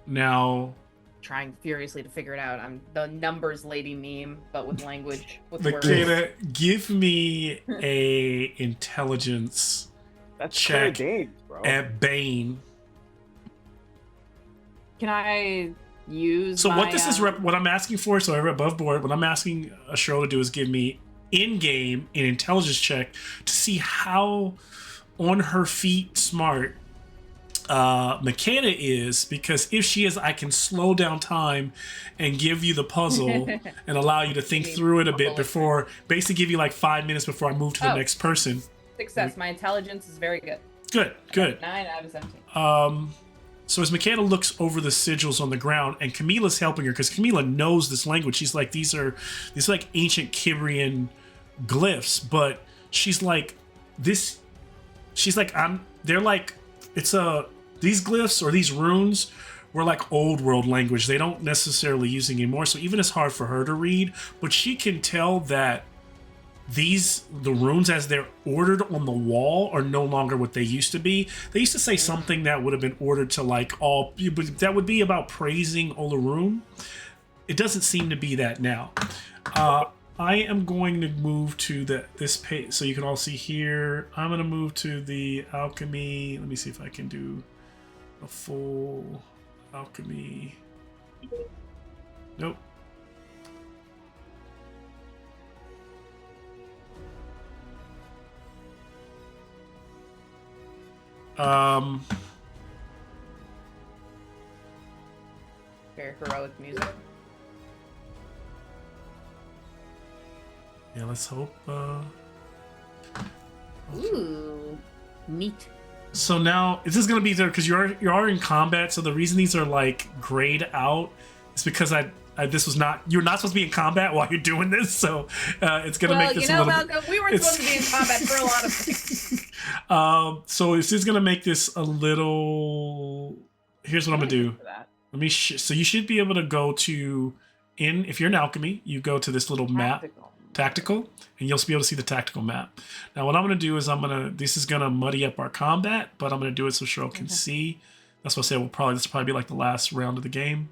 A: now
B: trying furiously to figure it out. I'm the numbers lady meme, but with language, with
A: Makeda,
B: words.
A: give me a intelligence
D: That's
A: check
D: danger, bro.
A: at Bane.
B: Can I use?
A: So what this is, what I'm asking for, so above board, what I'm asking Cheryl to do is give me in-game an intelligence check to see how on her feet smart Makeda is, because if she is, I can slow down time and give you the puzzle and allow you to think through it a bit before, basically give you like 5 minutes before I move to the next person.
B: Success. My intelligence is very good.
A: Good.
B: 9 out of 17.
A: So as Makeda looks over the sigils on the ground, and Camila's helping her because Camila knows this language. She's like, these are like ancient Kibrian glyphs, but she's like, they're like, these glyphs or these runes were like old world language. They don't necessarily use it anymore. So even it's hard for her to read, but she can tell that the runes as they're ordered on the wall are no longer what they used to be. They used to say something that would have been ordered to like that would be about praising Olarum. It doesn't seem to be that now. I am going to move to this page so you can all see here. I'm going to move to the alchemy. Let me see if I can do a full alchemy. Nope.
B: Very heroic music.
A: Yeah, let's hope.
B: Ooh, neat.
A: So now this is gonna be there because you are in combat. So the reason these are like grayed out is because you're not supposed to be in combat while you're doing this. So it's gonna make this a little.
B: Malcolm, we weren't supposed to be in combat for a lot of things.
A: So this is gonna make this a little. Here's what I'm gonna do. Let me. So you should be able to go to if you're in alchemy, you go to this little map. tactical, and you'll be able to see the tactical map. Now, what I'm going to do is this is going to muddy up our combat, but I'm going to do it so Cheryl can see. That's what I said. This will probably be like the last round of the game.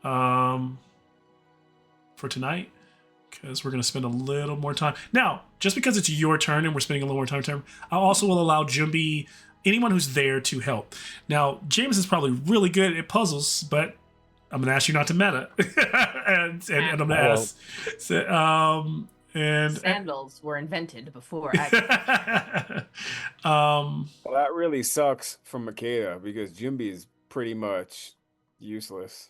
A: For tonight, because we're going to spend a little more time. Now, just because it's your turn and we're spending a little more time, I also will allow Jumbi, anyone who's there, to help. Now, James is probably really good at puzzles, but I'm going to ask you not to meta. and I'm going to ask.
B: Sandals were invented before I...
D: Well, that really sucks for Makeda because Jimby is pretty much useless.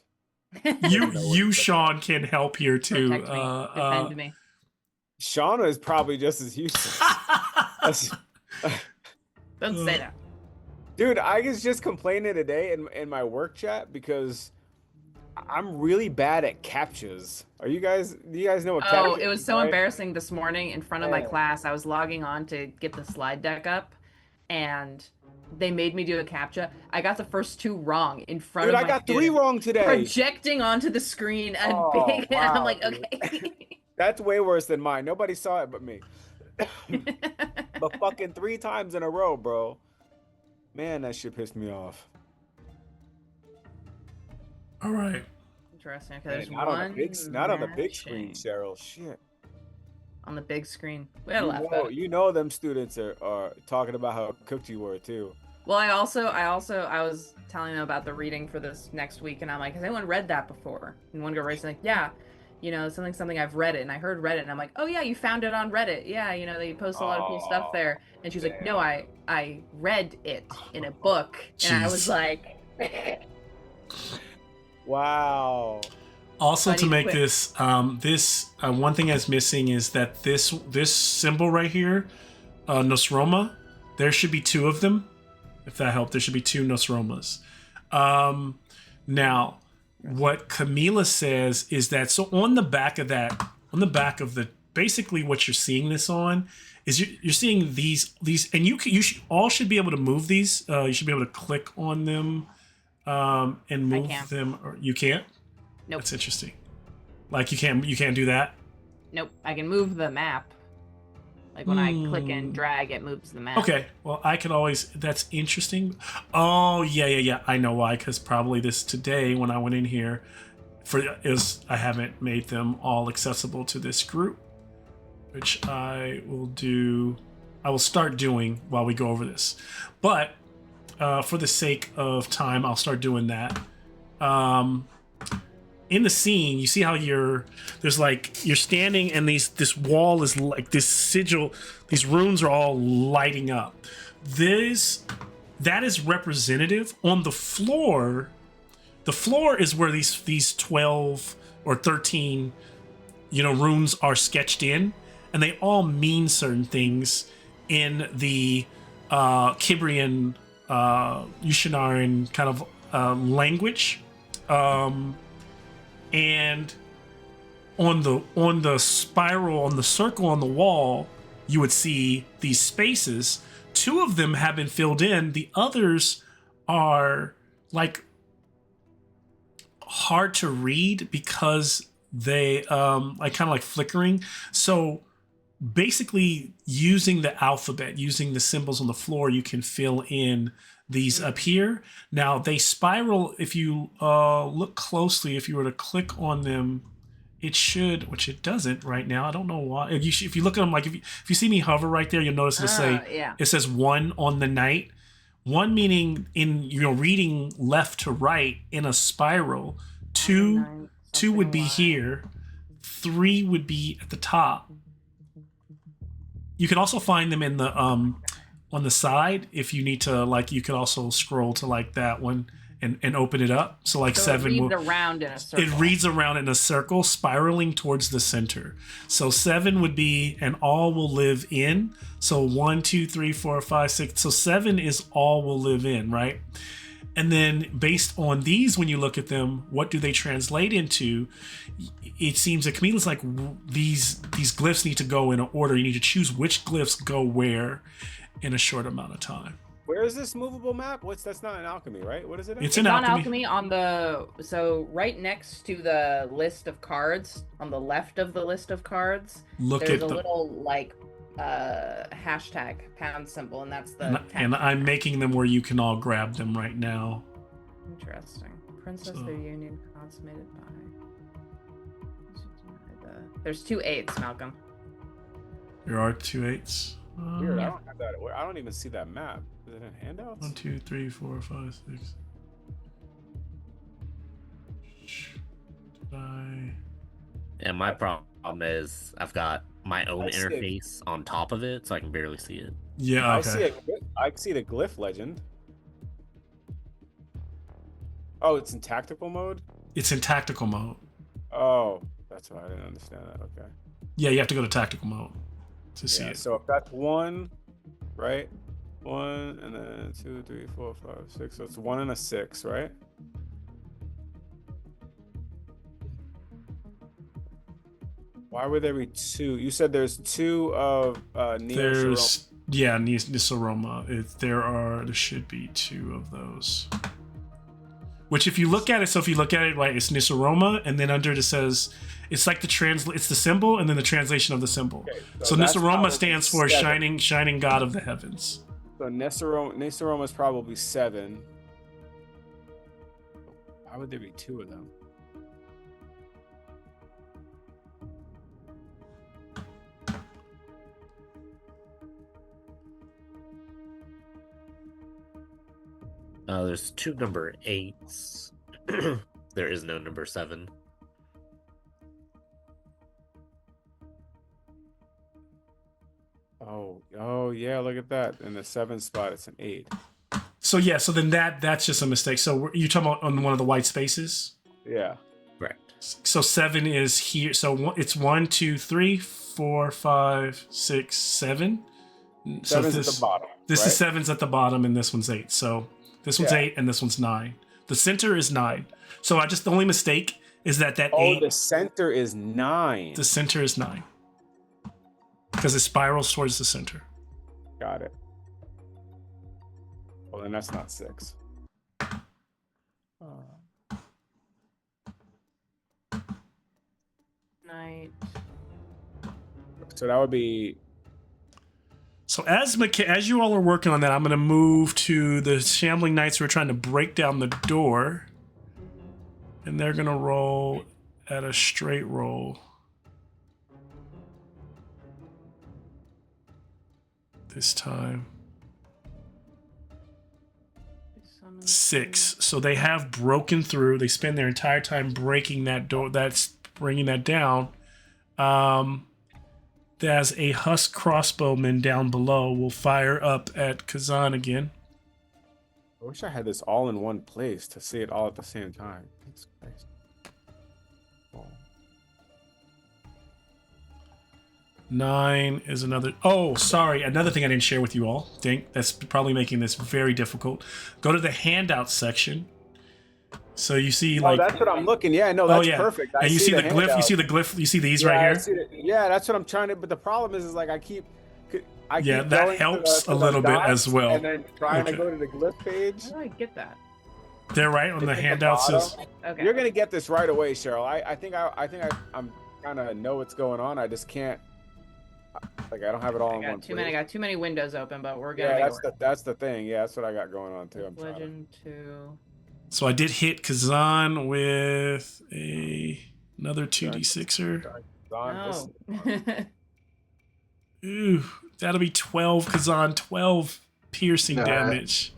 A: you Sean can help here too.
B: Protect me. Defend me.
D: Shauna is probably just as useless.
B: Don't say that.
D: Dude, I was just complaining today in my work chat because I'm really bad at captchas. Do you guys know what captcha is?
B: Oh, it was so embarrassing this morning in front of my class. I was logging on to get the slide deck up, and they made me do a captcha. I got the first 2 wrong in front of my
D: Dude, I got 3 wrong today.
B: Projecting onto the screen big, wow, and I'm like, okay.
D: That's way worse than mine. Nobody saw it but me. But fucking 3 times in a row, bro. Man, that shit pissed me off.
A: All right.
B: Interesting. Okay, there's
D: not
B: one.
D: Not on the big screen, Cheryl. Shit.
B: On the big screen. We had a laugh.
D: You know them students are talking about how cooked you were too.
B: Well, I was telling them about the reading for this next week, and I'm like, has anyone read that before? And one girl raised like, yeah, something I've read it, and I heard Reddit, and I'm like, oh yeah, you found it on Reddit. Yeah, they post a lot of cool stuff there. And she's like, no, I read it in a book.
A: Jeez.
B: And I was like,
D: wow.
A: Also, to make this one thing that's missing is that this symbol right here, Nosroma, there should be 2 of them. If that helped, there should be 2 Nosromas. Now, what Camila says is that, so on the back of basically what you're seeing this on is you're seeing these, and you should be able to move these. You should be able to click on them and move them. Or you can't.
B: Nope.
A: That's interesting. Like you can't do that?
B: Nope. I can move the map. Like when I click and drag, it moves the map.
A: Okay. Well, I can always. That's interesting. Oh yeah. I know why. Because probably this today when I went in here, I haven't made them all accessible to this group, which I will do. I will start doing while we go over this, but for the sake of time, I'll start doing that. In the scene, you see how you're standing and this wall is like this sigil, these runes are all lighting up. That is representative. On the floor is where these 12 or 13 runes are sketched in, and they all mean certain things in the Kibrian Yushinaran kind of language. And on the spiral, on the circle on the wall, you would see these spaces. 2 of them have been filled in. The others are like hard to read because they like kind of like flickering. So basically, using the alphabet, using the symbols on the floor, you can fill in these up here. Now they spiral. If you look closely, if you were to click on them, it should, which it doesn't right now. I don't know why. If you look at them, like if you see me hover right there, you'll notice it says 1 on the night. 1 meaning in reading left to right in a spiral. 2 would be here. 3 would be at the top. You can also find them in the on the side if you need to, like you could also scroll to like that one and open it up. So like 7
B: it reads around in a circle.
A: It reads around in a circle, spiraling towards the center. So 7 would be and all will live in. So 1, 2, 3, 4, 5, 6. So 7 is all will live in, right? And then based on these, when you look at them, what do they translate into? It seems that Camila's like these glyphs need to go in order. You need to choose which glyphs go where in a short amount of time.
D: Where is this movable map? That's not an alchemy, right? What is it?
A: It's
B: It's
A: an
B: on
A: alchemy.
B: alchemy on the right next to the list of cards, on the left of the list of cards.
A: Look
B: There's
A: at
B: a
A: the
B: little like hashtag pound symbol, and that's the
A: and I'm making them where you can all grab them right now.
B: Interesting. Princess
A: So-
B: their union consummated by. There's 2 8s, Malcolm.
A: There are 2 8s.
D: Weird. I don't have that. I don't even see that map. Is it in handouts?
A: 1, 2, 3, 4, 5, 6. Did I?
C: And my problem is I've got my own
D: I see it.
C: interface on top of it, so I can barely see it.
A: Yeah.
D: I see
A: Okay.
D: I see the glyph legend. Oh, it's in tactical mode?
A: It's in tactical mode.
D: Oh, that's why I didn't understand that. Okay.
A: Yeah, you have to go to tactical mode to see
D: Yeah,
A: it.
D: so if that's 1, right? 1 and then 2, 3, 4, 5, 6. So it's 1 and a 6, right? Why would there be 2? You said there's 2 of
A: There's Nisaroma. There should be 2 of those. Which, if you look at it, right, it's Nisaroma, and then under it says it's like it's the symbol, and then the translation of the symbol.
D: Okay,
A: so
D: that's
A: Nisaroma
D: probably
A: stands for
D: 7.
A: shining God of the heavens.
D: So Nisaroma is probably 7. Why would there be 2 of them?
C: There's 2 number 8s. There is no number 7.
D: Oh yeah, look at that. In the 7 spot, it's an 8.
A: So then that's just a mistake. So you're talking about on one of the white spaces?
D: Yeah.
C: Correct.
A: So 7 is here. So it's 1, 2, 3, 4, 5, 6, 7. So
D: 7's at the bottom.
A: This
D: right?
A: is 7's at the bottom, and this one's 8. So this one's 8, and this one's 9. The center is 9. So the only mistake is that 8.
D: Oh, the center is 9.
A: The center is 9 because it spirals towards the center.
D: Got it. Well, then that's not 6.
B: Night.
D: So that would be.
A: So as you all are working on that, I'm going to move to the Shambling Knights who are trying to break down the door, and they're going to roll at a straight roll. This time. 6. So they have broken through. They spend their entire time breaking that door. That's bringing that down. There's a husk crossbowman down below. Will fire up at Kazan again.
D: I wish I had this all in one place to see it all at the same time. Thanks, Christ. Oh.
A: 9 is another. Oh, sorry. Another thing I didn't share with you all. Dink. That's probably making this very difficult. Go to the handout section. So you see,
D: that's what I'm looking. Yeah, no, that's perfect.
A: And you see the glyph. You see the glyph. You see these right here.
D: Yeah, that's what I'm trying to. But the problem is like I keep
A: that helps a little bit as well.
D: And then trying to go to the glyph page.
B: How do I get that?
A: They're right on the handouts.
B: Okay.
D: You're gonna get this right away, Cheryl. I think I'm kind of know what's going on. I just can't. Like I don't have it all in one place.
B: I got too many windows open, but we're gonna.
D: Yeah, that's the thing. Yeah, that's what I got going on too. I'm
B: Legend 2.
A: So I did hit Kazan with another 2d6er.
B: No.
A: Ooh, that'll be 12 Kazan, 12 piercing damage.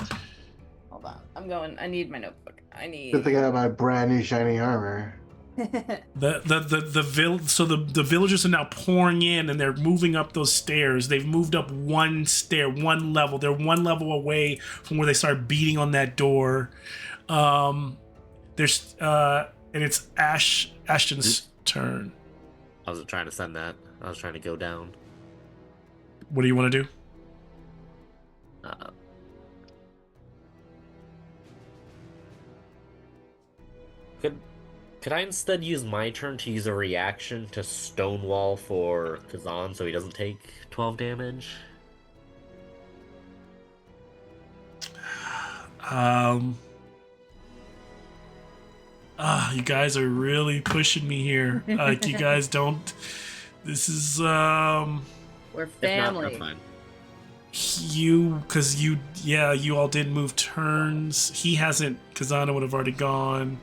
B: Hold on, I'm going. I need my notebook. I need.
E: Good thing I have my brand new shiny armor.
A: The villagers are now pouring in and they're moving up those stairs. They've moved up one level. They're one level away from where they start beating on that door. And it's Ashton's turn.
C: I wasn't trying to send that. I was trying to go down.
A: What do you want to do?
C: Could I instead use my turn to use a reaction to Stonewall for Kazan so he doesn't take 12 damage?
A: You guys are really pushing me here. Like, you guys don't. This is
B: We're
D: If not,
B: family.
D: that's fine.
A: you all didn't move turns. He hasn't. Kazana would have already gone.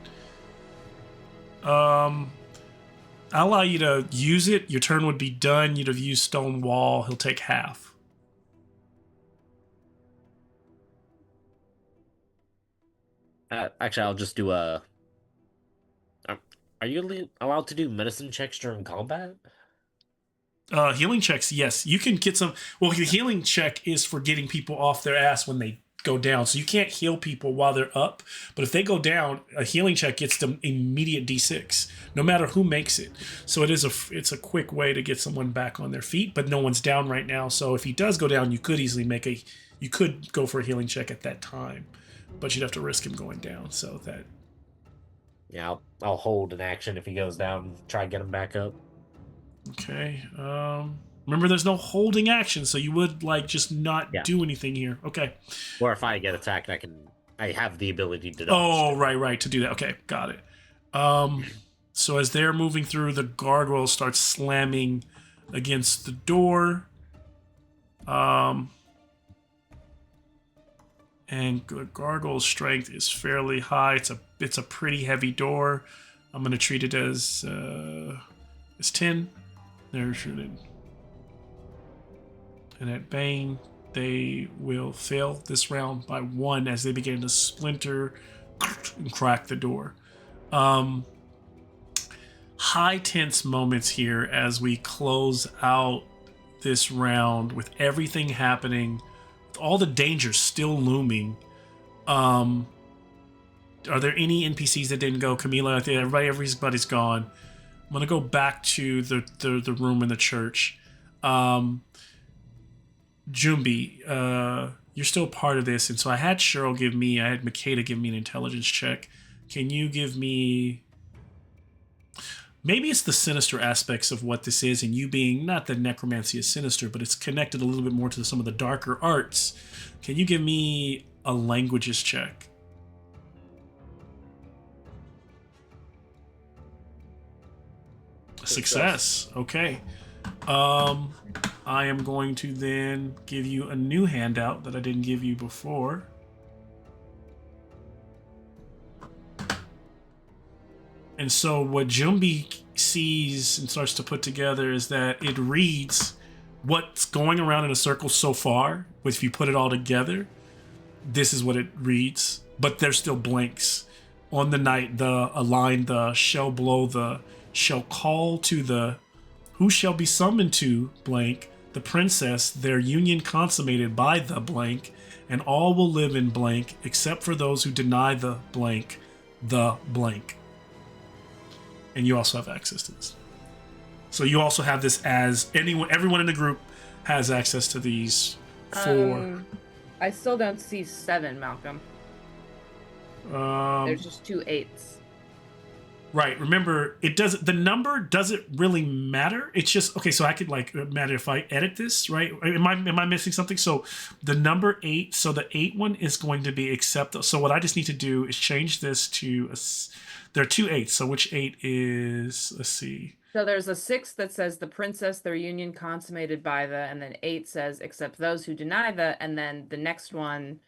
A: I'll allow you to use it. Your turn would be done. You'd have used stone wall. He'll take half.
C: Actually, I'll just do a. Are you allowed to do medicine checks during combat?
A: Healing checks, yes. You can get some. Well, the healing check is for getting people off their ass when they go down. So you can't heal people while they're up. But if they go down, a healing check gets them immediate D6, no matter who makes it. So it's a quick way to get someone back on their feet. But no one's down right now. So if he does go down, you could easily you could go for a healing check at that time, but you'd have to risk him going down. So that.
C: Yeah, I'll hold an action if he goes down. Try and get him back up.
A: Okay. Remember, there's no holding action, so you would just not do anything here. Okay.
C: Or if I get attacked, I have the ability to dodge.
A: Oh, right, to do that. Okay, got it. So as they're moving through, the gargoyle starts slamming against the door. And the gargoyle's strength is fairly high. It's a pretty heavy door. I'm gonna treat it as 10. They're shooting. And at Bane, they will fail this round by 1 as they begin to splinter and crack the door. High tense moments here as we close out this round with everything happening, with all the dangers still looming. Are there any NPCs that didn't go? Camila, I think everybody's gone. I'm gonna go back to the room in the church. Jumbi, you're still part of this, and so I had Makeda give me an intelligence check. Can you give me? Maybe it's the sinister aspects of what this is, and you being not that necromancy is sinister, but it's connected a little bit more to some of the darker arts. Can you give me a languages check? Success. Okay. I am going to then give you a new handout that I didn't give you before. And so what Jumbi sees and starts to put together is that it reads what's going around in a circle so far, which if you put it all together, this is what it reads. But there's still blanks. On the night, the shall blow, the shall call to the who shall be summoned to blank, the princess, their union consummated by the blank, and all will live in blank, except for those who deny the blank. And you also have access to this. So you also have this as everyone in the group has access to these 4.
B: I still don't see 7, Malcolm. There's just 2 8s.
A: Right. Remember, the number doesn't really matter. It's just okay. So I could matter if I edit this, right? Am I missing something? So the number 8. So the 8 one is going to be accept. So what I just need to do is change this to there are 2 8s. So which 8 is? Let's see.
B: So there's a 6 that says the princess, their union consummated by the, and then 8 says except those who deny the, and then the next one,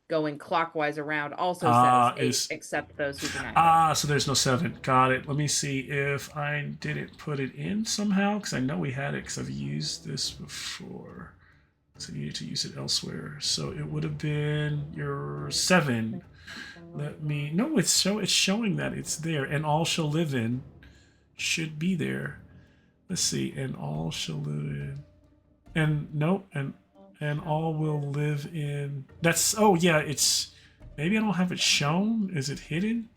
B: going clockwise around, also says 8, except those who deny.
A: So there's no 7. Got it. Let me see if I didn't put it in somehow, because I know we had it, because I've used this before. So I needed to use it elsewhere. So it would have been your 7. It's showing that it's there, and all shall live in should be there. Let's see, and all shall live in, and all will live in. It's maybe I don't have it shown. Is it hidden?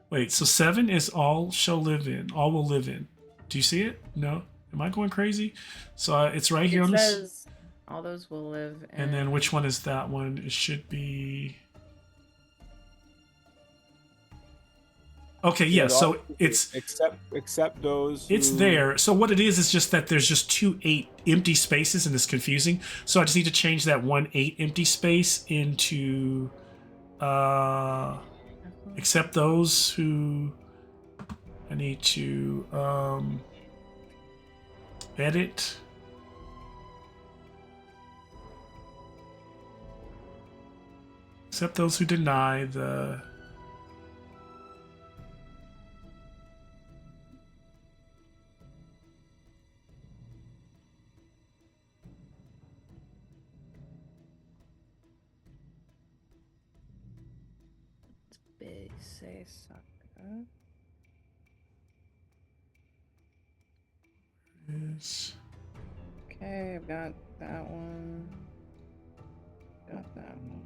A: Wait, so 7 is all shall live in. All will live in. Do you see it? No. Am I going crazy? So it's right here on this. It says
B: all those will live in.
A: And then which one is that one? It should be. Okay, yeah, so it's
D: except those
A: it's there. So what it is just that there's just 2 8 empty spaces, and it's confusing. So I just need to change that 1 8 empty space into Except those who I need to edit. Except those who deny the
B: Big say sucker.
A: is
B: Okay, I've got that one. Got that one.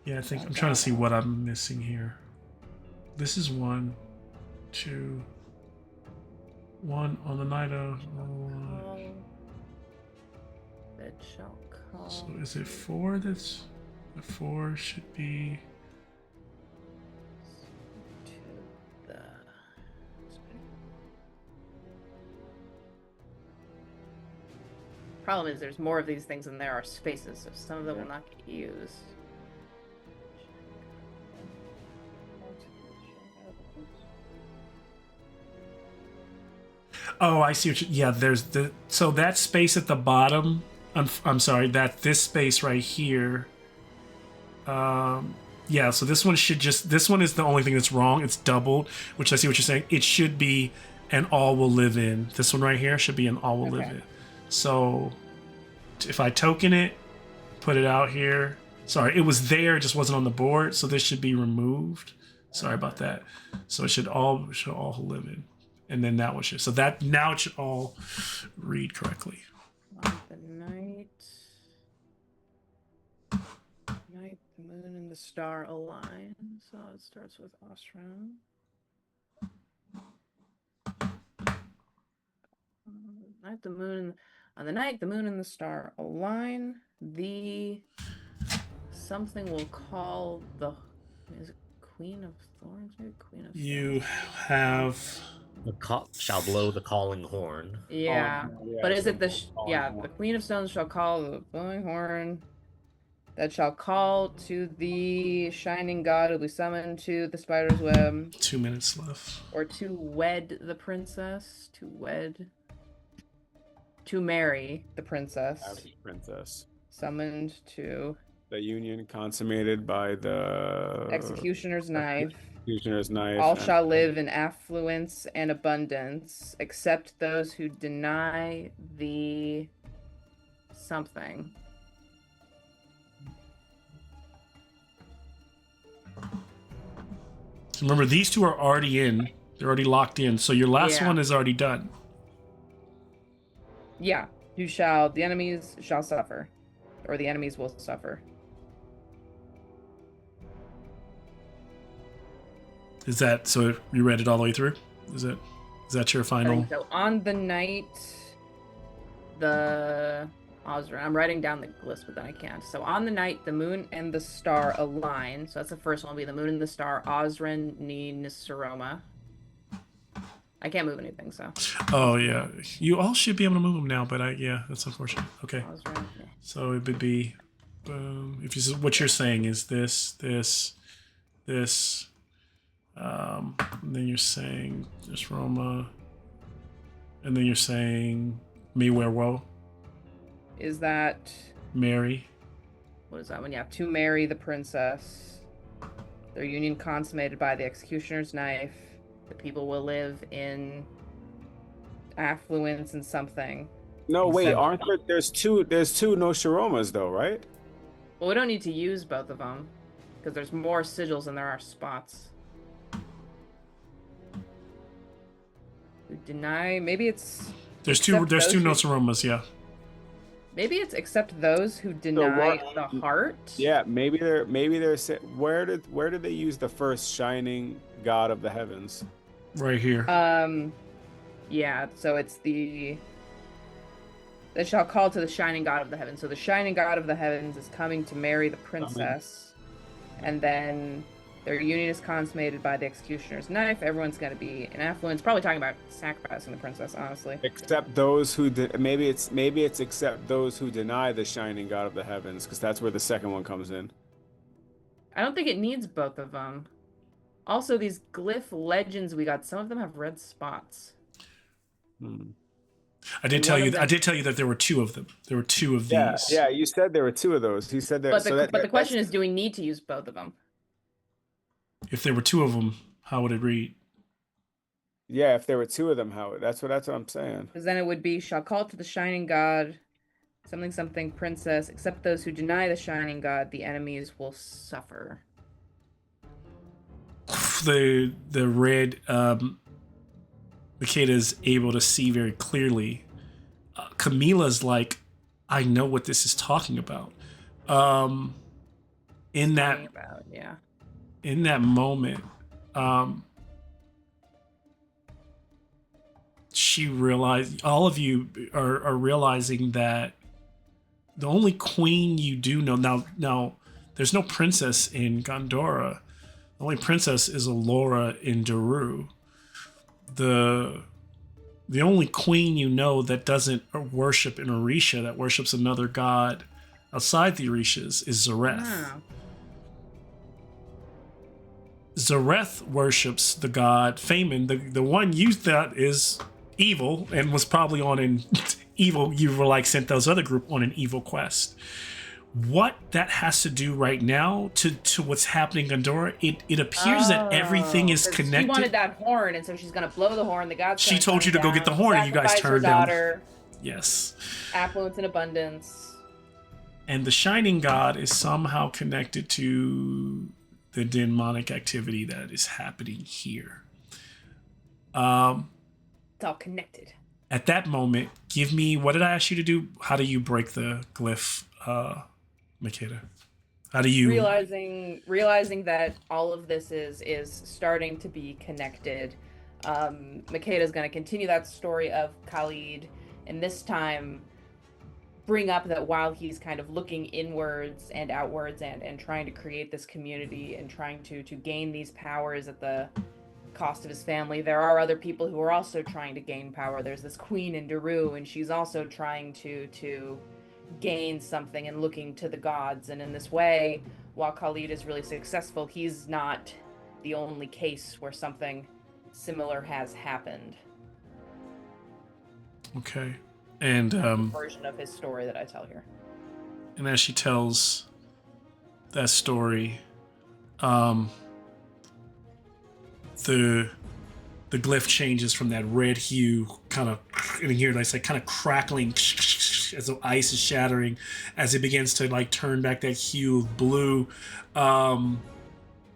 A: yeah, I think I'm trying to see what I'm missing here. This is 1, 2, 1 on the night of.
B: That shall call.
A: So is it 4? That's the 4 should be.
B: To the. Problem is, there's more of these things than there are spaces, so some of them will not get used.
A: Oh, I see what you. Yeah, there's the. So that space at the bottom. I'm sorry. This space right here. Yeah. So this one should just. This one is the only thing that's wrong. It's doubled, which I see what you're saying. It should be an all will live in. This one right here should be an all will live in. So if I token it, put it out here. Sorry, it was there, it just wasn't on the board. So this should be removed. Sorry about that. So it should all live in. And then that one should. So that now it should all read correctly.
B: On the night, the moon and the star align. So it starts with Ostrom. On the night the moon and the star align, the something will call the is it Queen of Thorns? Maybe Queen of Thorns.
A: You have
C: shall blow the calling horn.
B: Yeah,
D: yeah,
B: but is
D: so
B: it the
D: horn.
B: the Queen of Stones shall call the blowing horn that shall call to the shining god who will be summoned to the spider's web,
A: 2 minutes left.
B: or to wed the princess, to marry the princess,
D: Princess.
B: summoned to
D: The union consummated by the
B: executioner's knife.
D: Executioner's knife.
B: All
D: and-
B: shall live in affluence and abundance, except those who deny the something.
A: Remember, these two are already in. They're already locked in. So your last
B: Yeah.
A: one is already done.
B: Yeah, the enemies shall suffer, or the enemies will suffer.
A: Is that so? You read it all the way through? Is that your
B: I
A: final?
B: think so. On the night, I'm writing down the list, but then I can't. So on the night, the moon and the star align. So that's the first one. Will be the moon and the star. Osren ni Nisaroma. I can't move anything, so.
A: Oh yeah, you all should be able to move them now, but yeah, that's unfortunate. Okay,
B: Osren.
A: so it would be, if you what you're saying is this, and then you're saying this Roma, and then you're saying me where woe,
B: Is that
A: Mary.
B: what is that one? Yeah, to marry the princess. Their union consummated by the executioner's knife. The people will live in affluence and something.
D: No, wait,
B: Except-
D: aren't there? There's two Noshiromas though, right?
B: Well, we don't need to use both of them because there's more sigils than there are spots. We deny. Maybe it's.
A: There's two
B: Except those who-
A: Nosaromas, yeah.
B: Maybe it's except those who deny the heart.
D: Yeah, maybe they're where did they use the first shining god of the heavens?
A: Right here.
B: Yeah. So it's the. That shall call to the shining god of the heavens. So the shining god of the heavens is coming to marry the princess, and then Their union is consummated by the executioner's knife. Everyone's going to be in affluence. Probably talking about sacrificing the princess, honestly.
D: Except those who maybe it's except those who deny the shining god of the heavens, because that's where the second one comes in.
B: I don't think it needs both of them. Also, these glyph legends we got, some of them have red spots.
A: I did tell you that there were two of them. There were two of these.
D: Yeah, you said there were two of those. You said that.
B: But the question is, do we need to use both of them?
A: If there were two of them, how would it read?
D: Yeah, if there were two of them, how? That's what I'm saying.
B: Because then it would be, shall call to the shining god, something something princess, except those who deny the shining god, the enemies will suffer.
A: The red Makeda is able to see very clearly. Camila's like, I know what this is talking about. In that moment, she realized, all of you are realizing that the only queen you do know now there's no princess in Gondora. The only princess is Alora in Daru. The only queen you know that doesn't worship in Orisha, that worships another god outside the Orishas, is Zareth.
B: Wow.
A: Zareth worships the god Feynman, the one you thought is evil and was probably on an evil, you were like sent those other group on an evil quest. What that has to do right now to what's happening in Gondora, it appears that everything is connected.
B: She wanted that horn, and so she's gonna blow the horn. The gods.
A: She told you to go get the horn, and you guys turned down. Yes.
B: Affluence and abundance.
A: And the shining god is somehow connected to the demonic activity that is happening here.
B: It's all connected.
A: At that moment, give me, what did I ask you to do? How do you break the glyph, Makeda? How do you
B: realizing that all of this is starting to be connected? Makeda is going to continue that story of Khalid, and this time bring up that while he's kind of looking inwards and outwards and trying to create this community and trying to gain these powers at the cost of his family, there are other people who are also trying to gain power. There's this queen in Daru, and she's also trying to gain something and looking to the gods. And in this way, while Khalid is really successful, he's not the only case where something similar has happened.
A: Okay. And
B: version of his story that I tell here.
A: And as she tells that story, the glyph changes from that red hue, kind of, and here it's like kind of crackling as the ice is shattering, as it begins to like turn back that hue of blue,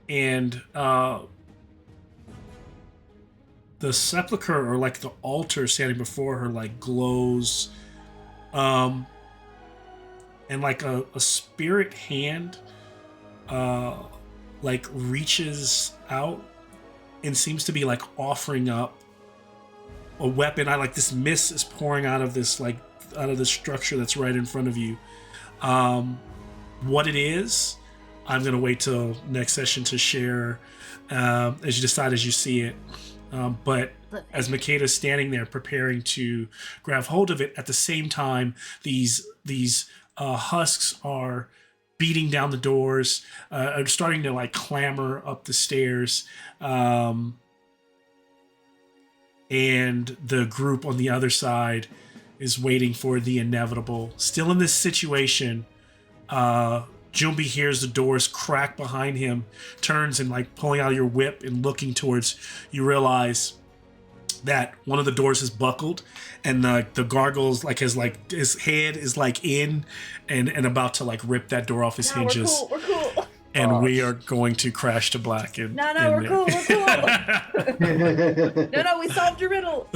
A: and the sepulcher, or like the altar standing before her, like glows, and like a spirit hand like reaches out and seems to be like offering up a weapon. I like this mist is pouring out of this, like out of the structure that's right in front of you. What it is, I'm gonna wait till next session to share as you decide as you see it. But as Makeda's standing there preparing to grab hold of it, at the same time, these husks are beating down the doors, are starting to like clamber up the stairs, and the group on the other side is waiting for the inevitable. Still in this situation, Jumbi hears the doors crack behind him, turns and like pulling out your whip and looking towards, you realize that one of the doors is buckled and the gargoyle's like his head is like in and about to like rip that door off his hinges.
B: We're cool.
A: And we are going to crash to black.
B: We're cool. No, we solved your riddle.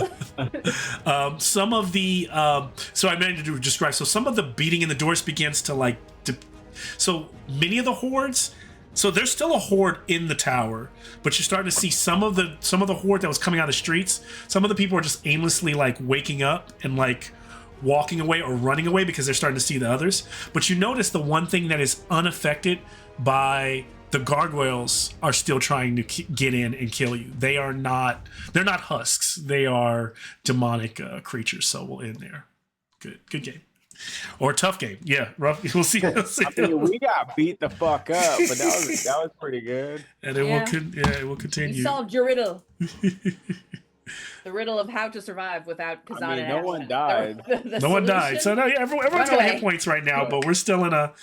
A: Some of the so I meant to describe. So some of the beating in the doors begins to like. So many of the hordes. So there's still a horde in the tower, but you're starting to see some of the horde that was coming out of the streets. Some of the people are just aimlessly like waking up and like walking away or running away because they're starting to see the others. But you notice the one thing that is unaffected by the gargoyles are still trying to get in and kill you. They're not husks. They are demonic creatures. So we'll end there. Good game. Or tough game. Yeah, rough. We'll see.
D: I mean, we got beat the fuck up, but that was pretty good.
A: And it will continue.
B: You solved your riddle. The riddle of how to survive without Kazan.
D: I mean, no one died.
A: No one died. So no, yeah, everyone's got hit points right now, but we're still in a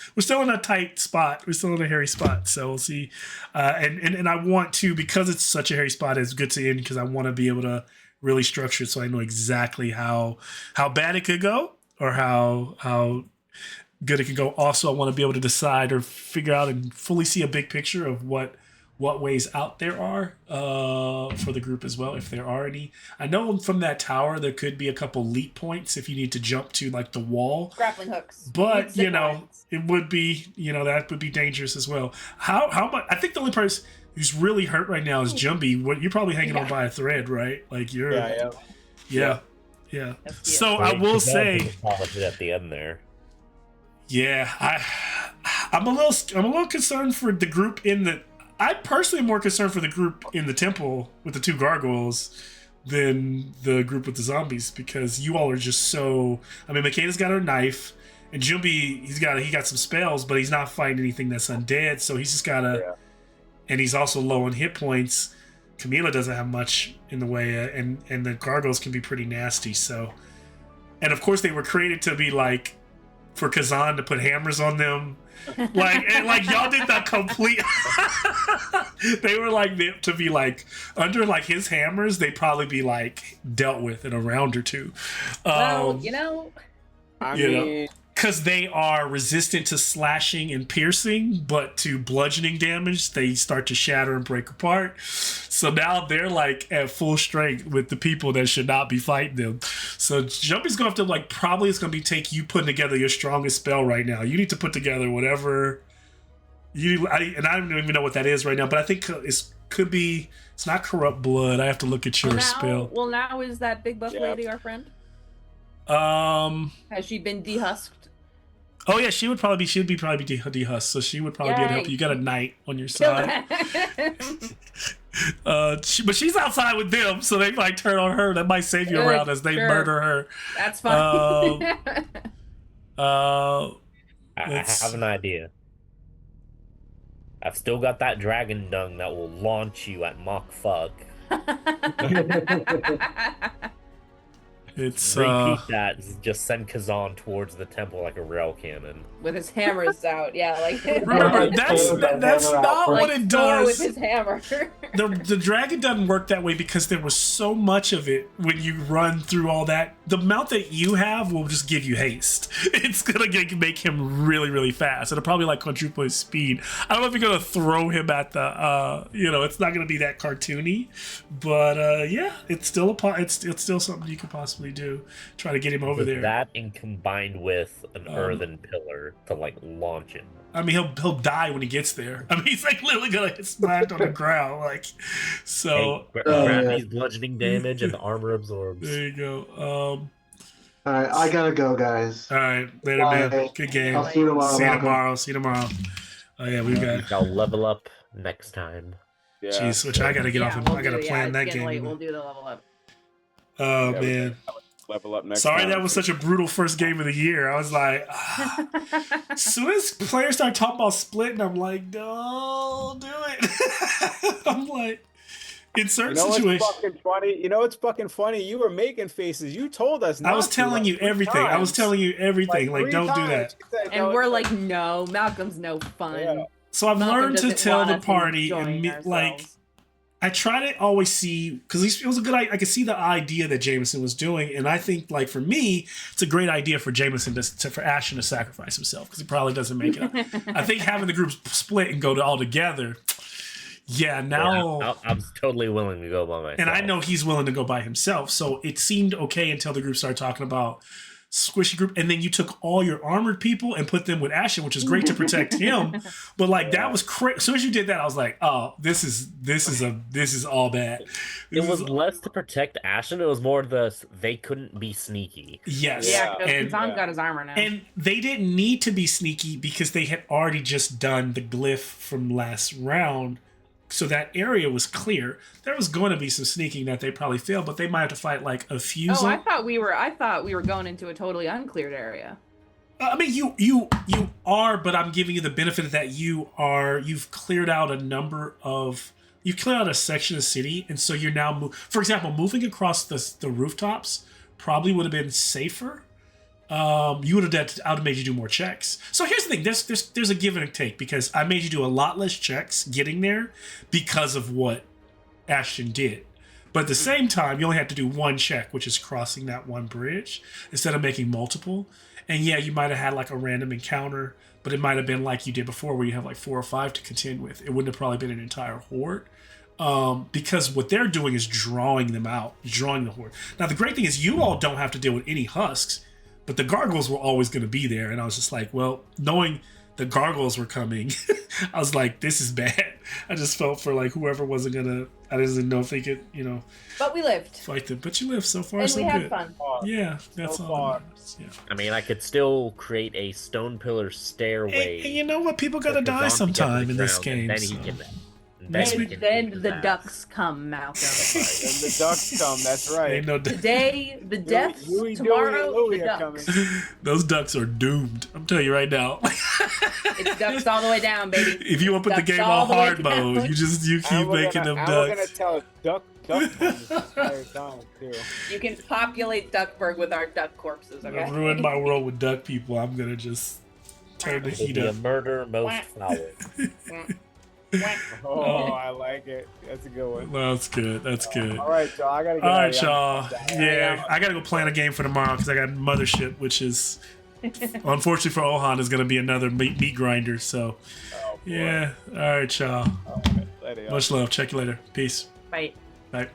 A: tight spot. We're still in a hairy spot. So we'll see. And I want to, because it's such a hairy spot, it's good to end because I want to be able to really structure it so I know exactly how bad it could go or how good it could go. Also, I want to be able to decide or figure out and fully see a big picture of what ways out there are for the group as well, if there are any. I know from that tower there could be a couple leap points if you need to jump to like the wall.
B: Grappling hooks.
A: But it would be that would be dangerous as well. How much? I think the only person who's really hurt right now is Jumby. You're probably hanging on by a thread, right? Like you're. Yeah. So I will say
G: at the end there.
A: Yeah, I'm a little concerned for the group in the. I personally am more concerned for the group in the temple with the two gargoyles than the group with the zombies because you all are just so. I mean, Makeda's got her knife, and Jumby he got some spells, but he's not fighting anything that's undead, so he's just gotta. Yeah. And he's also low on hit points. Camila doesn't have much in the way, and the gargoyles can be pretty nasty. So, and of course they were created to be like for Kazan to put hammers on them. like y'all did the complete they were like to be like under like his hammers they'd probably be like dealt with in a round or two.
B: I
A: mean because they are resistant to slashing and piercing, but to bludgeoning damage they start to shatter and break apart. So now they're like at full strength with the people that should not be fighting them. So Jumpy's gonna have to probably it's gonna be take you putting together your strongest spell right now. You need to put together whatever I don't even know what that is right now, but I think it's not corrupt blood. I have to look at your spell.
B: Well, now is that big buff lady our friend? Has she been dehusked?
A: Oh yeah, she'd probably be dehusked, so she would probably be able to help you. You got a knight on your side. But she's outside with them, so they might turn on her. That might save you around as they murder her.
B: That's fine.
G: I have an idea. I've still got that dragon dung that will launch you at Mach Fuck.
A: It's
G: repeat that. Just send Kazan towards the temple like a rail cannon
B: with his hammers out. Yeah, like
A: remember that's not what it does.
B: With his hammer.
A: The dragon doesn't work that way because there was so much of it when you run through all that. The amount that you have will just give you haste. It's gonna make him really, really fast. It'll probably quadruple his speed. I don't know if you're gonna throw him at the it's not gonna be that cartoony, but it's still it's still something you could possibly do. Try to get him over there.
G: That and combined with an earthen pillar to launch him.
A: I mean, he'll die when he gets there. I mean, he's literally gonna get smacked on the ground, so.
G: Hey, gravity's bludgeoning damage and the armor absorbs.
A: There you go.
E: All right, I gotta go, guys.
A: All right, later, man. Good game.
E: I'll see you tomorrow.
A: See you tomorrow. Oh yeah, we got.
G: I'll level up next time.
A: Yeah. Jeez, which I gotta get off. I gotta plan that game.
B: Late. We'll do the level up.
A: Oh man.
D: Level up next
A: Sorry
D: time.
A: That was such a brutal first game of the year. I was like, as soon as players start talking about splitting, I'm like, don't do it. I'm like, in certain situations.
D: It's fucking funny. You were making faces. You told us not
A: I was telling you everything. I was telling you everything. Don't do that.
B: And we're like, no, Malcolm's no fun. Yeah.
A: So I've learned to tell the party and I try to always see, because it was a good idea. I could see the idea that Jameson was doing, and I think, for me, it's a great idea for Jameson for Ashton to sacrifice himself, because he probably doesn't make it. I think having the group split and go all together, now...
G: I'm totally willing to go by myself.
A: And I know he's willing to go by himself, so it seemed okay until the group started talking about squishy group, and then you took all your armored people and put them with Ashton, which is great to protect him. But like that was crazy. As soon as you did that, I was like, oh, this is all bad.
G: It was less to protect Ashton. It was more they couldn't be sneaky.
A: Yes.
B: Yeah, because
A: and
B: Tom's got his armor now.
A: and they didn't need to be sneaky because they had already just done the glyph from last round. So that area was clear. There was going to be some sneaking that they probably failed, but they might have to fight like a few.
B: I thought we were going into a totally uncleared area.
A: I mean, you are, but I'm giving you the benefit of that you've cleared out you've cleared out a section of city, and so you're now, for example, moving across the rooftops probably would have been safer. You would have I would have made you do more checks. So here's the thing: there's a give and a take because I made you do a lot less checks getting there because of what Ashton did. But at the same time, you only have to do one check, which is crossing that one bridge instead of making multiple. And yeah, you might have had like a random encounter, but it might have been like you did before, where you have like 4 or 5 to contend with. It wouldn't have probably been an entire horde. Because what they're doing is drawing them out, drawing the horde. Now the great thing is you all don't have to deal with any husks. But the gargoyles were always going to be there. And I was just like, well, knowing the gargoyles were coming, I was like, this is bad. I just felt for like whoever wasn't going to, I didn't know if they could,
B: But we lived.
A: fight them. But you lived so far,
B: And
A: so
B: we had
A: good.
B: fun.
A: Yeah, that's
D: So
A: all
D: far.
A: that matters. Yeah.
G: I mean, I could still create a stone pillar stairway.
A: And you know what? People got to die sometime in this game.
G: Then
A: so.
G: he can.
A: Next
B: And
A: week-
B: then the ducks come, Malcolm.
D: And the ducks come. That's right.
A: Ain't no
B: Today, the deaths.
D: Huey, Dewey,
B: Tomorrow,
D: and Louie
B: the
D: are
B: ducks.
D: coming.
A: Those ducks are doomed. I'm telling you right now.
B: It's ducks all the way down, baby.
A: If you want to put the
B: Ducks
A: game
B: all
A: on
B: the way
A: hard
B: down.
A: mode, you keep making them
D: We're gonna
A: ducks.
D: tell duck time this entire time too.
B: You can populate Duckburg with our duck corpses, okay?
A: Ruin my world with duck people. I'm gonna just turn the
G: It'll
A: heat
G: be a
A: up.
G: murder most foul.
D: Oh, I like it. That's a good one.
A: That's good. That's good.
D: All right, y'all. I gotta get
A: All
D: out
A: right,
D: of here.
A: y'all. Yeah, I gotta go plan a game for tomorrow because I got Mothership, which is unfortunately for Ohan is gonna be another meat grinder. So
D: Oh, boy.
A: yeah. All right, y'all.
D: All right, later, y'all.
A: Much love. Check you later. Peace.
B: Bye.
A: Bye.